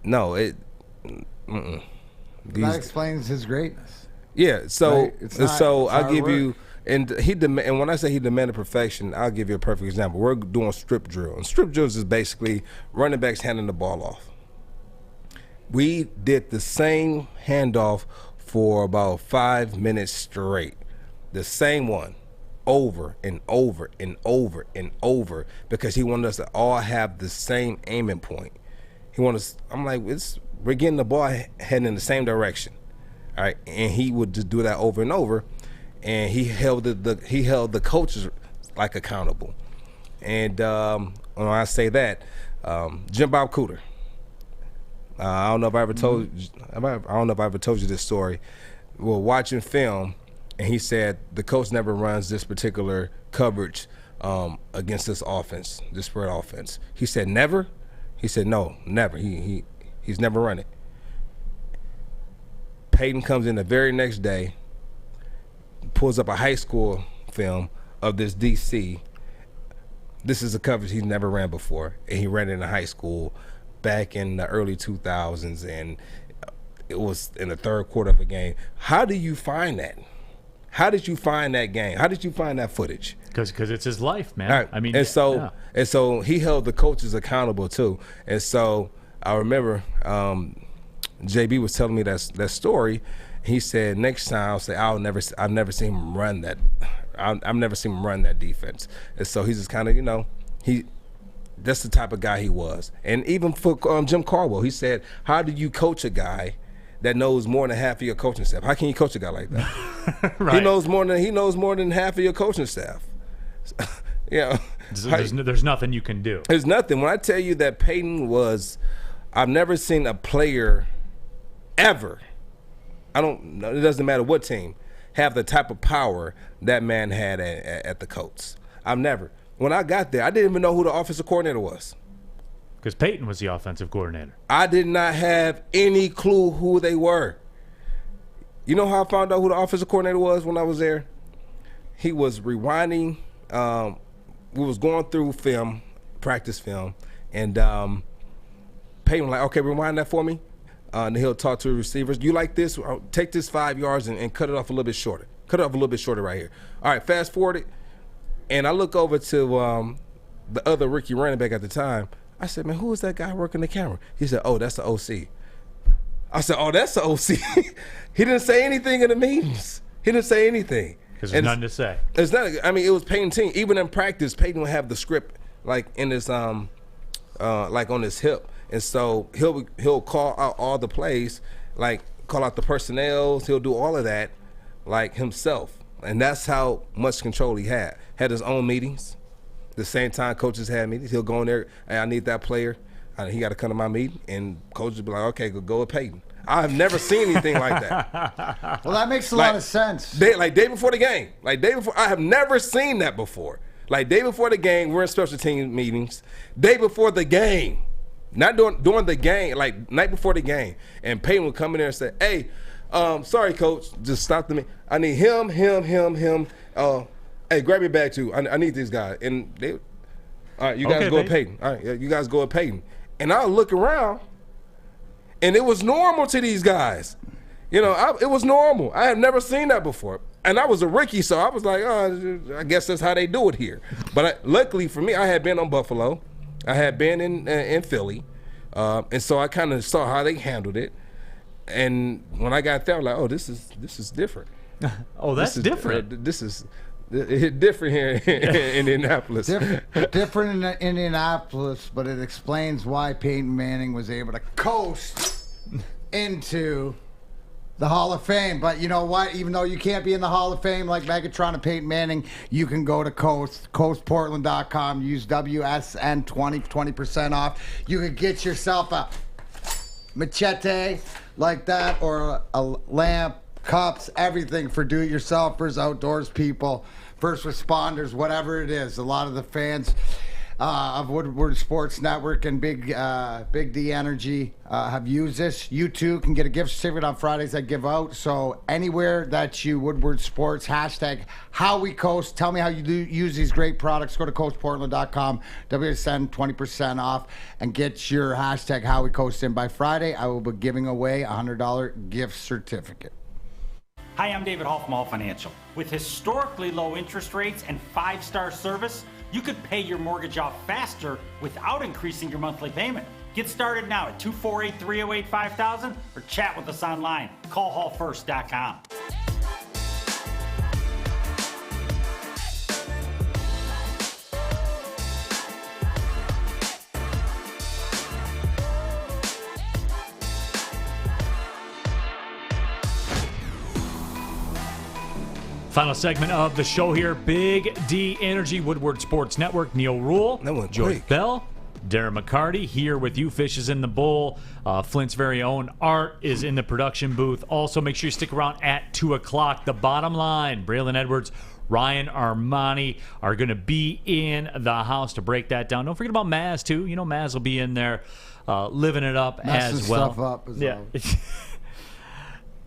no, it. That explains his greatness. Yeah, so right? I'll give you, and when I say he demanded perfection, I'll give you a perfect example. We're doing strip drill, and strip drills is basically running backs handing the ball off. We did the same handoff for about 5 minutes straight, the same one, over and over and over and over, because he wanted us to all have the same aiming point. He wanted us. I'm like, we're getting the ball heading in the same direction. All right, and he would just do that over and over, and he held the coaches like accountable. And when I say that, Jim Bob Cooter, I don't know if I ever told you this story. We're watching film, and he said the coach never runs this particular coverage against this offense, this spread offense. He said never. He said no, never. He's never run it. Peyton comes in the very next day, pulls up a high school film of this DC. This is a coverage he's never ran before, and he ran it in high school back in the early 2000s, and it was in the third quarter of a game. How do you find that? How did you find that game? How did you find that footage? Because it's his life, man. Right. I mean, and so he held the coaches accountable too. And so I remember JB was telling me that story. He said next time I'll say I've never seen him run that. I've never seen him run that defense. And so he's just kind of that's the type of guy he was. And even for Jim Caldwell, he said, how do you coach a guy that knows more than half of your coaching staff? How can you coach a guy like that? Right. He knows more than half of your coaching staff. There's nothing you can do. There's nothing. When I tell you that Peyton was, I've never seen a player ever, it doesn't matter what team, have the type of power that man had at the Colts. I've never. When I got there, I didn't even know who the offensive coordinator was. Because Peyton was the offensive coordinator. I did not have any clue who they were. You know how I found out who the offensive coordinator was when I was there? He was rewinding. We was going through practice film, and Peyton was like, okay, rewind that for me. And he'll talk to the receivers. You like this? Take this 5 yards and cut it off a little bit shorter. Cut it off a little bit shorter right here. All right, fast forward it. And I look over to the other rookie running back at the time. I said, man, who is that guy working the camera? He said, oh, that's the OC. I said, oh, that's the OC. He didn't say anything in the meetings. He didn't say anything. Because there's nothing to say. It's not. I mean, it was Peyton's team. Even in practice, Peyton would have the script like in his like on his hip, and so he'll call out all the plays, like call out the personnels. He'll do all of that like himself, and that's how much control he had. Had his own meetings. The same time coaches had meetings, he'll go in there. Hey, I need that player. He got to come to my meeting, and coaches will be like, okay, go with Peyton. I've never seen anything like that. Well, that makes a lot of sense. Day before the game. I have never seen that before. Like day before the game, we're in special team meetings. Day before the game. Not during the game, like night before the game. And Peyton would come in there and say, hey, sorry, coach, just stop the meeting. I need him. Hey, grab your bag too. I need this guy. And they, all right, you guys go with Peyton. All right, you guys go with Peyton. And I'll look around, and it was normal to these guys. It was normal. I had never seen that before. And I was a rookie, so I was like, oh, I guess that's how they do it here. But luckily for me, I had been on Buffalo. I had been in Philly. And so I kind of saw how they handled it. And when I got there, I was like, oh, this is different. Oh, that's different. This is different here in Indianapolis. Different in Indianapolis, but it explains why Peyton Manning was able to coast into the Hall of Fame. But you know what? Even though you can't be in the Hall of Fame like Megatron and Peyton Manning, you can go to coastportland.com, use WSN 20% off. You can get yourself a machete like that, or a lamp, cups, everything for do-it-yourselfers, outdoors people, first responders, whatever it is. A lot of the fans of Woodward Sports Network and Big D Energy have used this. You too can get a gift certificate on Fridays I give out. So anywhere that you Woodward Sports, hashtag How We Coast. Tell me how you do use these great products. Go to coastportland.com, WSN 20% off, and get your hashtag How We Coast in by Friday. I will be giving away a $100 gift certificate. Hi, I'm David Hall from Hall Financial. With historically low interest rates and 5-star service, you could pay your mortgage off faster without increasing your monthly payment. Get started now at 248-308-5000 or chat with us online. Call hallfirst.com. Final segment of the show here. Big D Energy, Woodward Sports Network. Neal Ruhl, Joique Bell, Darren McCarty here with you. Fish is in the bowl. Flint's very own Art is in the production booth. Also, make sure you stick around at 2 o'clock. The bottom line, Braylon Edwards, Ryan Armani are going to be in the house to break that down. Don't forget about Maz, too. You know, Maz will be in there living it up as well. Stuff up as well.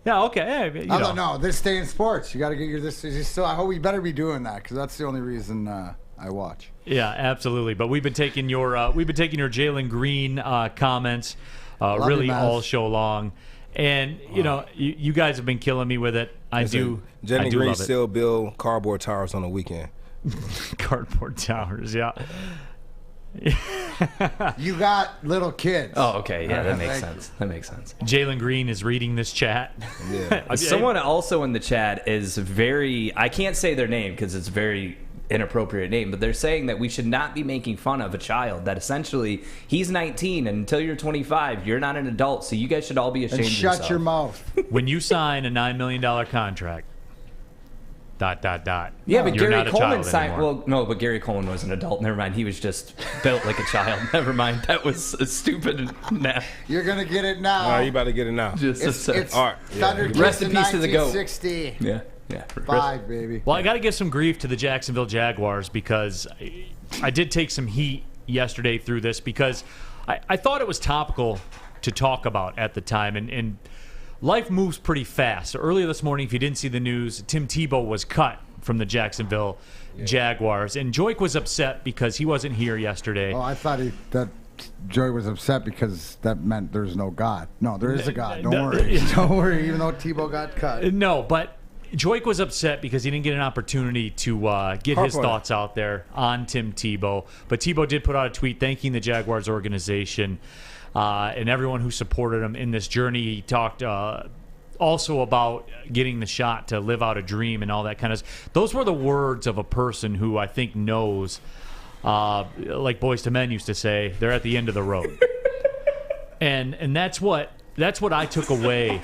Yeah, okay. Hey, I don't know. This day in sports, you got to get your this. Still, I hope we better be doing that because that's the only reason I watch. Yeah, absolutely. But we've been taking your Jalen Green comments really all show long, and you know you guys have been killing me with it. Jalen Green still build cardboard towers on the weekend. Cardboard towers, yeah. You got little kids. Oh, okay. Yeah, that makes sense. That makes sense. Jalen Green is reading this chat. Yeah. Someone also in the chat is very, I can't say their name because it's a very inappropriate name, but they're saying that we should not be making fun of a child, that essentially he's 19 and until you're 25, you're not an adult, so you guys should all be ashamed of yourself. Shut your mouth. When you sign a $9 million contract, ... Yeah, but Gary Coleman signed. Well, no, but Gary Coleman was an adult. Never mind. He was just built like a child. Never mind. That was a stupid. Nah. You're gonna get it now. Oh, you about to get it now? It's art. Thunder Rest in peace to the GOAT. 1960. Yeah. 5, baby. Well, I got to give some grief to the Jacksonville Jaguars because I did take some heat yesterday through this because I thought it was topical to talk about at the time, and life moves pretty fast. So earlier this morning, if you didn't see the news, Tim Tebow was cut from the Jacksonville Jaguars. And Joique was upset because he wasn't here yesterday. Oh, I thought that Joey was upset because that meant there's no God. No, there is a God. Don't worry. Don't worry, even though Tebow got cut. No, but Joique was upset because he didn't get an opportunity to get his thoughts out there on Tim Tebow. But Tebow did put out a tweet thanking the Jaguars organization and everyone who supported him in this journey. He talked also about getting the shot to live out a dream and all that kind of stuff. Those were the words of a person who I think knows, like Boyz II Men used to say, they're at the end of the road. and that's what I took away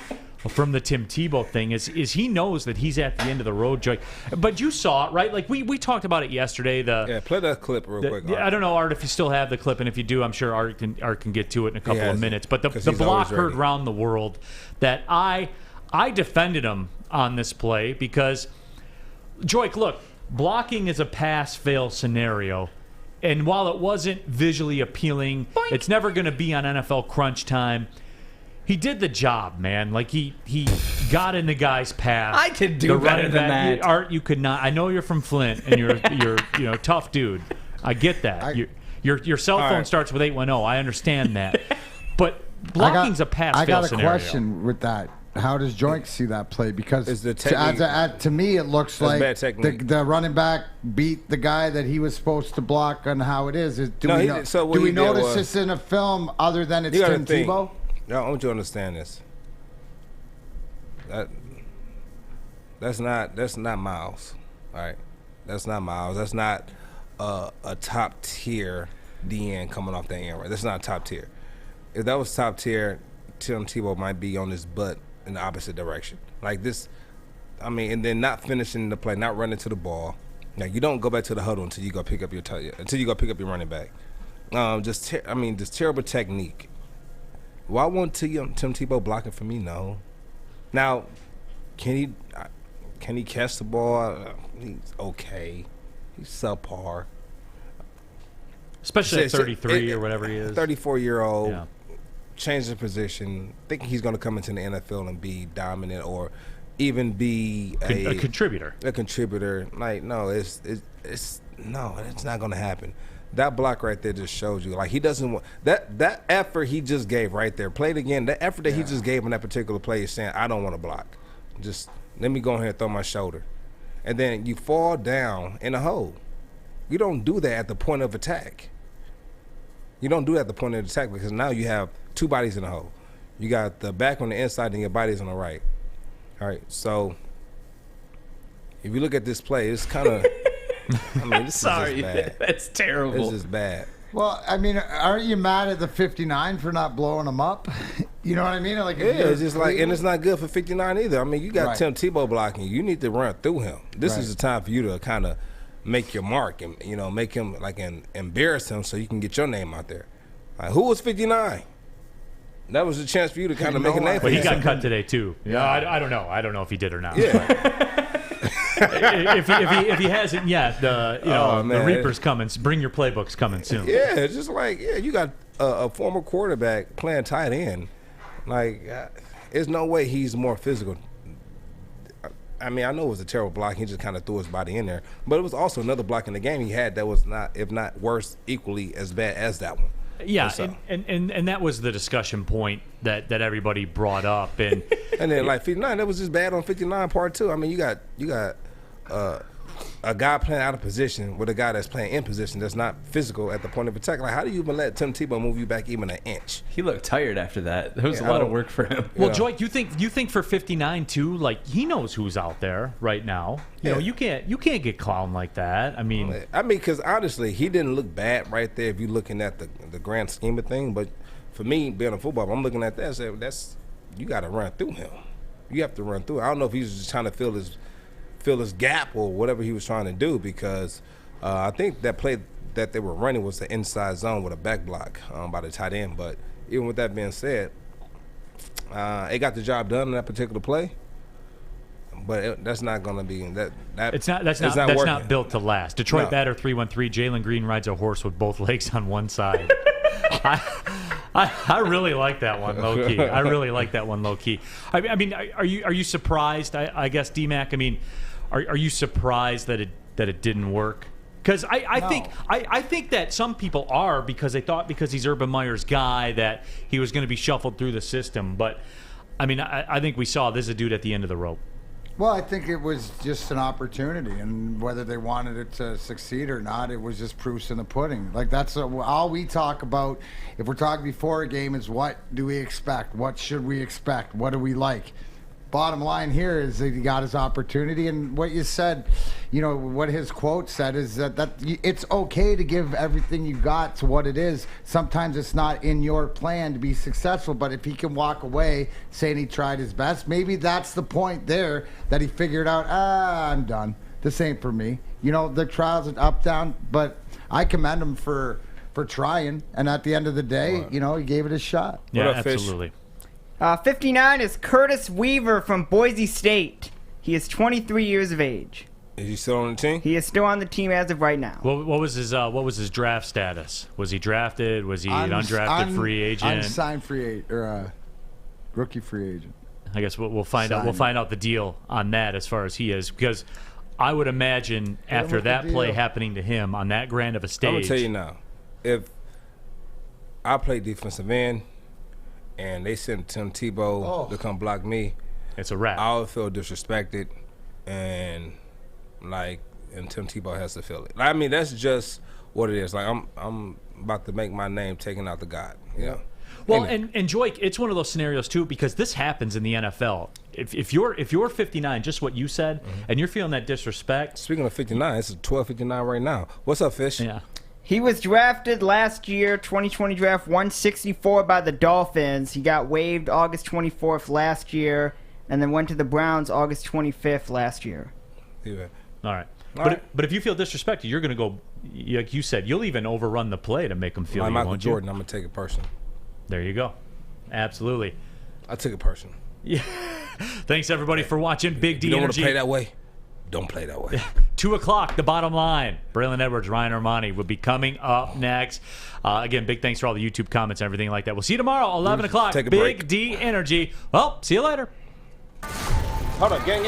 from the Tim Tebow thing is he knows that he's at the end of the road, Joique. But you saw it, right? Like we talked about it yesterday. Play that clip real quick. I don't know, Art, if you still have the clip, and if you do, I'm sure Art can get to it in a couple of minutes. But the block heard around the world that I defended him on this play because, Joique, look, blocking is a pass-fail scenario. And while it wasn't visually appealing, it's never going to be on NFL crunch time. He did the job, man. Like he got in the guy's path. I could do better than that. Art, you could not. I know you're from Flint and you're tough dude. I get that. Your cell phone starts with 810. I understand that. But blocking's a pass-fail scenario. I got a question with that. How does Joique see that play? Because It's the technique. to me, it looks That's like bad technique. the running back beat the guy that he was supposed to block on how it is. Do No, we, he know, did- so what do we he did notice was- this in a film other than it's You gotta Tim think. Tebow? No, I want you to understand this. That's not Miles. All right, that's not Miles. That's not a top tier DN coming off that end. Right, that's not top tier. If that was top tier, Tim Tebow might be on his butt in the opposite direction. Like this, I mean, and then not finishing the play, not running to the ball. Now you don't go back to the huddle until you go pick up your running back. Just terrible technique. Why won't Tim Tebow blocking for me? No. Now, can he catch the ball? He's okay. He's subpar. Especially at 33 or whatever he is. 34-year-old, Yeah. change the position, thinking he's going to come into the NFL and be dominant or even be A contributor. A contributor. Like, no, it's not going to happen. That block right there just shows you, like, he doesn't want that effort he just gave right there. Play it again. That effort that he just gave in that particular play is saying, I don't want to block. Just let me go ahead and throw my shoulder. And then you fall down in a hole. You don't do that at the point of attack. You don't do that at the point of attack because now you have two bodies in the hole. You got the back on the inside and your body's on the right. All right, so if you look at this play, it's kind of, I mean, this is just bad. That's terrible. This is bad. Well, I mean, aren't you mad at the 59 for not blowing him up? You know what I mean? Like, Yeah, it's just like, and it's not good for 59 either. I mean, you got Right. Tim Tebow blocking. You need to run through him. This is the time for you to kind of make your mark and, you know, make him like embarrass him so you can get your name out there. Like, who was 59? That was a chance for you to kind of make a name for But he yourself. got cut today too. Yeah, I don't know. I don't know if he did or not. Yeah. if he hasn't yet, the Oh, the man. Reaper's coming. Bring your playbooks coming soon. Yeah, it's just like, you got a former quarterback playing tight end. Like, there's no way he's more physical. I mean, I know it was a terrible block. He just kind of threw his body in there. But it was also another block in the game he had that was not, if not worse, equally as bad as that one. Yeah, So- and that was the discussion point that everybody brought up. And And then like 59, that was just bad on 59 part two. I mean, you got a guy playing out of position with a guy that's playing in position that's not physical at the point of attack. Like, how do you even let Tim Tebow move you back even an inch? He looked tired after that. There was Yeah, a lot I of don't- work for him. well, Joique, you think for 59 too? Like, he knows who's out there right now. You know, you can't get clowned like that. I mean, because honestly, he didn't look bad right there if you're looking at the grand scheme of things. But for me, being a football, I'm looking at that and say, that's, you got to run through him. You have to run through. I don't know if he was just trying to fill his gap or whatever he was trying to do, because I think that play that they were running was the inside zone with a back block by the tight end. But even with that being said, it got the job done in that particular play. But that's not going to be that's not working. built to last. Detroit No. batter 313. Jalen Green rides a horse with both legs on one side. I really like that one low key. I really like that one low key. I mean, are you surprised? I guess DMAC. I mean, are you surprised that it didn't work? Because I think that some people are, because they thought because he's Urban Meyer's guy that he was going to be shuffled through the system. But I mean, I think we saw this is a dude at the end of the rope. Well, I think it was just an opportunity, and whether they wanted it to succeed or not, it was just proofs in the pudding. Like, that's all we talk about. If we're talking before a game, is what do we expect? What should we expect? What do we like? Bottom line here is that he got his opportunity, and what you said, you know, what his quote said is that it's okay to give everything you got to what it is. Sometimes it's not in your plan to be successful, but if he can walk away saying he tried his best, maybe that's the point there that he figured out, I'm done. This ain't for me. You know, the trials are up, down, but I commend him for trying, and at the end of the day, you know, he gave it a shot. Yeah, absolutely. 59 is Curtis Weaver from Boise State. He is 23 years of age. Is he still on the team? He is still on the team as of right now. What was his draft status? Was he drafted? Was he an undrafted free agent? Unsigned free agent, or rookie free agent. I guess we'll find out. We'll find out the deal on that as far as he is, because I would imagine after that play happening to him on that grand of a stage. I'm gonna tell you now, if I play defensive end and they send Tim Tebow to come block me, It's a wrap. I would feel disrespected, and Tim Tebow has to feel it. I mean, that's just what it is. Like I'm about to make my name taken out the God. You know? Well, and Joique, it's one of those scenarios too, because this happens in the NFL. If you're 59, just what you said, and you're feeling that disrespect. Speaking of 59, it's 12:59 right now. What's up, Fish? Yeah. He was drafted last year, 2020 draft, 164 by the Dolphins. He got waived August 24th last year, and then went to the Browns August 25th last year. Yeah. All right. But if you feel disrespected, you're going to go, like you said, you'll even overrun the play to make them feel like you, Michael won't Jordan, you? I'm going to take it personal. There you go. Absolutely. I took it personal. Yeah. Thanks, everybody, for watching Big D Energy. You don't want Energy. to play that way? Don't play that way. 2 o'clock, the bottom line. Braylon Edwards, Ryan Armani will be coming up next. Again, big thanks for all the YouTube comments and everything like that. We'll see you tomorrow, 11 o'clock. Take a Big break. D Energy. Well, see you later. Hold on, gang.